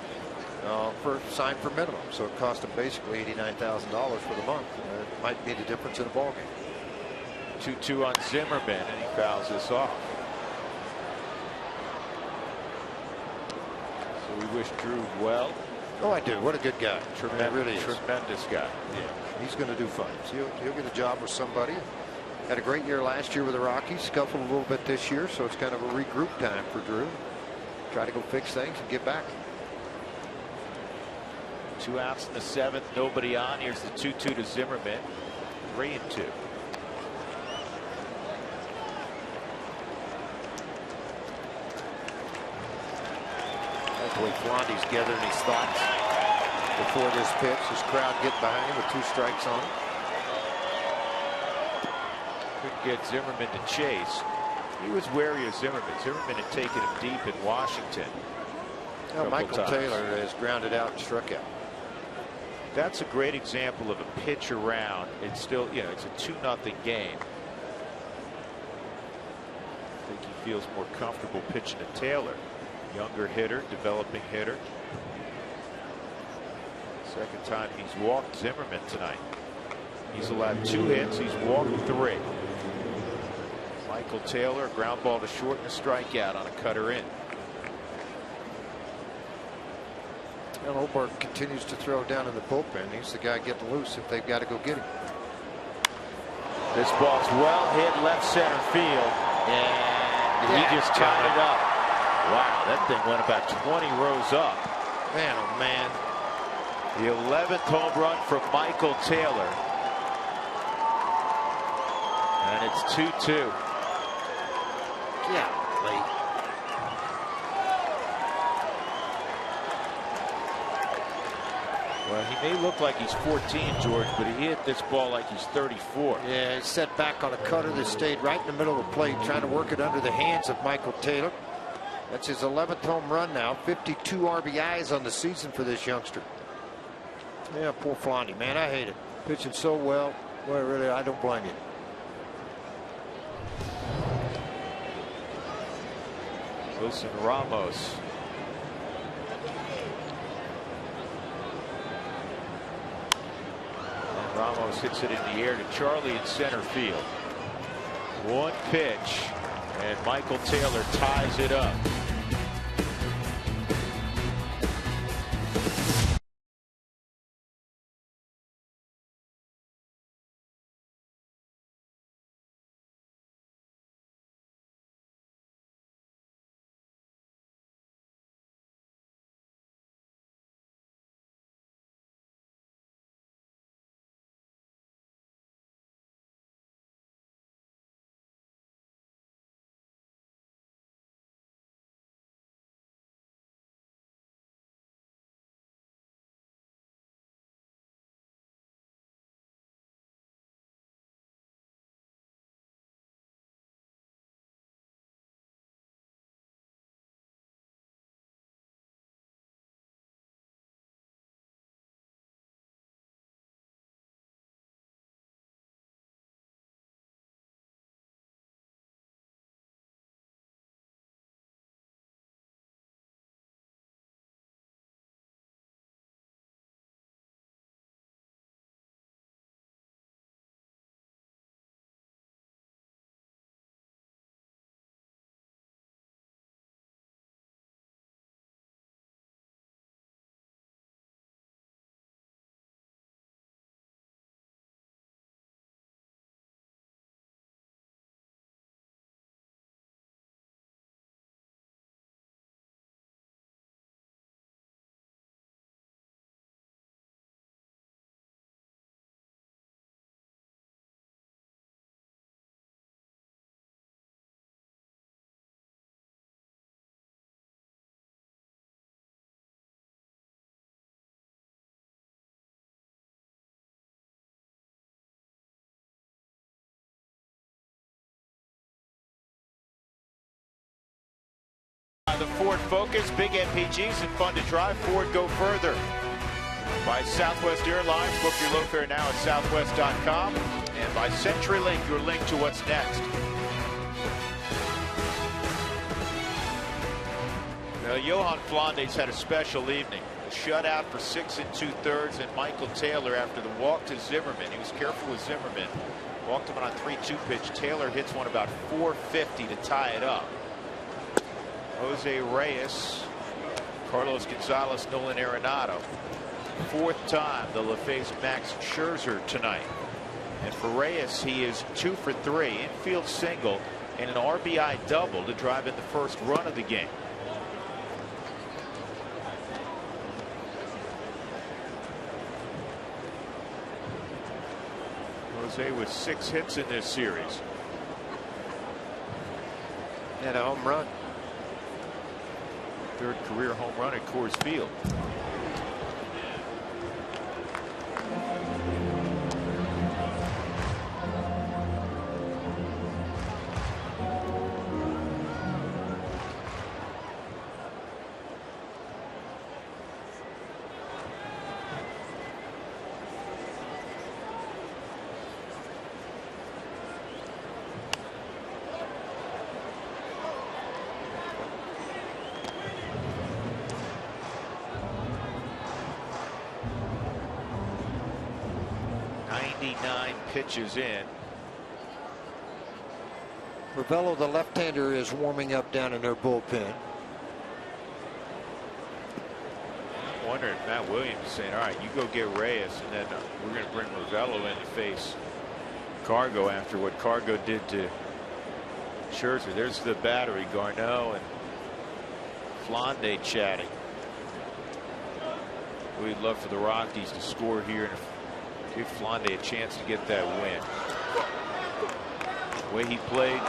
Signed for minimum, so it cost him basically $89,000 for the month. It might be the difference in a ball game. 2-2 on Zimmerman, and he fouls this off. So we wish Drew well. Oh, I do. What a good guy. Really tremendous guy. Yeah, he's going to do fine. So he'll get a job with somebody. Had a great year last year with the Rockies. Scuffled a little bit this year, so it's kind of a regroup time for Drew. try to go fix things and get back. 2 outs in the 7th, nobody on. Here's the 2-2 to Zimmerman. 3-2. That's the way Flondy's gathering his thoughts before this pitch. His crowd getting behind him with 2 strikes on him. Couldn't get Zimmerman to chase. He was wary of Zimmerman. Zimmerman had taken him deep in Washington. Now, Michael Taylor has grounded out and struck out. That's a great example of a pitch around. It's still, it's a 2-0 game. I think he feels more comfortable pitching to Taylor. Younger hitter, developing hitter. Second time he's walked Zimmerman tonight. He's allowed 2 hits. He's walked 3. Michael Taylor, ground ball to short and a strikeout on a cutter in. And Hobart continues to throw down in the bullpen. He's the guy getting loose if they've got to go get him. This ball's well hit left center field, and he just tied it up. Wow, that thing went about 20 rows up. Man, oh man. The 11th home run from Michael Taylor. And it's 2-2. Yeah, late. Well, he may look like he's 14, George, but he hit this ball like he's 34. Yeah, he's set back on a cutter that stayed right in the middle of the plate, trying to work it under the hands of Michael Taylor. That's his 11th home run now. 52 RBIs on the season for this youngster. Yeah, poor Flondy, man, I hate it. Pitching so well. Well, really, I don't blame you. Wilson Ramos. And Ramos hits it in the air to Charlie in center field. 1 pitch, and Michael Taylor ties it up. The Ford Focus, big MPGs and fun to drive. Ford, go further. By Southwest Airlines, book your low fare now at southwest.com. And by CenturyLink, your link to what's next. Now, Johan Flondy's had a special evening. A shutout for 6 2/3, and Michael Taylor, after the walk to Zimmerman, he was careful with Zimmerman. Walked him on a 3-2 pitch. Taylor hits one about 450 to tie it up. Jose Reyes, Carlos Gonzalez, Nolan Arenado. 4th time they'll face Max Scherzer tonight. And for Reyes, he is 2 for 3, infield single and an RBI double to drive in the first run of the game. Jose with 6 hits in this series. And a home run. 3rd career home run at Coors Field. Pitches in. Ravello, the left-hander, is warming up down in their bullpen. I'm wondering if Matt Williams is saying, all right, you go get Reyes, and then we're going to bring Ravello in to face Cargo after what Cargo did to Scherzer. There's the battery, Garneau and Flande chatting. We'd love for the Rockies to score here and give Flande a chance to get that win. The way he played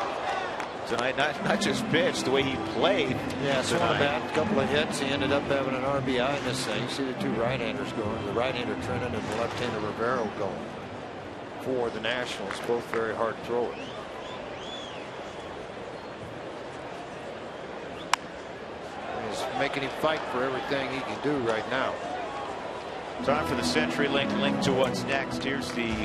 tonight, not just pitched, the way he played. Yeah, swung a bat, a couple of hits. He ended up having an RBI in this thing. You see the 2 right-handers going. The right-hander Trenton and the left-hander Rivero going for the Nationals. Both very hard throwers. He's making him fight for everything he can do right now. Time for the CenturyLink link to what's next. Here's the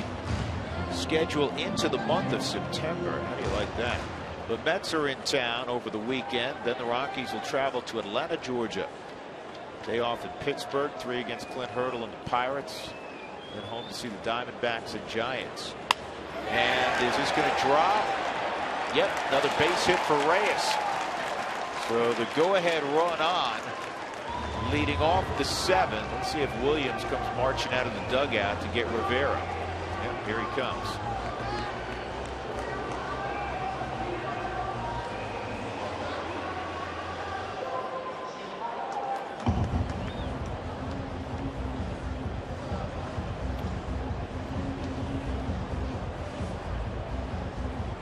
schedule into the month of September. How do you like that? The Mets are in town over the weekend. Then the Rockies will travel to Atlanta, Georgia. Day off in Pittsburgh. 3 against Clint Hurdle and the Pirates. Then home to see the Diamondbacks and Giants. And is this going to drop? Yep, another base hit for Reyes. So the go-ahead run on. Leading off the 7th. Let's see if Williams comes marching out of the dugout to get Rivera. Yep, here he comes.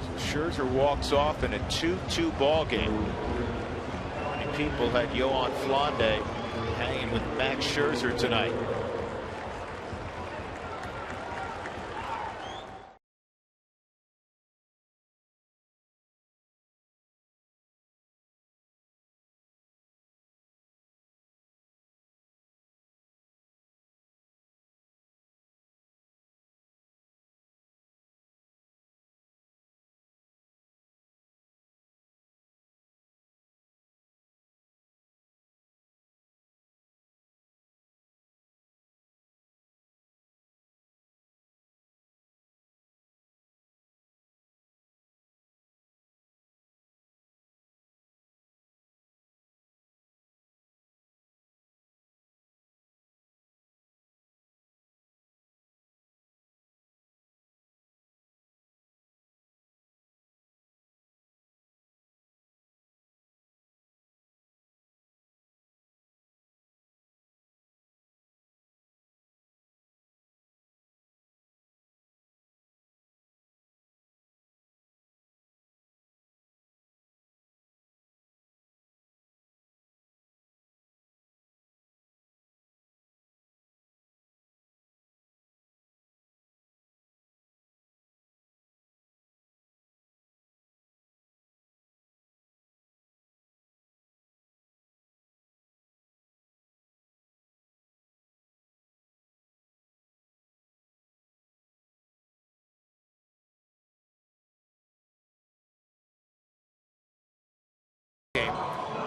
So Scherzer walks off in a 2-2 ball game. How many people had Yohan Flande hanging with Max Scherzer tonight?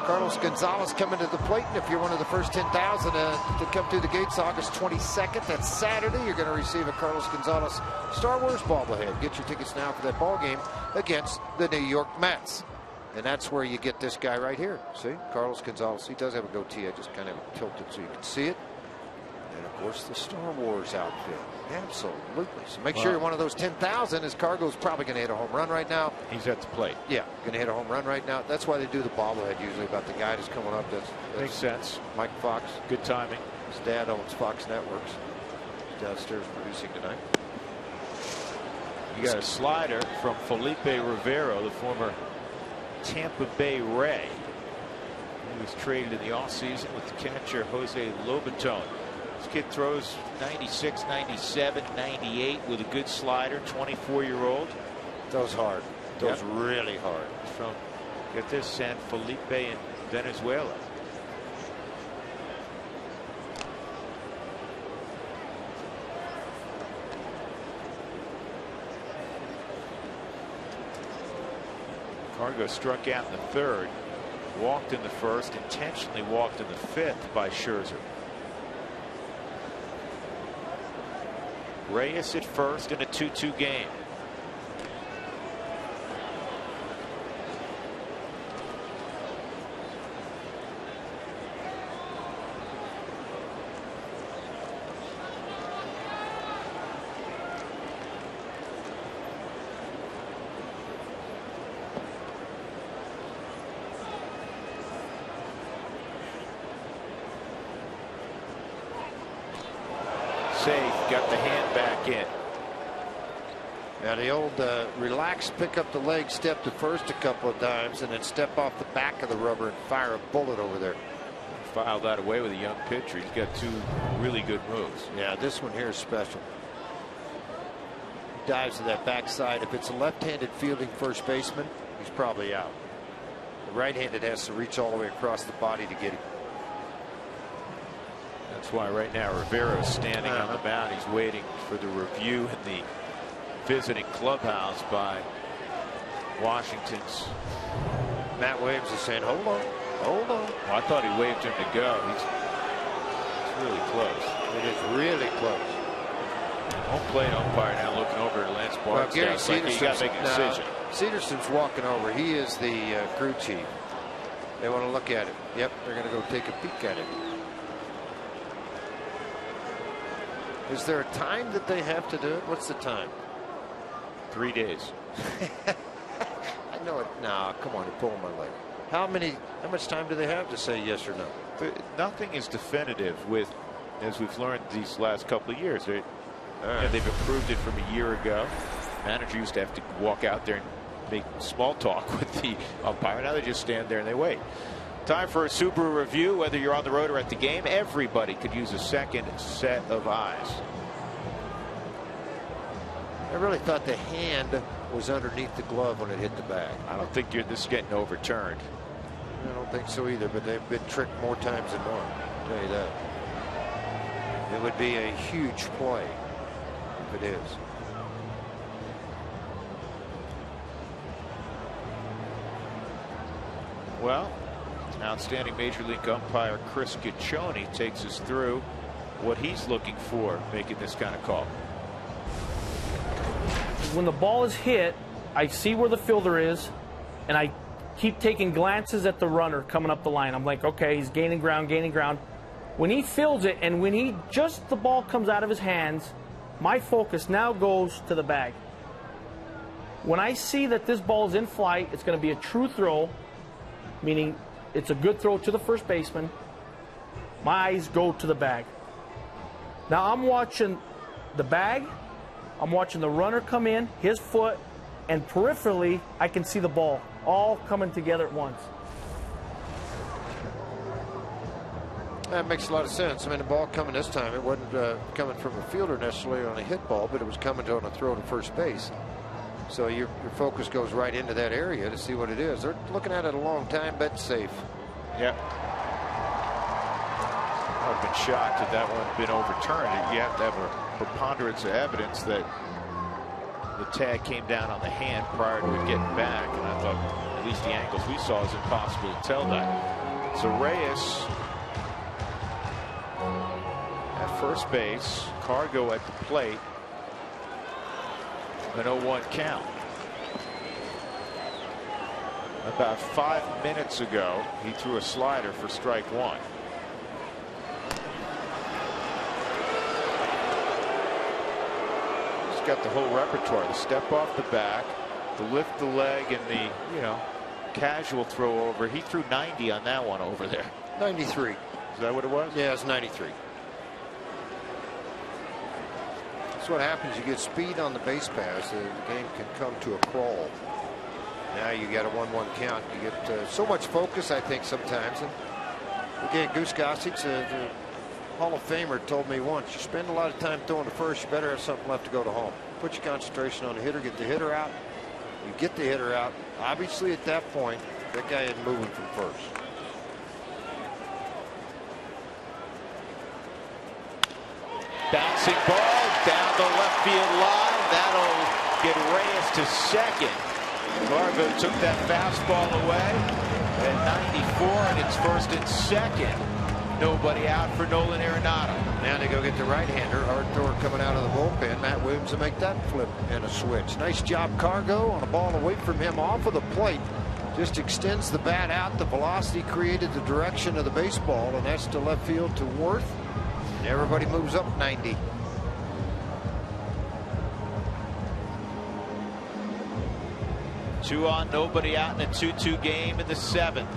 Carlos Gonzalez coming to the plate, and if you're one of the first 10,000 to come through the gates August 22nd, that's Saturday, you're going to receive a Carlos Gonzalez Star Wars bobblehead. Get your tickets now for that ball game against the New York Mets. And that's where you get this guy right here. See, Carlos Gonzalez. He does have a goatee. I just kind of tilted so you can see it. And of course, the Star Wars outfit. Absolutely. So make sure you're one of those 10,000, as Cargo's probably going to hit a home run right now. He's at the plate. Yeah, going to hit a home run right now. That's why they do the bobblehead usually about the guy that's coming up. That's makes sense. Mike Fox. Good timing. His dad owns Fox Networks. He's downstairs producing tonight. You got a slider from Felipe Rivero, the former Tampa Bay Ray. He was traded in the offseason with the catcher Jose Lobaton. This kid throws 96, 97, 98 with a good slider. 24-year-old. Throws hard. Throws really hard. From, get this, San Felipe in Venezuela. Cargo struck out in the third, walked in the first, intentionally walked in the fifth by Scherzer. Reyes at first in a 2-2 game. Safe, got the hand back in. Now the old relax, pick up the leg, step to first a couple of times, and then step off the back of the rubber and fire a bullet over there. Filed that away with a young pitcher. He's got two really good moves. Yeah, this one here is special. He dives to that backside. If it's a left-handed fielding first baseman, he's probably out. The right-handed has to reach all the way across the body to get him. That's why right now Rivero's standing on the mound. He's waiting for the review in the visiting clubhouse by Washington's. Matt Williams is saying, hold on, hold on. Well, I thought he waved him to go. He's really close. It is really close. Home plate umpire now looking over at Lance Barstow. Like he got to make a decision. Cederson's walking over. He is the crew chief. They want to look at it. Yep, they're going to go take a peek at it. Is there a time that they have to do it? What's the time? 3 days. I know it. No, come on, you're pulling my leg. How much time do they have to say yes or no? Nothing is definitive with, as we've learned these last couple of years. They've improved it from a year ago. Manager used to have to walk out there and make small talk with the umpire. Now they just stand there and they wait. Time for a Subaru review. Whether you're on the road or at the game, everybody could use a second set of eyes. I really thought the hand was underneath the glove when it hit the bag. I don't think this is getting overturned. I don't think so either, but they've been tricked more times than one. I'll tell you that. It would be a huge play if it is. Well, outstanding Major League umpire Chris Ciccione takes us through what he's looking for making this kind of call. When the ball is hit, I see where the fielder is, and I keep taking glances at the runner coming up the line. I'm like, okay, he's gaining ground, gaining ground. When he fields it, and when the ball comes out of his hands, my focus now goes to the bag. When I see that this ball is in flight, it's going to be a true throw, meaning it's a good throw to the first baseman. My eyes go to the bag. Now I'm watching the bag. I'm watching the runner come in, his foot, and peripherally, I can see the ball all coming together at once. That makes a lot of sense. I mean, the ball coming this time, it wasn't coming from a fielder necessarily on a hit ball, but it was coming on a throw to first base. So your focus goes right into that area to see what it is. They're looking at it a long time, but safe. Yep. I've been shocked that one had been overturned. You have to have a preponderance of evidence that the tag came down on the hand prior to it getting back, and I thought at least the angles we saw is impossible to tell that. So Reyes at first base, Cargo at the plate, an 0-1 count. About 5 minutes ago, he threw a slider for strike one. He's got the whole repertoire: the step off the back, the lift the leg, and the casual throw over. He threw 90 on that one over there. 93. Is that what it was? Yeah, it's 93. That's what happens. You get speed on the base pass. The game can come to a crawl. Now you got a 1-1 count. You get so much focus, I think, sometimes. And again, Goose Gossage, the Hall of Famer, told me once, you spend a lot of time throwing to first, you better have something left to go to home. Put your concentration on the hitter, get the hitter out. You get the hitter out. Obviously, at that point, that guy isn't moving from first. Bouncing ball down the left field line. That'll get Reyes to second. Garbo took that fastball away at 94, and it's first and second. Nobody out for Nolan Arenado. Now they go get the right-hander. Hard thrower coming out of the bullpen. Matt Williams will make that flip and a switch. Nice job, Cargo, on a ball away from him off of the plate. Just extends the bat out. The velocity created the direction of the baseball, and that's to left field to Worth. And everybody moves up 90. Two on, nobody out in a 2-2 game in the 7th.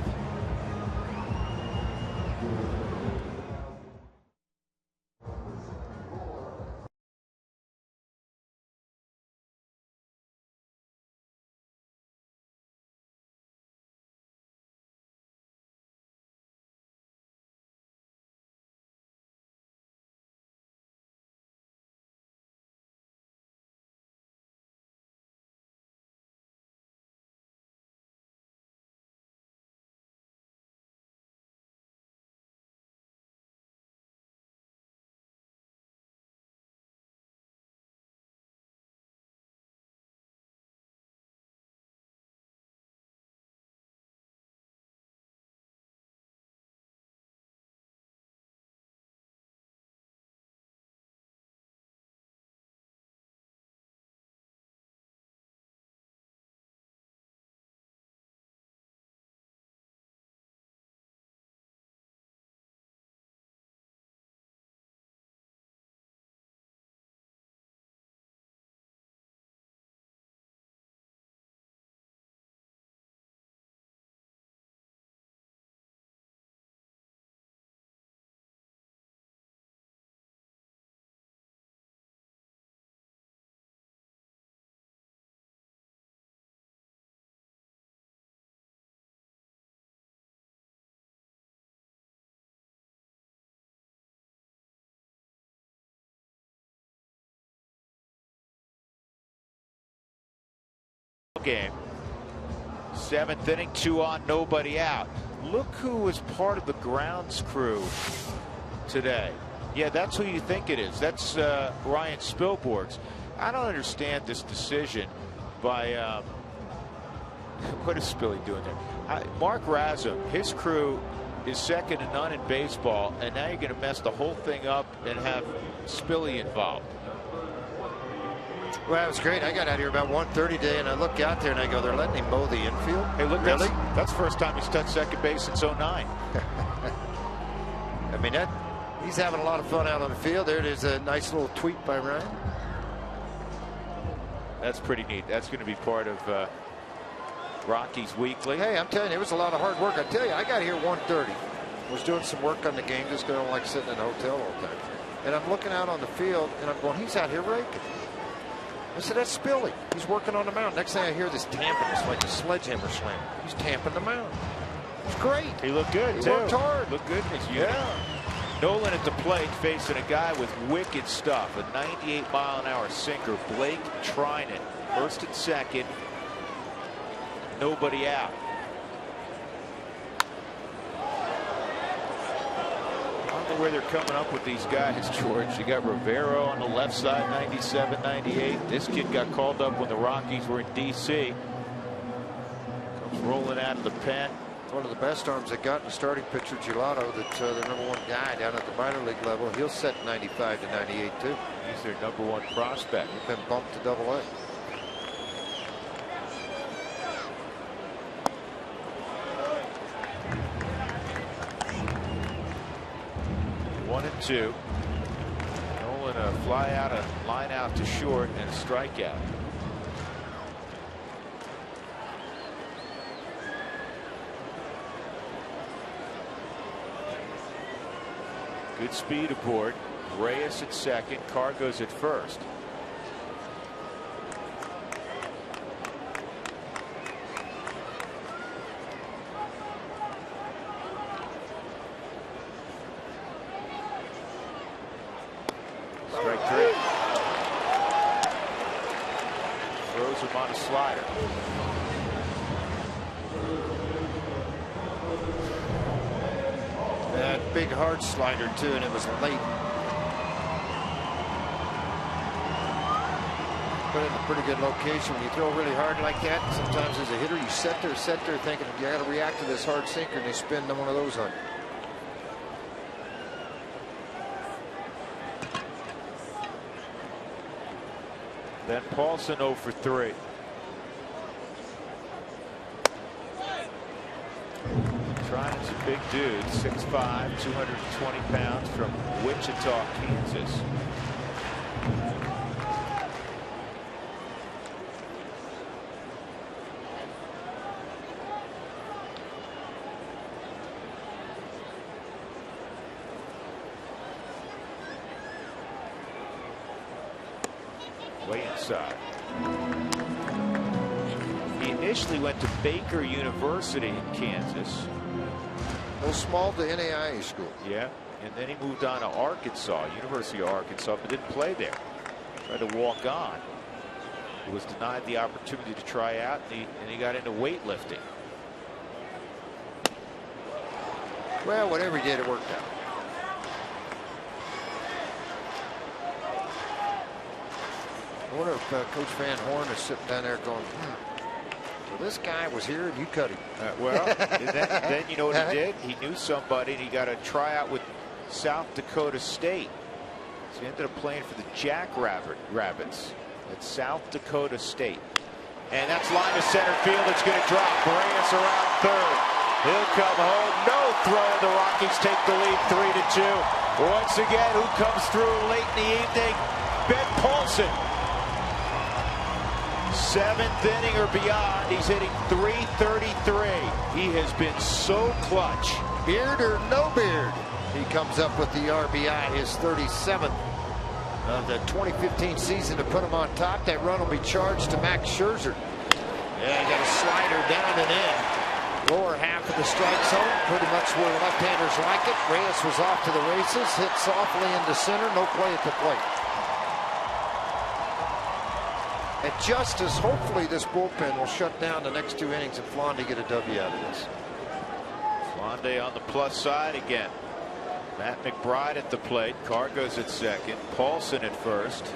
Game. 7th inning, 2 on, nobody out. Look who was part of the grounds crew today. Yeah, that's who you think it is. That's Ryan Spilborghs. I don't understand this decision by what is Spilly doing there? Mark Razum, his crew is second to none in baseball, and now you're going to mess the whole thing up and have Spilly involved. Well, it was great. I got out here about 1:30 today, and I look out there and I go, they're letting him mow the infield. Hey, look, really? That's the first time he's touched second base since '09. I mean, he's having a lot of fun out on the field. There it is, a nice little tweet by Ryan. That's pretty neat. That's going to be part of Rockies Weekly. Hey, I'm telling you, it was a lot of hard work. I tell you, I got here 1:30. Was doing some work on the game, just because I don't like sitting in a hotel all the time. And I'm looking out on the field, and I'm going, he's out here raking. I said, that's Spilly. He's working on the mound. Next thing I hear this tamping. It's like a sledgehammer slam. He's tamping the mound. It's great. He looked good, too. He worked hard. Looked good in his unit. Yeah. Nolan at the plate facing a guy with wicked stuff. A 98-mile-an-hour sinker. Blake Trinan. First and second. Nobody out. Where they're coming up with these guys, George. You got Rivero on the left side, 97, 98. This kid got called up when the Rockies were in D.C. Comes rolling out of the pen. One of the best arms they got in the starting pitcher, Gelato, that's their #1 guy down at the minor league level. He'll set 95 to 98 too. He's their #1 prospect. He's been bumped to Double-A. 1-2. Nolan a fly out, a line out to short, and a strikeout. Good speed aboard. Reyes at second. Carr goes at first. Strike 3. Throws him on a slider. That big hard slider too, and it was late. Put it in a pretty good location. When you throw really hard like that, sometimes as a hitter you sit there thinking you got to react to this hard sinker, and they spin one of those on you. Then Paulson 0 for 3. Trying some big dudes, 6'5", 220 pounds from Wichita, Kansas. Way inside. He initially went to Baker University in Kansas. No small to NAIA school. Yeah, and then he moved on to Arkansas, University of Arkansas, but didn't play there. Tried to walk on. He was denied the opportunity to try out, and he got into weightlifting. Well, whatever he did, it worked out. I wonder if Coach Van Horn is sitting down there going, so this guy was here and you cut him. Well, then you know what he did? He knew somebody, and he got a tryout with South Dakota State. So he ended up playing for the Jackrabbits at South Dakota State. And that's line to center field. It's going to drop. Barrios around third. He'll come home. No throw. The Rockies take the lead 3-2. Once again, who comes through late in the evening? Ben Paulson. 7th inning or beyond. He's hitting .333. He has been so clutch. Beard or no beard, he comes up with the RBI, his 37th of the 2015 season to put him on top. That run will be charged to Max Scherzer. Yeah, he got a slider down and in. Lower half of the strike zone, pretty much where left-handers like it. Reyes was off to the races, hit softly into center, no play at the plate. And just as hopefully this bullpen will shut down the next 2 innings and Flondy get a W out of this. Flondy on the plus side again. Matt McBride at the plate. Carr goes at second. Paulson at first.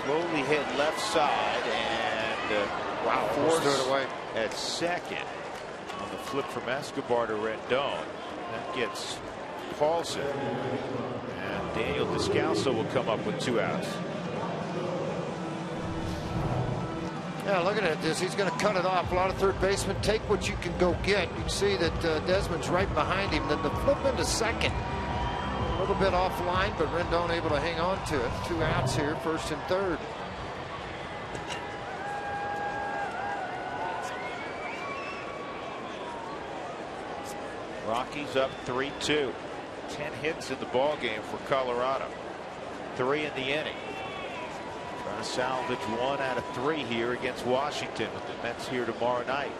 Slowly hit left side, and wow, forced it away at second on the flip from Escobar to Rendon. That gets Paulson, and Daniel Descalso will come up with 2 outs. Yeah, looking at this, he's going to cut it off. A lot of third basemen take what you can go get. You can see that Desmond's right behind him. Then the flip into second. A little bit offline, but Rendon able to hang on to it. 2 outs here, first and third. Rockies up 3-2. 10 hits in the ball game for Colorado. 3 in the inning. Trying to salvage 1 out of 3 here against Washington with the Mets here tomorrow night.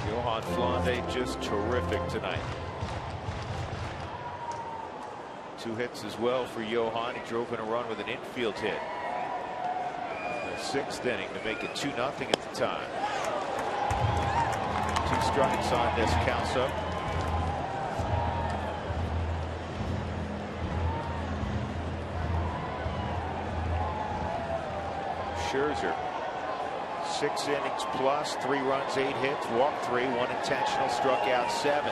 Johan Flondy just terrific tonight. 2 hits as well for Johan. He drove in a run with an infield hit. The 6th inning to make it 2-0 at the time. 2 strikes on Descalso. Scherzer. 6 innings plus, 3 runs, 8 hits, walked 3, 1 intentional, struck out 7.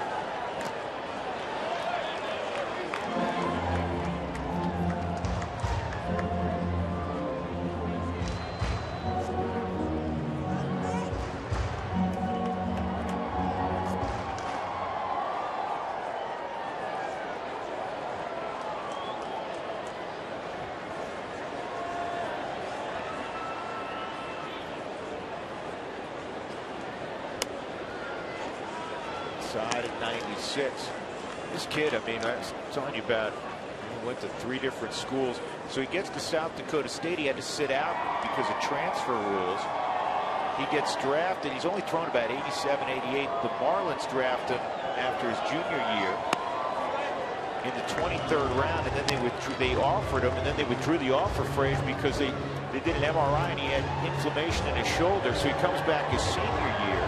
Side at 96. This kid, I mean, I was telling you about, he went to 3 different schools. So he gets to South Dakota State. He had to sit out because of transfer rules. He gets drafted. He's only thrown about 87, 88. The Marlins draft him after his junior year in the 23rd round, and then they offered him, and then they withdrew the offer phrase because they did an MRI and he had inflammation in his shoulder. So he comes back his senior year,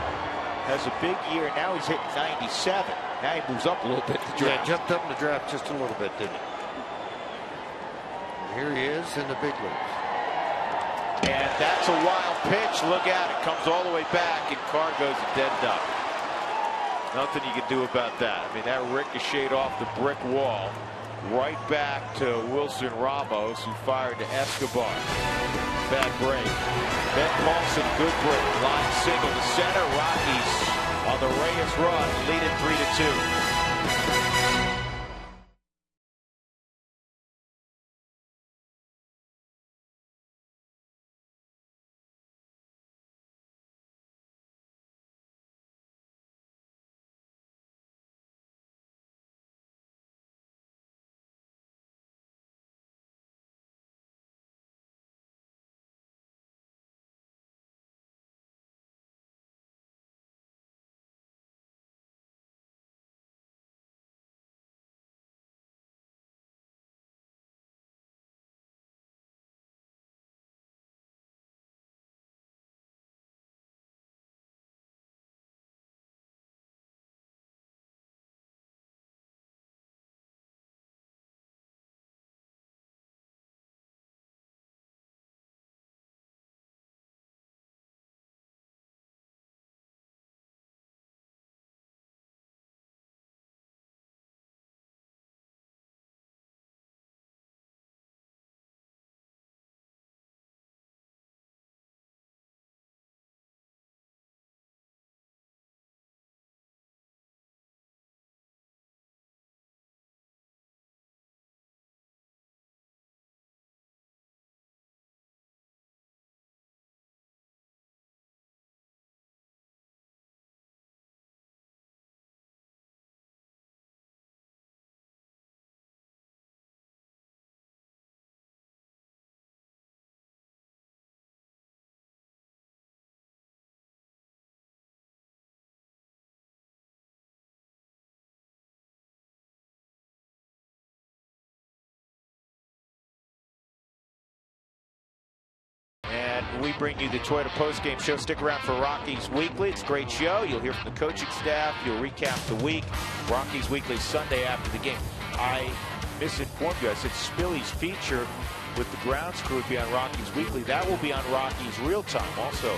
has a big year. Now he's hitting 97. Now he moves up a little bit in the draft. Yeah, jumped up in the draft just a little bit, didn't he? And here he is in the big leagues. And that's a wild pitch. Look at it. Comes all the way back, and Carr goes a dead duck. Nothing you can do about that. I mean, that ricocheted off the brick wall right back to Wilson Ramos, who fired to Escobar. Bad break. Ben Paulson, good break. Line single to center. Rockies on the Reyes run, lead it 3-2. We bring you the Toyota postgame show. Stick around for Rockies Weekly. It's a great show. You'll hear from the coaching staff. You'll recap the week. Rockies Weekly Sunday after the game. I misinformed you. I said Spilly's feature with the grounds crew would be on Rockies Weekly. That will be on Rockies Real Time. Also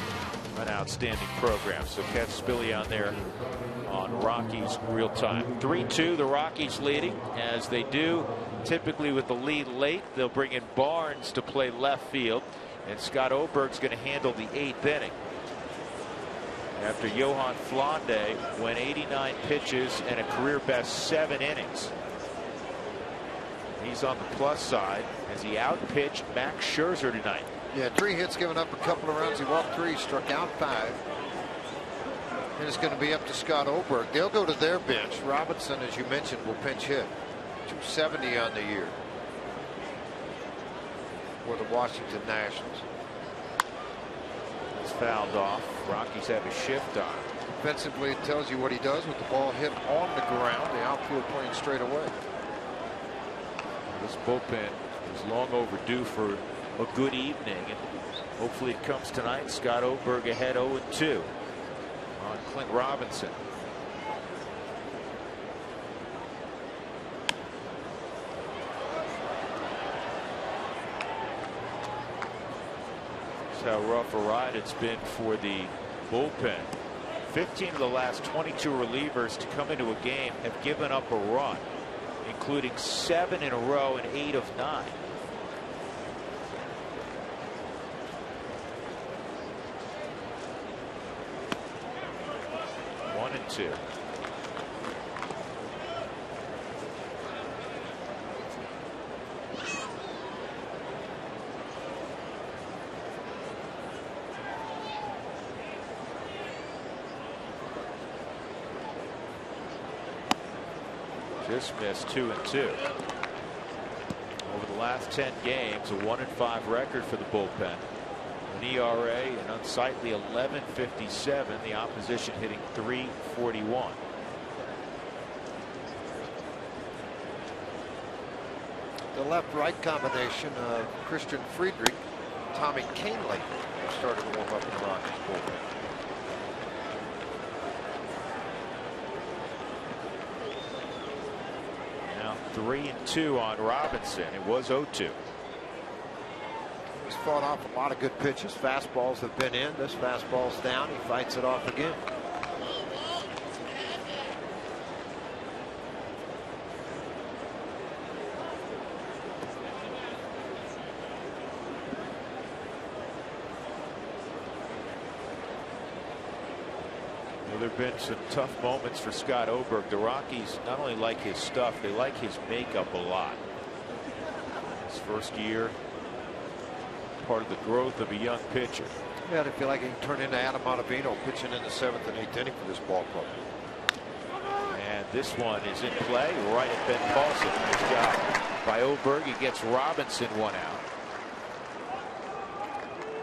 an outstanding program. So catch Spilly on there on Rockies Real Time. 3-2, the Rockies leading, as they do typically with the lead late. They'll bring in Barnes to play left field. And Scott Oberg's going to handle the 8th inning. After Johan Flande went 89 pitches and a career best 7 innings. He's on the plus side as he outpitched Max Scherzer tonight. Yeah, 3 hits, given up a couple of runs. He walked 3, struck out 5. And it's going to be up to Scott Oberg. They'll go to their bench. Robinson, as you mentioned, will pinch hit. 270 on the year for the Washington Nationals. It's fouled off. Rockies have a shift on. Defensively, it tells you what he does with the ball hit on the ground. The outfield playing straight away. This bullpen is long overdue for a good evening, and hopefully it comes tonight. Scott Oberg ahead 0-2 on Clint Robinson. How rough a ride it's been for the bullpen. 15 of the last 22 relievers to come into a game have given up a run, including 7 in a row and 8 of 9. One and two. This miss 2-2. Over the last 10 games, a 1-5 record for the bullpen. An ERA, an unsightly 11.57. The opposition hitting .341. The left-right combination of Christian Friedrich, Tommy Kahnle started to warm up in the Rockies bullpen. Now 3-2 on Robinson. It was 0-2. He's fought off a lot of good pitches. Fastballs have been in. This fastball's down. He fights it off again. There have been some tough moments for Scott Oberg. The Rockies not only like his stuff, they like his makeup a lot. His first year, part of the growth of a young pitcher. Yeah, I feel like he can turn into Adam Ottavino pitching in the 7th and 8th inning for this ball club. And this one is in play right at Ben Paulson. Nice job by Oberg. He gets Robinson one out.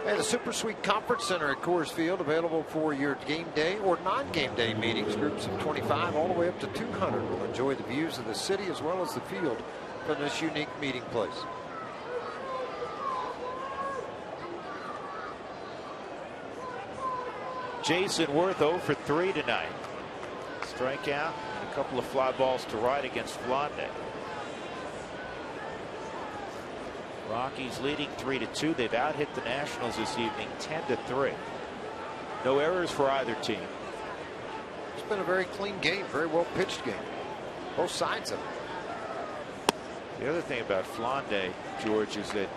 Hey, the Super Suite Conference Center at Coors Field, available for your game day or non-game day meetings. Groups of 25 all the way up to 200 will enjoy the views of the city as well as the field from this unique meeting place. Jason Worth 0 for 3 tonight. Strikeout and a couple of fly balls to right against Flande. Rockies leading 3-2. They've out-hit the Nationals this evening 10-3. No errors for either team. It's been a very clean game, very well pitched game. Both sides of it. The other thing about Flande, George, is that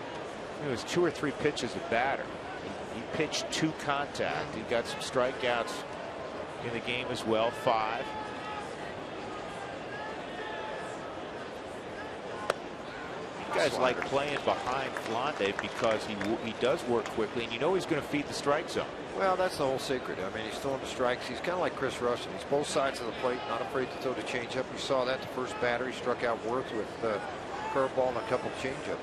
it was 2 or 3 pitches of batter. He pitched 2 contact. He got some strikeouts in the game as well, 5. You guys like playing behind Flande because he does work quickly, and you know he's going to feed the strike zone. Well, that's the whole secret. I mean, he's throwing the strikes. He's kind of like Chris Rushton. He's both sides of the plate, not afraid to throw the changeup. You saw that the first batter. He struck out Worth with curveball and a couple changeup.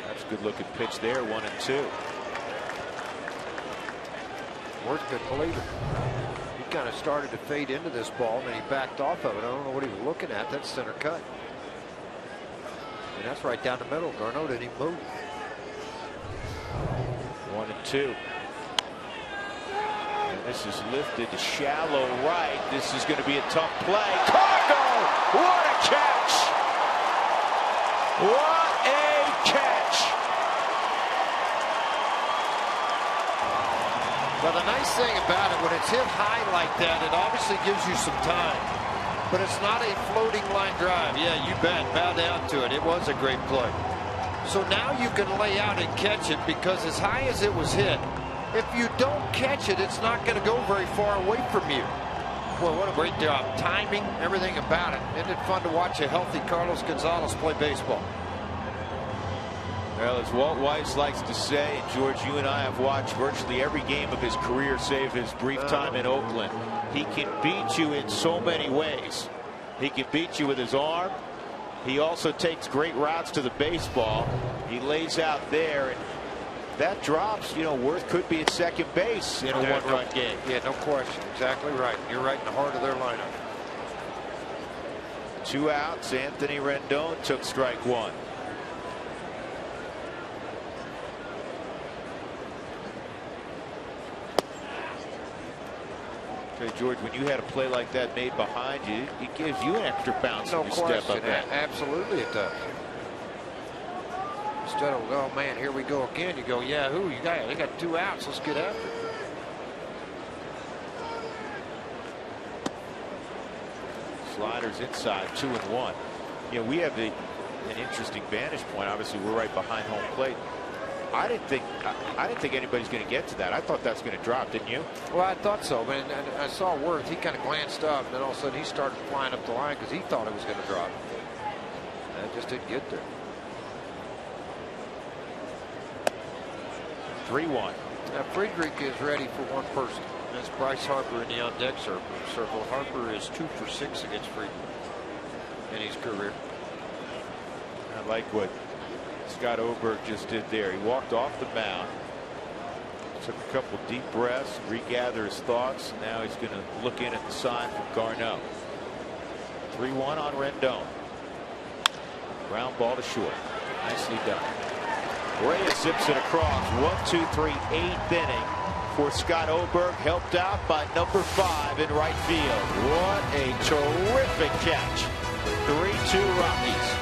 That's a good looking pitch there, 1-2. Worth couldn't believe it. He kind of started to fade into this ball, and then he backed off of it. I don't know what he was looking at. That's center cut. And that's right down the middle. Garneau didn't even move. 1-2. And this is lifted to shallow right. This is going to be a tough play. Cargo! What a catch! What a catch! Well, the nice thing about it, when it's hit high like that, it obviously gives you some time. But it's not a floating line drive. Yeah, you bet. Bow down to it. It was a great play. So now you can lay out and catch it, because as high as it was hit, if you don't catch it, it's not going to go very far away from you. Boy, what a great job. Timing, everything about it. Isn't it fun to watch a healthy Carlos Gonzalez play baseball? Well, as Walt Weiss likes to say, and George, you and I have watched virtually every game of his career, save his brief time in Oakland. He can beat you in so many ways. He can beat you with his arm. He also takes great routes to the baseball. He lays out there, and that drops. You know, Worth could be at second base in a one-run game. Yeah, no question. Exactly right. You're right in the heart of their lineup. 2 outs. Anthony Rendon took strike 1. George, when you had a play like that made behind you, it gives you an extra bounce when you step up there. Absolutely it does. Instead of, oh man, here we go again, you go, yahoo, they got 2 outs, let's get after it. Sliders inside, 2-1. You know, we have an interesting vantage point. Obviously, we're right behind home plate. I didn't think anybody's going to get to that. I thought that's going to drop, didn't you? Well, I thought so, but I saw Worth. He kind of glanced up, and then all of a sudden he started flying up the line because he thought it was going to drop. And it just didn't get there. 3-1. Now Friedrich is ready for one person. That's Bryce Harper in the on deck circle. Harper is 2 for 6 against Friedman in his career. I like what Scott Oberg just did there. He walked off the mound, took a couple deep breaths, regather his thoughts, and now he's going to look in at the sign from Garneau. 3-1 on Rendon. Ground ball to short. Nicely done. Reyes zips it across. 1, 2, 3, 8th inning for Scott Oberg, helped out by number 5 in right field. What a terrific catch. 3-2 Rockies.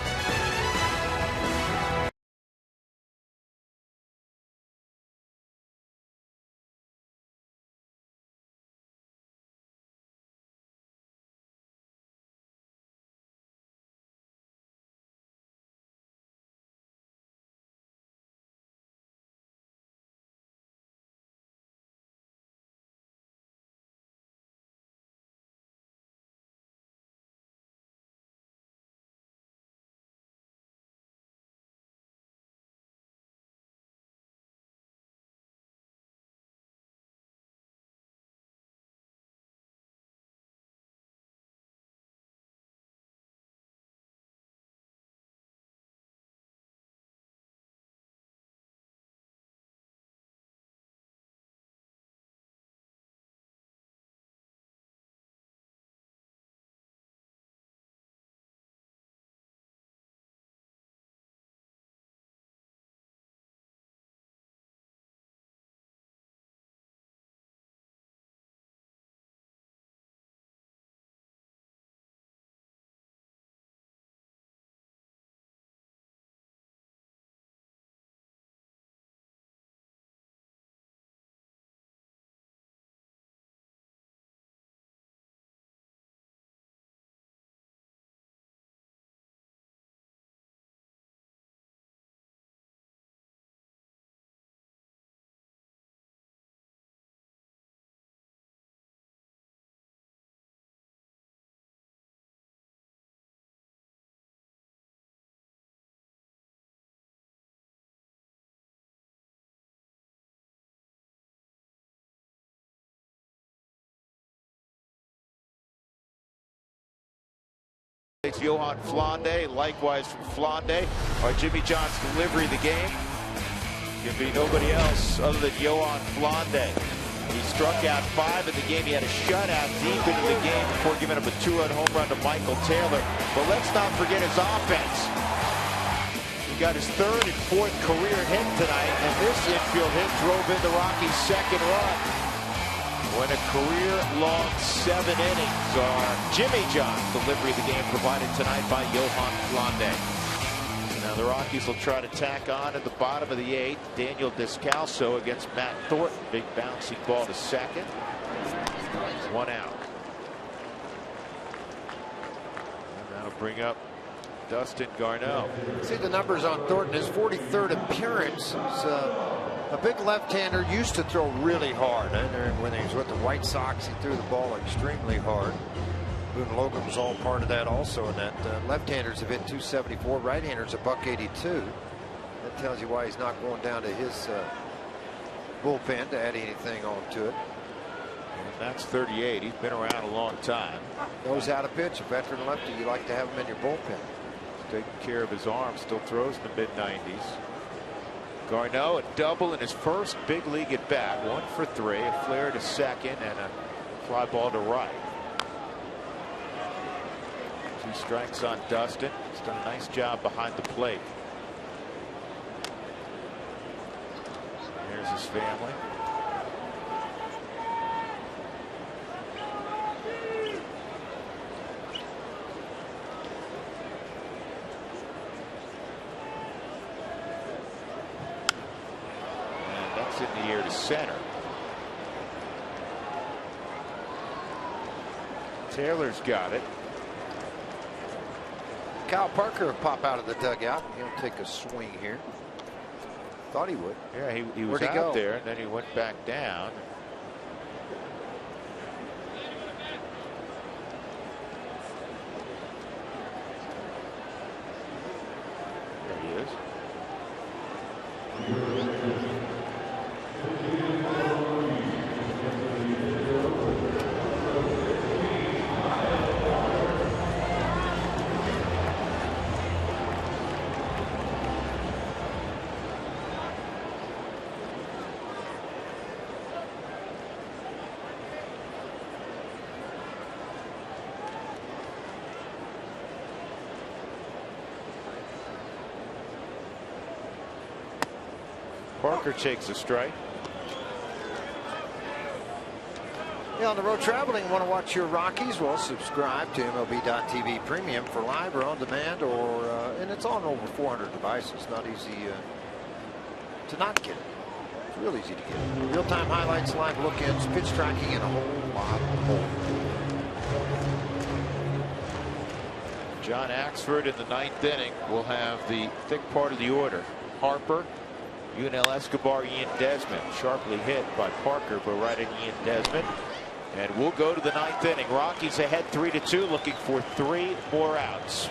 It's Johan Flande, likewise from Flande. Our Jimmy John's delivery of the game. Can be nobody else other than Johan Flande. He struck out 5 in the game. He had a shutout deep into the game before giving up a 2-run home run to Michael Taylor. But let's not forget his offense. He got his 3rd and 4th career hit tonight, and this infield hit drove in the Rockies' 2nd run. When a career-long 7 innings are Jimmy John's delivery of the game provided tonight by Johan Flande. Now the Rockies will try to tack on at the bottom of the 8th. Daniel Descalso against Matt Thornton. Big bouncing ball to second. 1 out. And that'll bring up Dustin Garneau. See the numbers on Thornton. His 43rd appearance. A big left-hander, used to throw really hard. And when he was with the White Sox, he threw the ball extremely hard. Boone Logan was all part of that also. And that left-handers have hit 274, right-handers a $182. That tells you why he's not going down to his bullpen to add anything onto it. And that's 38. He's been around a long time. Knows how to pitch. A veteran lefty, you like to have him in your bullpen. Taking care of his arm, still throws in the mid-90s. Garneau, a double in his first big league at bat. 1 for 3, a flare to second, and a fly ball to right. 2 strikes on Dustin. He's done a nice job behind the plate. There's his family. In the air to center. Taylor's got it. Kyle Parker will pop out of the dugout. He'll take a swing here. Thought he would. Yeah, he was out there, and then he went back down. There he is. Parker takes a strike. Yeah, on the road traveling, want to watch your Rockies? Well, subscribe to MLB.TV Premium for live or on demand, or and it's on over 400 devices. Not easy to not get it. It's real easy to get. Real-time highlights, live look-ins, pitch tracking, and a whole lot more. John Axford in the 9th inning will have the thick part of the order. Harper, Yunel Escobar, Ian Desmond. Sharply hit by Parker, but right at Ian Desmond. And we'll go to the 9th inning. Rockies ahead 3-2, looking for 3 more outs.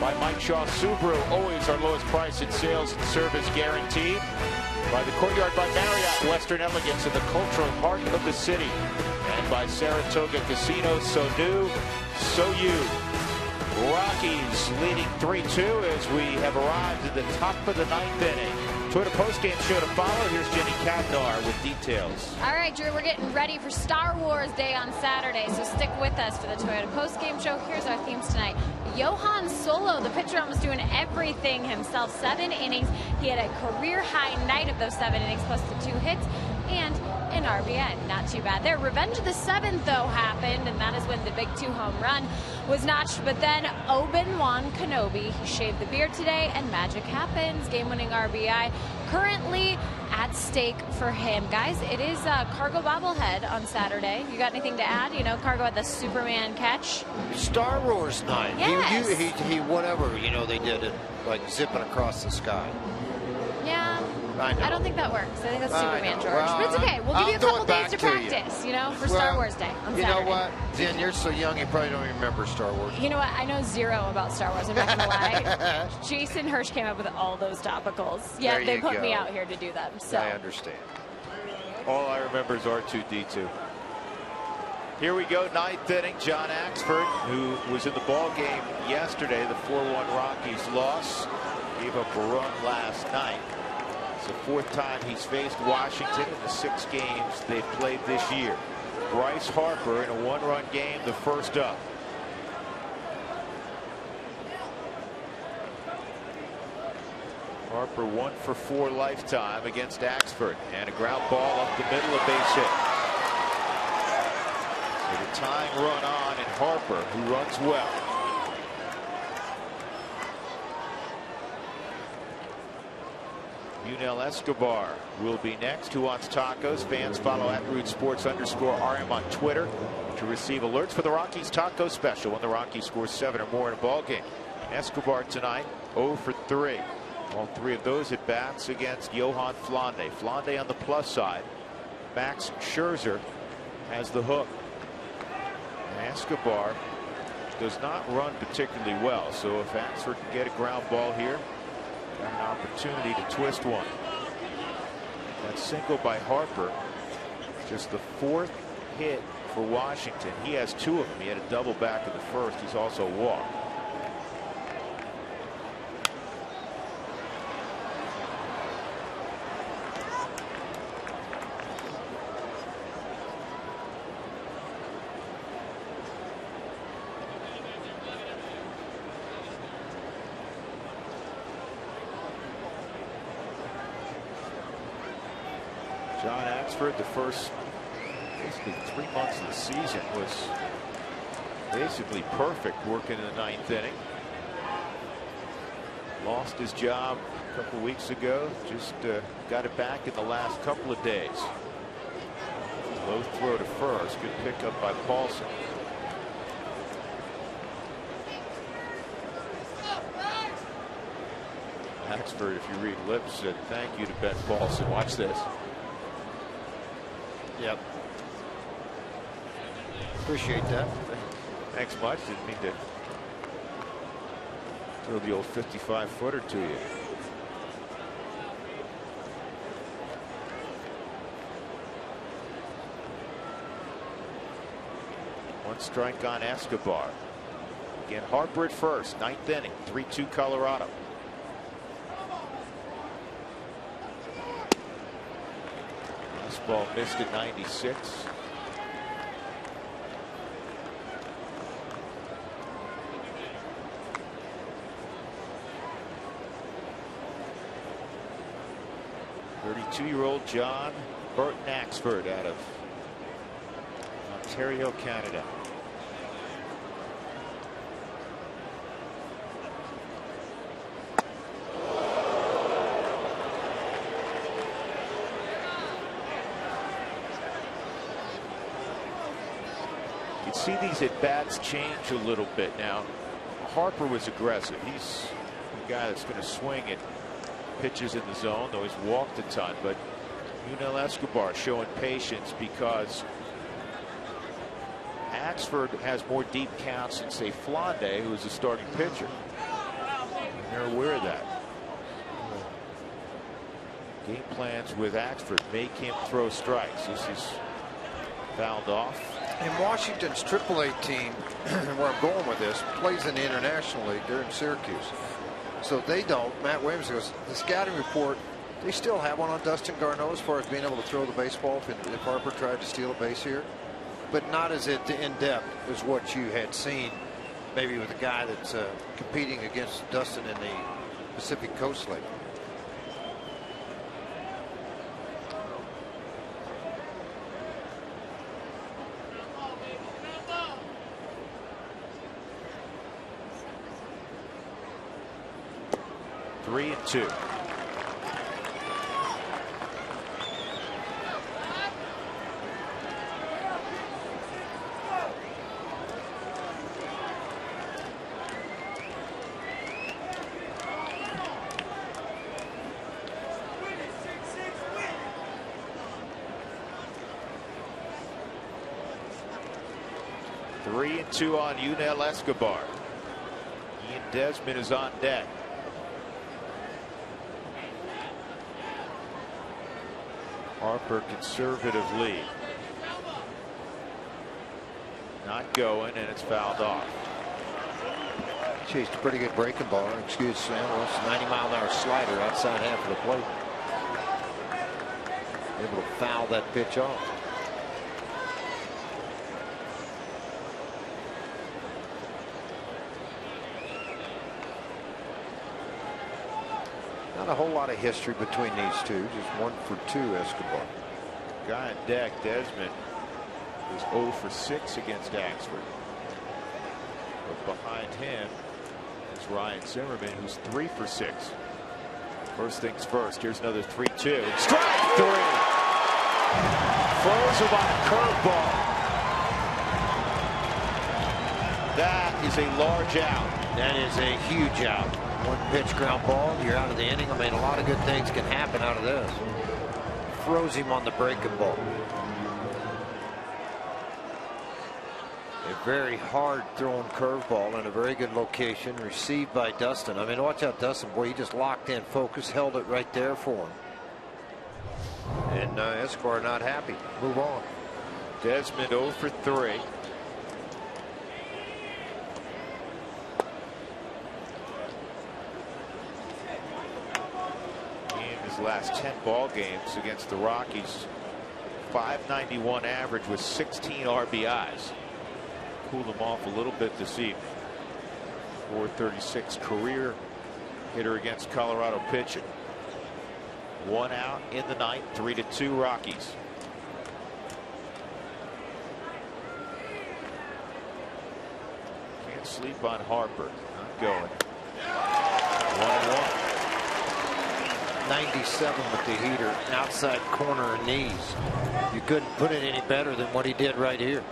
By Mike Shaw Subaru, always our lowest price in sales and service guaranteed. By the Courtyard by Marriott, Western Elegance in the cultural heart of the city. And by Saratoga Casino, so new, so you. Rockies leading 3-2 as we have arrived at the top of the 9th inning. Toyota postgame show to follow. Here's Jenny Cadnar with details. All right, Drew, we're getting ready for Star Wars Day on Saturday, so stick with us for the Toyota postgame show. Here's our themes tonight. Johan Solo, the pitcher, almost doing everything himself. 7 innings. He had a career-high night of those 7 innings, plus the 2 hits and an RBI. Not too bad there. Revenge of the 7th, though, happened, and that is when the big 2-home run was notched. But then Obi-Wan Kenobi, he shaved the beard today, and magic happens. Game-winning RBI currently at stake for him. Guys, it is Cargo bobblehead on Saturday. You got anything to add? You know, Cargo had the Superman catch. Star Wars night. Yes. He whatever, you know, they did it like zipping across the sky. Yeah. I don't think that works. I think that's Superman, George. Well, but it's okay. We'll give you a couple days to practice, you know, for Star Wars Day on Saturday. You know what? Jen, you're so young, you probably don't even remember Star Wars. You know what? I know zero about Star Wars. I'm not going to lie. Jason Hirsch came up with all those topicals. Yeah, they put me out here to do them. So I understand. All I remember is R2-D2. Here we go, 9th inning. John Axford, who was in the ball game yesterday, the 4-1 Rockies loss, gave up a run last night. It's the 4th time he's faced Washington in the 6 games they've played this year. Bryce Harper in a 1-run game, the first up. Harper 1 for 4 lifetime against Axford, and a ground ball up the middle, a base hit. With a tying run on, and Harper, who runs well. Yunel Escobar will be next. Who wants tacos? Fans follow @RootSports_RM on Twitter to receive alerts for the Rockies taco special when the Rockies score 7 or more in a ball game. Escobar tonight 0 for 3. All 3 of those at bats against Johan Flande. Flande on the plus side. Max Scherzer has the hook. And Escobar does not run particularly well, so if Axford can get a ground ball here, got an opportunity to twist one. That single by Harper, just the 4th hit for Washington. He has 2 of them. He had a double back in the 1st. He's also walked. John Axford, the first basically 3 months of the season, was basically perfect working in the 9th inning. Lost his job a couple weeks ago. Just got it back in the last couple of days. Low throw to first. Good pickup by Paulson. Axford, if you read lips, said thank you to Ben Paulson. Watch this. Yep. Appreciate that. Thanks much. Didn't mean to throw the old 55-footer to you. One strike on Escobar. Again, Harper at first. 9th inning. 3-2 Colorado. Ball missed at 96. "32-year-old John Burton Axford out of Ontario, Canada." See these at bats change a little bit now. Harper was aggressive. He's the guy that's going to swing at pitches in the zone, though he's walked a ton. But Yunel Escobar showing patience because Axford has more deep counts than, say, Flande, who is a starting pitcher. And they're aware of that. Game plans with Axford make him throw strikes. This is fouled off. And Washington's AAA team, where I'm going with this, plays in the International League. They're in Syracuse. So they don't. Matt Williams goes, the scouting report, they still have one on Dustin Garneau as far as being able to throw the baseball if Harper tried to steal a base here. But not as in-depth as what you had seen maybe with a guy that's competing against Dustin in the Pacific Coast League. Three and two. Three and two on Yunel Escobar. Ian Desmond is on deck. Harper conservative lead. Not going, and it's fouled off. Chased a pretty good breaking ball. Excuse Sam. Well, it's a 90-mile-an-hour slider outside half of the plate. Able to foul that pitch off. Not a whole lot of history between these two. Just 1 for 2 Escobar. Guy on deck, Desmond, is 0 for 6 against Axford. But behind him is Ryan Zimmerman, who's 3 for 6. First things first. Here's another 3-2. Strike 3. Throws him on a curveball. That is a large out. That is a huge out. One pitch ground ball, you're out of the inning. I mean, a lot of good things can happen out of this. Throws him on the breaking ball. A very hard thrown curveball in a very good location, received by Dustin. I mean, watch out, Dustin. Boy, he just locked in focus, held it right there for him. And Escobar not happy. Move on. Desmond 0 for 3. Last 10 ball games against the Rockies, .591 average with 16 RBIs. Cooled them off a little bit this evening. .436 career hitter against Colorado pitching. 1 out in the ninth, 3-2 Rockies. Can't sleep on Harper. Not going. 1-1. 97 with the heater, outside corner and knees. You couldn't put it any better than what he did right here.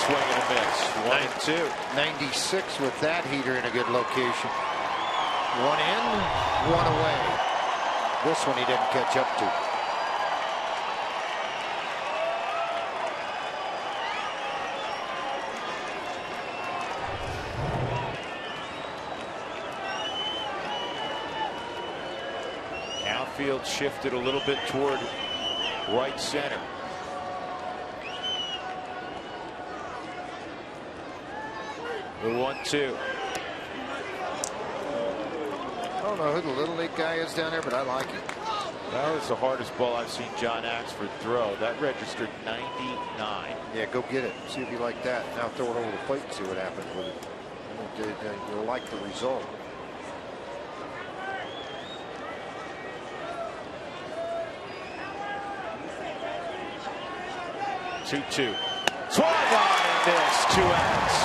Swing and a miss. 1-2. 96 with that heater in a good location. One in, one away. This one he didn't catch up to. Outfield shifted a little bit toward right center. The 1-2. I don't know who the little league guy is down there, but I like it. That was the hardest ball I've seen John Axford throw. That registered 99. Yeah, go get it. See if you like that. Now throw it over the plate and see what happens with it. You'll like the result. Two. Swung on and missed. 2 outs.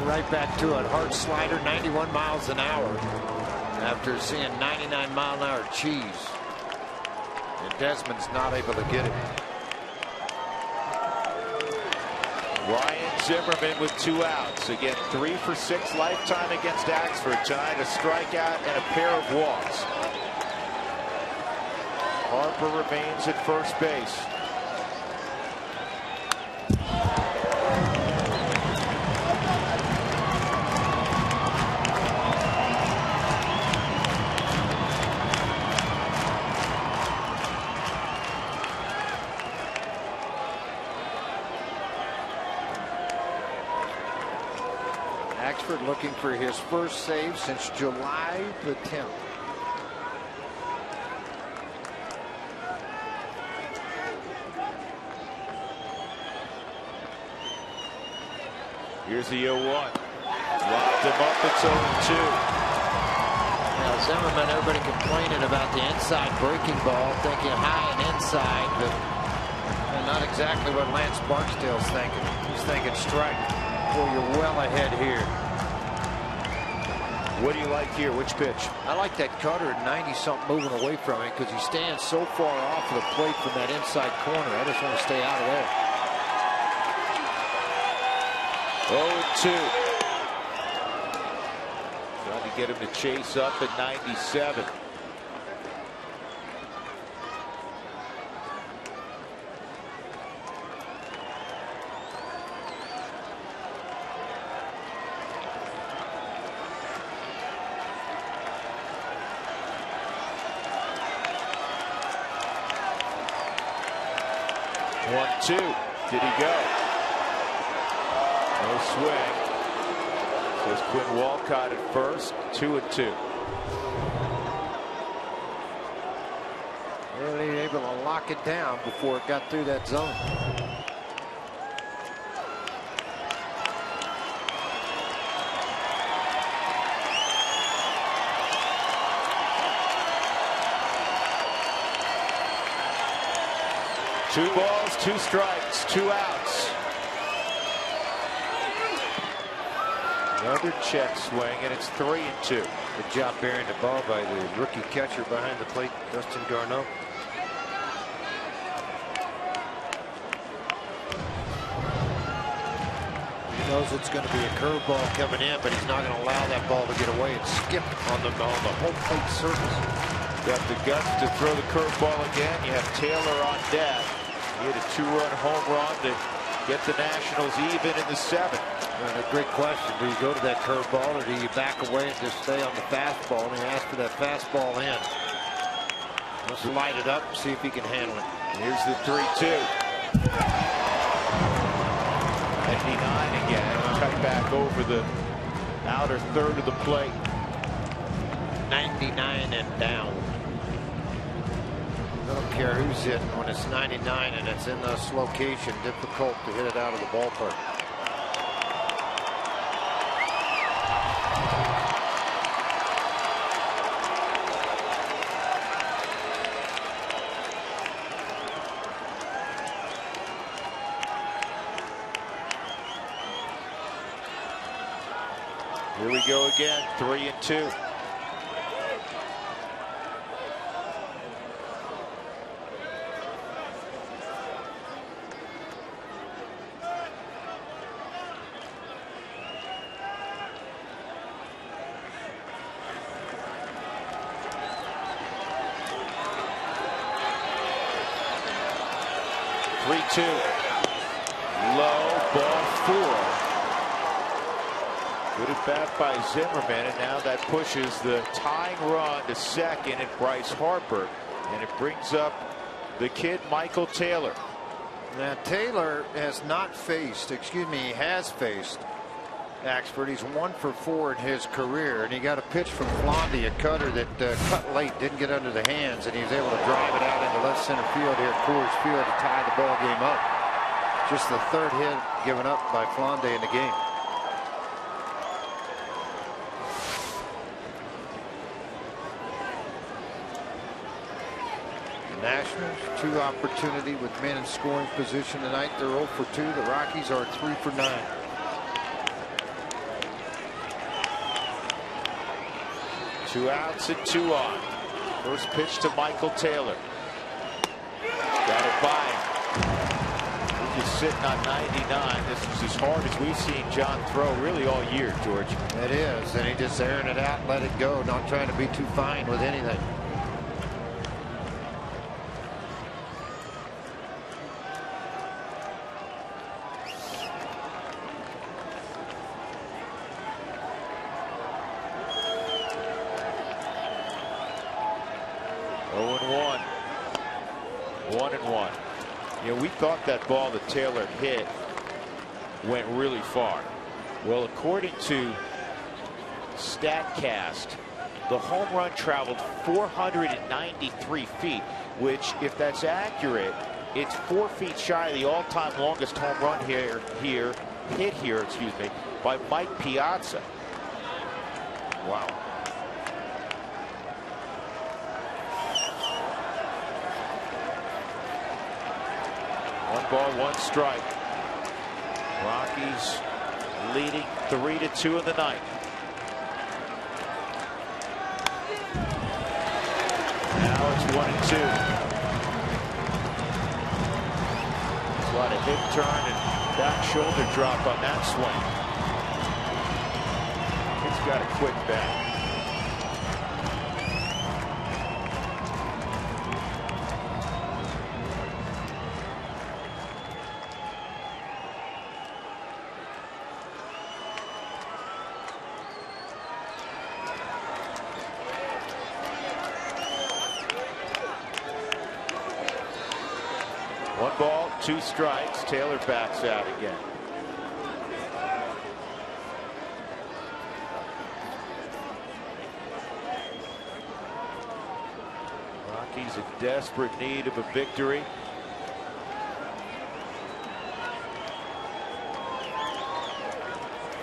Right back to it. Hard slider, 91 miles an hour. After seeing 99-mile-an-hour cheese. And Desmond's not able to get it. Ryan Zimmerman with 2 outs. Again, 3 for 6 lifetime against Axford. Tonight a strikeout and a pair of walks. Harper remains at first base. Axford looking for his first save since July the 10th. Here's the 0-1. Locked him up. It's 0-2. Now Zimmerman, everybody complaining about the inside breaking ball, thinking high and inside, but not exactly what Lance Barksdale's thinking. He's thinking strike. Boy, you're well ahead here. What do you like here? Which pitch? I like that cutter at 90-something moving away from it because he stands so far off of the plate from that inside corner. I just want to stay out of there. 0-2. Trying to get him to chase up at 97. One-two. Did he go? No swing. Says Quinn Walcott at first. 2-2. Really able to lock it down before it got through that zone. Two balls, 2 strikes, 2 outs. Another check swing, and it's 3-2. Good job burying the ball by the rookie catcher behind the plate, Dustin Garneau. He knows it's going to be a curveball coming in, but he's not going to allow that ball to get away. It skipped on the home plate surface. Got the guts to throw the curveball again. You have Taylor on deck. He had a 2-run home run to get the Nationals even in the 7th. And a great question. Do you go to that curveball or do you back away and just stay on the fastball? And he asked for that fastball in. Let's light it up and see if he can handle it. Here's the 3-2. 99 again. Cut back over the outer third of the plate. 99 and down. I don't care who's hitting when it's 99 and it's in this location. Difficult to hit it out of the ballpark. Here we go again, 3-2. Low, ball 4. Good at bat by Zimmerman, and now that pushes the tying run to second and Bryce Harper, and it brings up the kid Michael Taylor. Now Taylor has not faced, he has faced Axford. He's 1 for 4 in his career, and he got a pitch from Flondy, a cutter that cut late, didn't get under the hands, and he was able to drive it out into left center field here at Coors Field to tie the ball game up. Just the 3rd hit given up by Flondy in the game. The Nationals, 2 opportunity with men in scoring position tonight. They're 0 for 2. The Rockies are 3 for 9. Two outs and 2 on. First pitch to Michael Taylor. Got it by him. He's just sitting on 99. This is as hard as we've seen John throw really all year, George. It is, and he just airing it out and let it go, not trying to be too fine with anything. We thought that ball that Taylor hit went really far. Well, according to StatCast, the home run traveled 493 feet, which, if that's accurate, it's 4 feet shy of the all-time longest home run hit here, by Mike Piazza. Wow. One ball, 1 strike. Rockies leading 3-2 in the ninth. Now it's 1-2. There's a lot of hip turn and back shoulder drop on that swing. It's got a quick bat. One ball, 2 strikes. Taylor backs out again. Rockies in desperate need of a victory.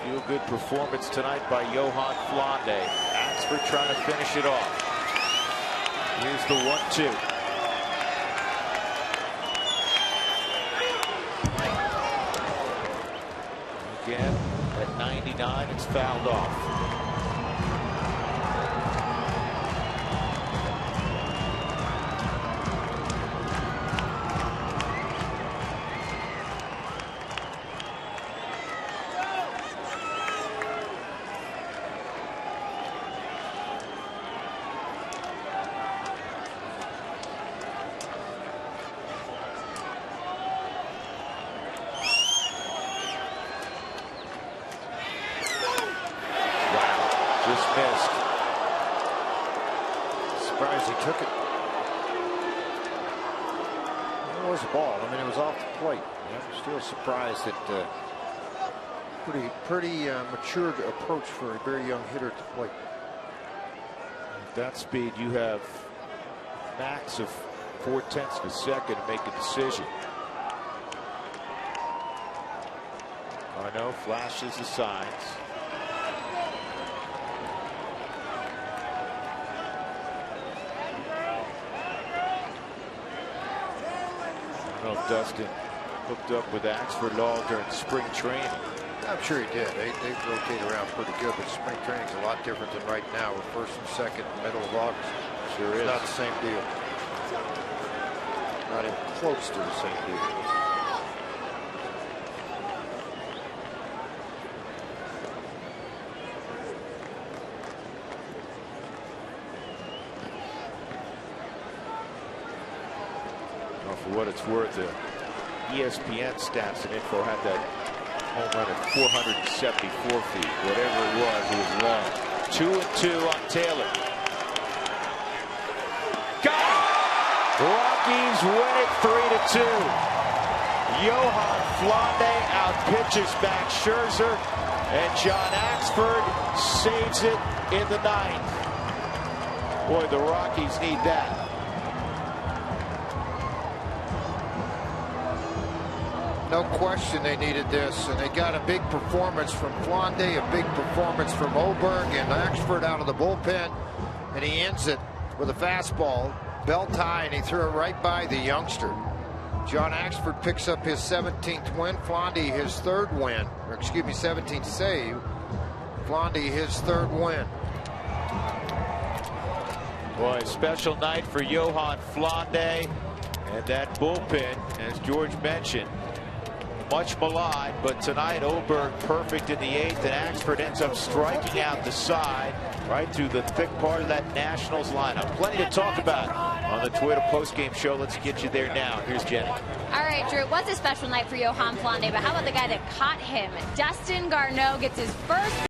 Feel good performance tonight by Johan Flondy. Axford trying to finish it off. Here's the 1-2. Again, at 99, it's fouled off. surprised he took it. It was a ball. I mean, it was off the plate. I'm still surprised that pretty matured approach for a very young hitter at the plate. At that speed, you have max of 0.4 of a second to make a decision. Carno flashes the signs. I don't know if Dustin hooked up with Axford at all during spring training. I'm sure he did. They rotate around pretty good, but spring training's a lot different than right now with first and second in the middle of August. Sure is. It's not the same deal. Not even close to the same deal. Well, for what it's worth, the ESPN stats and info had that home run at 474 feet. Whatever it was long. 2-2 on Taylor. Got it! Rockies win it 3-2. Johan Flande outpitches Max Scherzer, and John Axford saves it in the ninth. Boy, the Rockies need that. No question they needed this, and they got a big performance from Flande, a big performance from Oberg, and Axford out of the bullpen, and he ends it with a fastball, belt high, and he threw it right by the youngster. John Axford picks up his 17th win, Flande his third win, or excuse me, 17th save. Flande his third win. Boy, special night for Johan Flande, and that bullpen, as George mentioned, much maligned, but tonight Oberg perfect in the eighth, and Axford ends up striking out the side right through the thick part of that Nationals lineup. Plenty to talk about on the Toyota postgame show. Let's get you there now. Here's Jenny. All right, Drew, it was a special night for Johan Flande, but how about the guy that caught him? Dustin Garneau gets his first